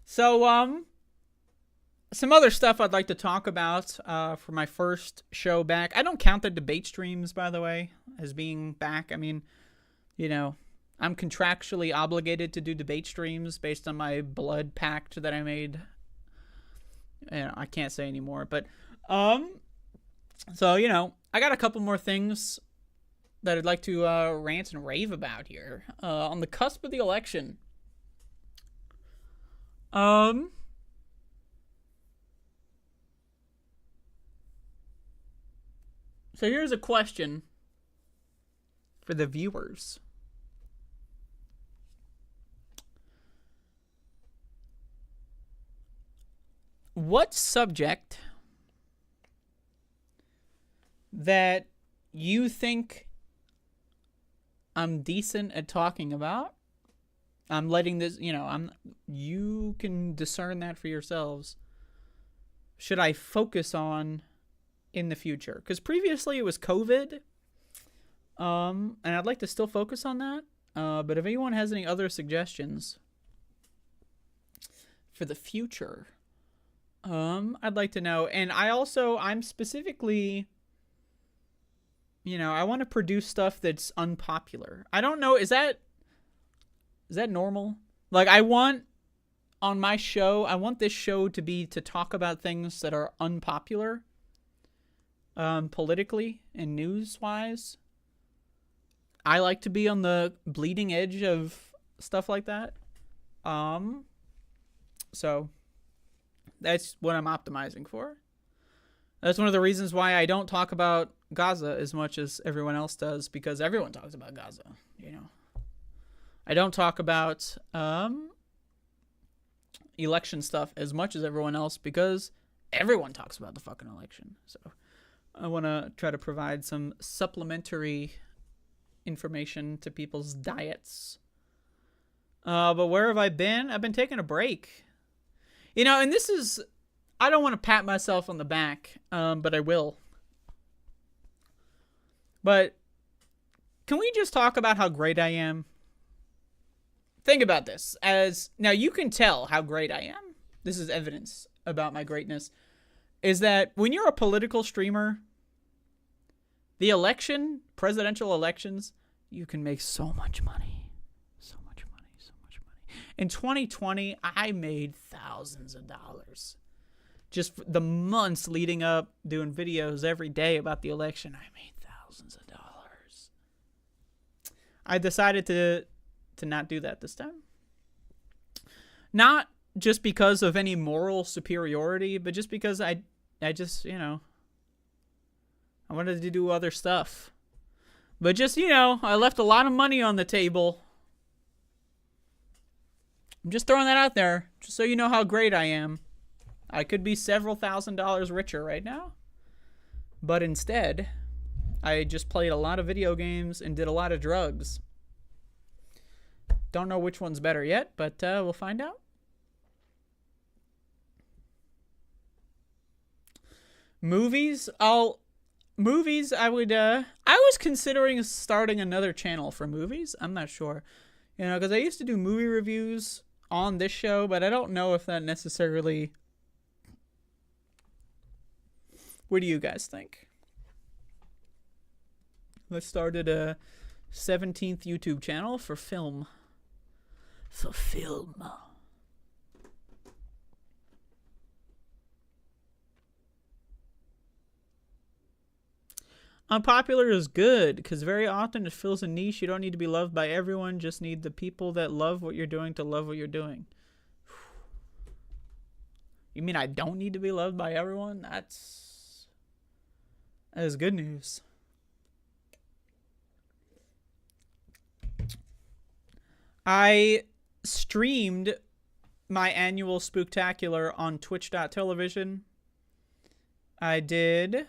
So, some other stuff I'd like to talk about for my first show back. I don't count the debate streams, by the way, as being back. I mean, you know, I'm contractually obligated to do debate streams based on my blood pact that I made. You know, I can't say anymore, but so, you know, I got a couple more things that I'd like to rant and rave about here. On the cusp of the election. So here's a question for the viewers. What subject that you think I'm decent at talking about, I'm letting this, you know, you can discern that for yourselves, should I focus on in the future? Because previously it was COVID, and I'd like to still focus on that, but if anyone has any other suggestions for the future, I'd like to know. And I'm specifically, you know, I want to produce stuff that's unpopular. I don't know, is that normal? Like, on my show, I want this show to be to talk about things that are unpopular, politically and news-wise. I like to be on the bleeding edge of stuff like that. So that's what I'm optimizing for. That's one of the reasons why I don't talk about Gaza as much as everyone else does, because everyone talks about Gaza, you know. I don't talk about election stuff as much as everyone else because everyone talks about the fucking election. So I want to try to provide some supplementary information to people's diets. But where have I been? I've been taking a break. You know, and this is... I don't want to pat myself on the back, but I will. But can we just talk about how great I am? Think about this. Now you can tell how great I am. This is evidence about my greatness. Is that when you're a political streamer, the presidential elections, you can make so much money. So much money, so much money. In 2020, I made thousands of dollars. Just the months leading up, doing videos every day about the election, I made thousands of dollars. I decided to not do that this time. Not just because of any moral superiority, but just because I just, you know, I wanted to do other stuff. But just, you know, I left a lot of money on the table. I'm just throwing that out there, just so you know how great I am. I could be several $1,000s richer right now. But instead, I just played a lot of video games and did a lot of drugs. Don't know which one's better yet, but we'll find out. Movies, movies, I was considering starting another channel for movies. I'm not sure. You know, because I used to do movie reviews on this show, but I don't know if that necessarily... What do you guys think? Let's start at a 17th YouTube channel for film. For film. Unpopular is good, because very often it fills a niche. You don't need to be loved by everyone. Just need the people that love what you're doing to love what you're doing. You mean I don't need to be loved by everyone? That is good news. I streamed my annual Spooktacular on twitch.tv. I did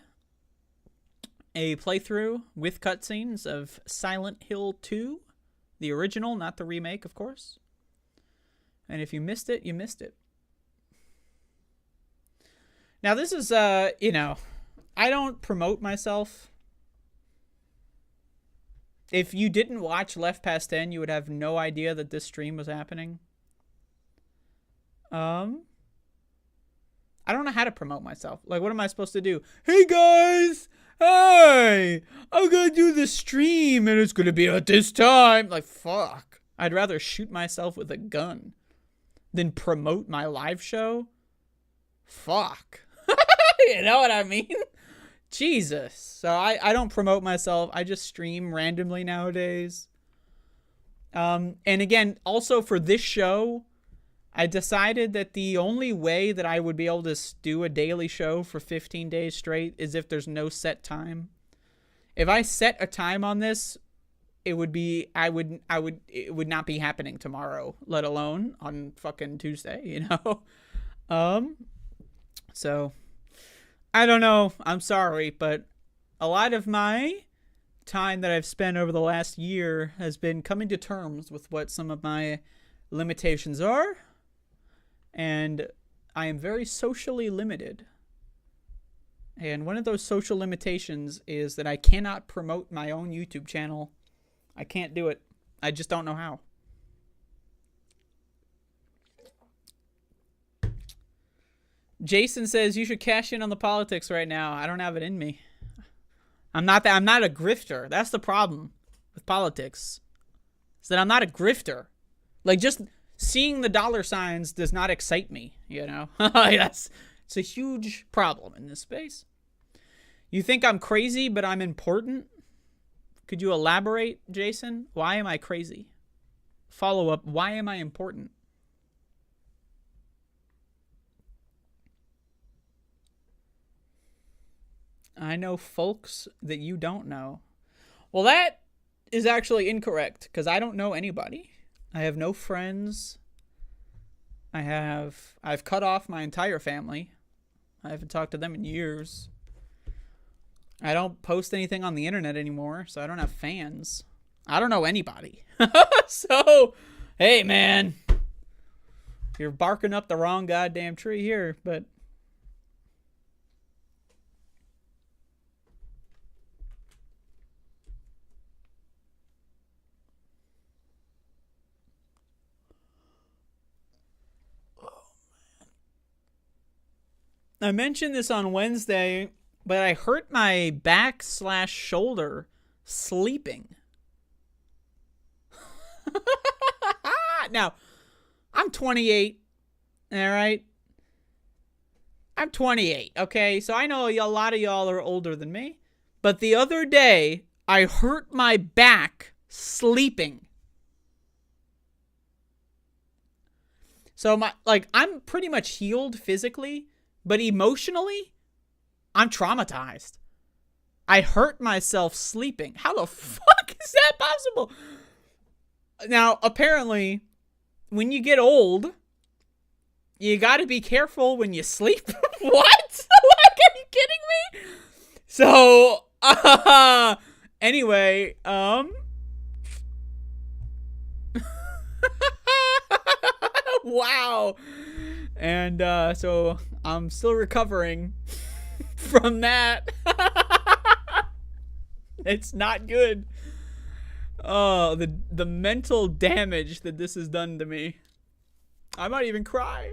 a playthrough with cutscenes of Silent Hill 2, the original, not the remake, of course. And if you missed it, you missed it. Now, this is, you know, I don't promote myself. If you didn't watch Left Past 10, you would have no idea that this stream was happening. I don't know how to promote myself. Like, what am I supposed to do? Hey, guys! Hey! I'm gonna do the stream, and it's gonna be at this time. Like, fuck. I'd rather shoot myself with a gun than promote my live show. Fuck. You know what I mean? Jesus. So I don't promote myself. I just stream randomly nowadays. And again, also for this show, I decided that the only way that I would be able to do a daily show for 15 days straight is if there's no set time. If I set a time on this, it would be, it would not be happening tomorrow, let alone on fucking Tuesday, you know? So I don't know. I'm sorry, but a lot of my time that I've spent over the last year has been coming to terms with what some of my limitations are. And I am very socially limited. And one of those social limitations is that I cannot promote my own YouTube channel. I can't do it. I just don't know how. Jason says you should cash in on the politics right now. I don't have it in me. I'm not a grifter. That's the problem with politics. Is that I'm not a grifter. Like, just seeing the dollar signs does not excite me, you know? It's a huge problem in this space. You think I'm crazy, but I'm important? Could you elaborate, Jason? Why am I crazy? Follow up, why am I important? I know folks that you don't know. Well, that is actually incorrect, because I don't know anybody. I have no friends. I've cut off my entire family. I haven't talked to them in years. I don't post anything on the internet anymore, so I don't have fans. I don't know anybody. So, hey, man. You're barking up the wrong goddamn tree here, but... I mentioned this on Wednesday, but I hurt my back/shoulder sleeping. Now, I'm 28, all right? I'm 28, okay? So I know a lot of y'all are older than me. But the other day, I hurt my back sleeping. So, I'm pretty much healed physically. But emotionally, I'm traumatized. I hurt myself sleeping. How the fuck is that possible? Now, apparently, when you get old, you gotta be careful when you sleep. What? Like, are you kidding me? So, anyway, wow. And, so I'm still recovering from that. It's not good. Oh, the mental damage that this has done to me. I might even cry.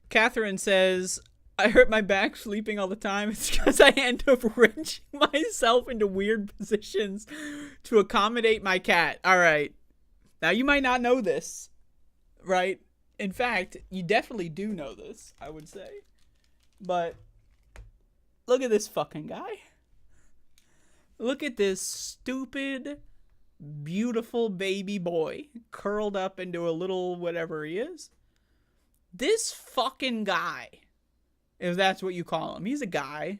Catherine says, I hurt my back sleeping all the time. It's because I end up wrenching myself into weird positions to accommodate my cat. All right. Now, you might not know this, right? In fact, you definitely do know this, I would say. But look at this fucking guy. Look at this stupid, beautiful baby boy curled up into a little whatever he is. This fucking guy, if that's what you call him. He's a guy.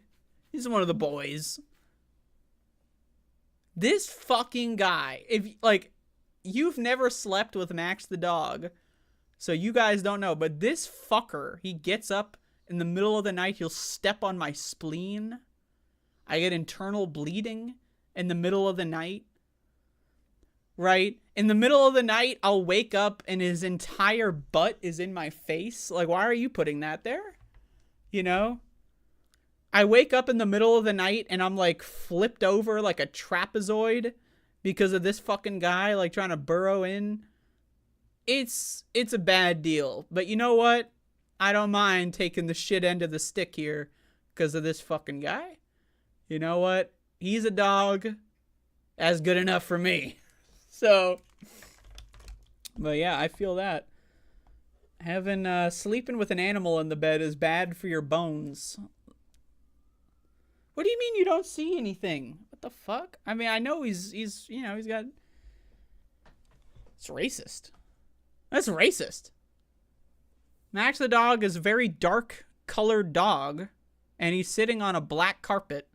He's one of the boys. This fucking guy, if, like, you've never slept with Max the dog, so you guys don't know, but this fucker, he gets up in the middle of the night, he'll step on my spleen. I get internal bleeding in the middle of the night. Right? In the middle of the night, I'll wake up and his entire butt is in my face. Like, why are you putting that there? You know? I wake up in the middle of the night and I'm like flipped over like a trapezoid because of this fucking guy like trying to burrow in. It's a bad deal. But you know what? I don't mind taking the shit end of the stick here because of this fucking guy. You know what? He's a dog. That's good enough for me. So, but yeah, I feel that. Having, sleeping with an animal in the bed is bad for your bones. What do you mean you don't see anything? What the fuck? I mean, I know he's you know, he's got... It's racist. That's racist. Max the dog is a very dark colored dog, and he's sitting on a black carpet.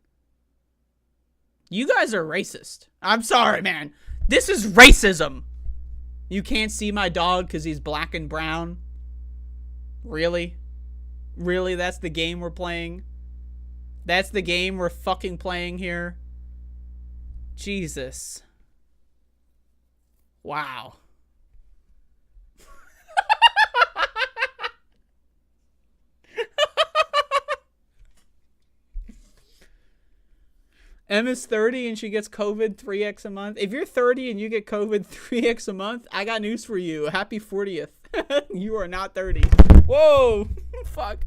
You guys are racist. I'm sorry, man. This is racism. You can't see my dog because he's black and brown. Really? Really? That's the game we're playing? That's the game we're fucking playing here? Jesus. Wow. Emma's 30 and she gets COVID 3x a month. If you're 30 and you get COVID 3x a month, I got news for you. Happy 40th. You are not 30. Whoa. Fuck.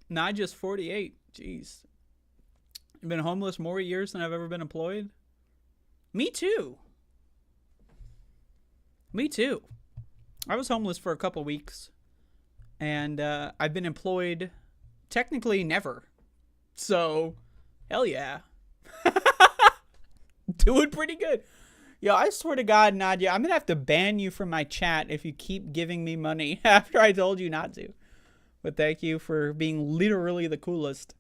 Not just 48. Jeez. You've been homeless more years than I've ever been employed? Me too. Me too. I was homeless for a couple weeks. And I've been employed technically never. So, hell yeah. Doing pretty good. Yo, I swear to God, Nadia, I'm going to have to ban you from my chat if you keep giving me money after I told you not to. But thank you for being literally the coolest.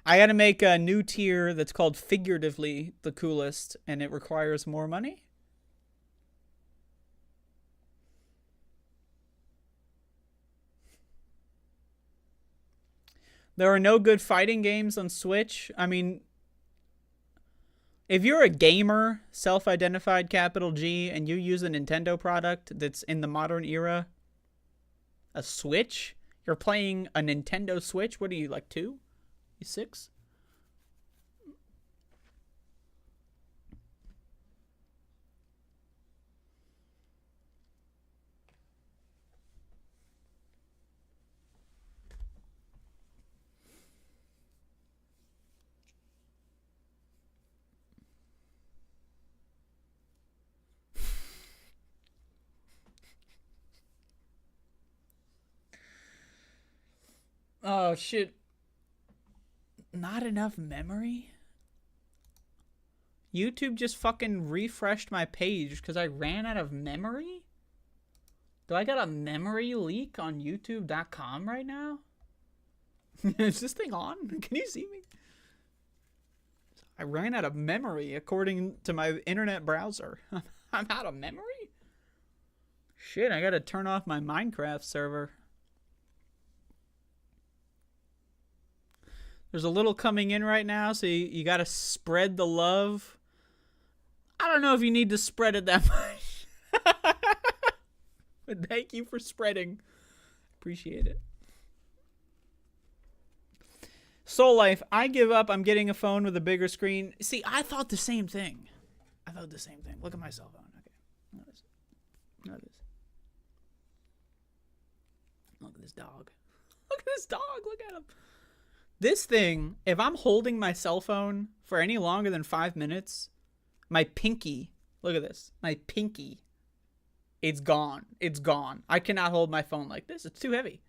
I got to make a new tier that's called figuratively the coolest, and it requires more money. There are no good fighting games on Switch. I mean, if you're a gamer, self-identified capital G, and you use a Nintendo product that's in the modern era, a Switch? You're playing a Nintendo Switch? What are you, like 2? You 6? Oh, shit. Not enough memory? YouTube just fucking refreshed my page because I ran out of memory? Do I got a memory leak on youtube.com right now? Is this thing on? Can you see me? I ran out of memory according to my internet browser. I'm out of memory? Shit, I gotta turn off my Minecraft server. There's a little coming in right now, so you got to spread the love. I don't know if you need to spread it that much. But thank you for spreading. Appreciate it. Soul Life, I give up. I'm getting a phone with a bigger screen. See, I thought the same thing. Look at my cell phone. Okay. Look at this. Look at this dog. Look at this dog. Look at him. This thing, if I'm holding my cell phone for any longer than 5 minutes, my pinky, look at this, my pinky, it's gone. It's gone. I cannot hold my phone like this. It's too heavy.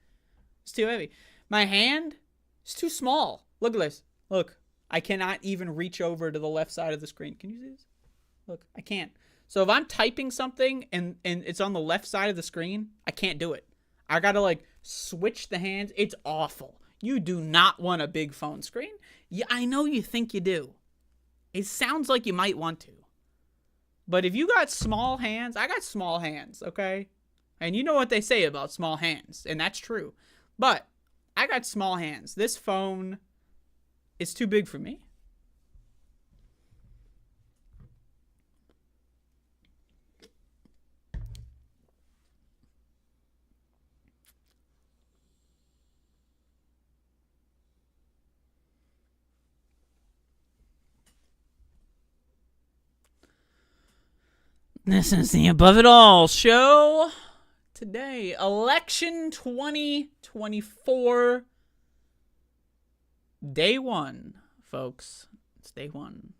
It's too heavy. My hand is too small. Look at this. Look, I cannot even reach over to the left side of the screen. Can you see this? Look, I can't. So if I'm typing something and it's on the left side of the screen, I can't do it. I gotta like switch the hands. It's awful. You do not want a big phone screen. Yeah, I know you think you do. It sounds like you might want to. But if you got small hands, I got small hands, okay? And you know what they say about small hands, and that's true. But I got small hands. This phone is too big for me. This is the Above It All show. Today, election 2024. Day one, folks. It's day one.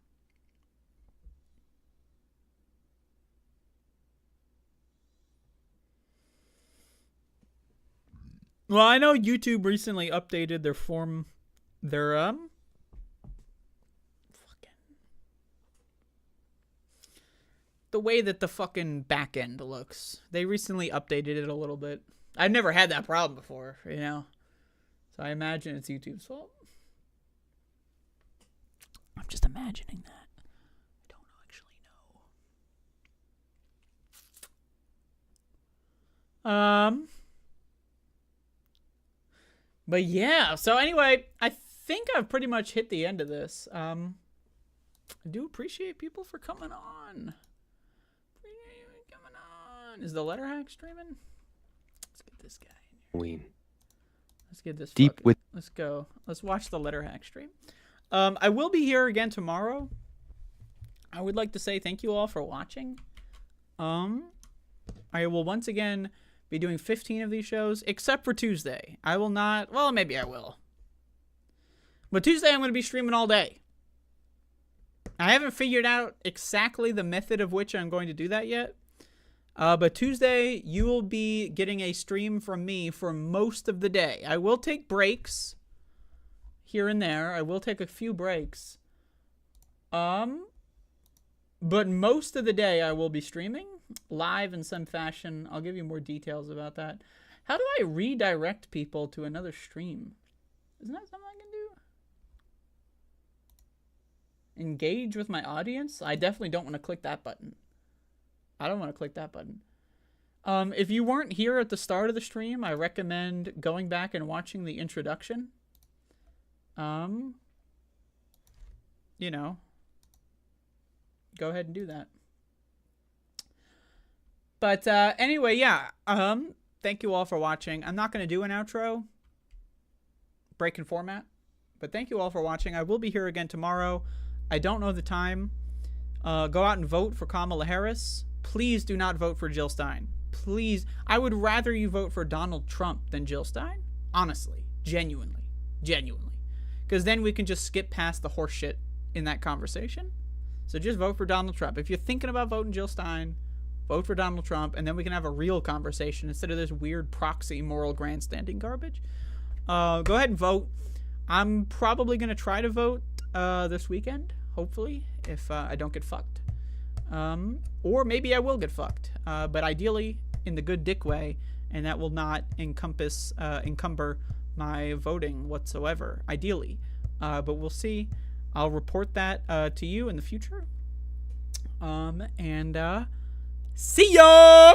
Well, I know YouTube recently updated their the way that the fucking back end looks. They recently updated it a little bit. I've never had that problem before, you know. So I imagine it's YouTube's fault. I'm just imagining that. I don't actually know. But yeah, so anyway, I think I've pretty much hit the end of this. I do appreciate people for coming on. Is the letter hack streaming? Let's get this guy in here. Let's get this. Let's go. Let's watch the letter hack stream. I will be here again tomorrow. I would like to say thank you all for watching. I will once again be doing 15 of these shows, except for Tuesday. I will not. Well, maybe I will. But Tuesday I'm going to be streaming all day. I haven't figured out exactly the method of which I'm going to do that yet. But Tuesday, you will be getting a stream from me for most of the day. I will take breaks here and there. I will take a few breaks. But most of the day, I will be streaming live in some fashion. I'll give you more details about that. How do I redirect people to another stream? Isn't that something I can do? Engage with my audience? I definitely don't want to click that button. I don't want to click that button. If you weren't here at the start of the stream, I recommend going back and watching the introduction. You know, go ahead and do that. But anyway, yeah. Thank you all for watching. I'm not going to do an outro. Breaking format. But thank you all for watching. I will be here again tomorrow. I don't know the time. Go out and vote for Kamala Harris. Please do not vote for Jill Stein. Please. I would rather you vote for Donald Trump than Jill Stein. Honestly. Genuinely. Because then we can just skip past the horse shit in that conversation. So just vote for Donald Trump. If you're thinking about voting Jill Stein, vote for Donald Trump, and then we can have a real conversation instead of this weird proxy moral grandstanding garbage. Go ahead and vote. I'm probably going to try to vote this weekend, hopefully, if I don't get fucked. Or maybe I will get fucked, but ideally in the good dick way, and that will not encumber my voting whatsoever, ideally. But we'll see. I'll report that to you in the future. And see ya!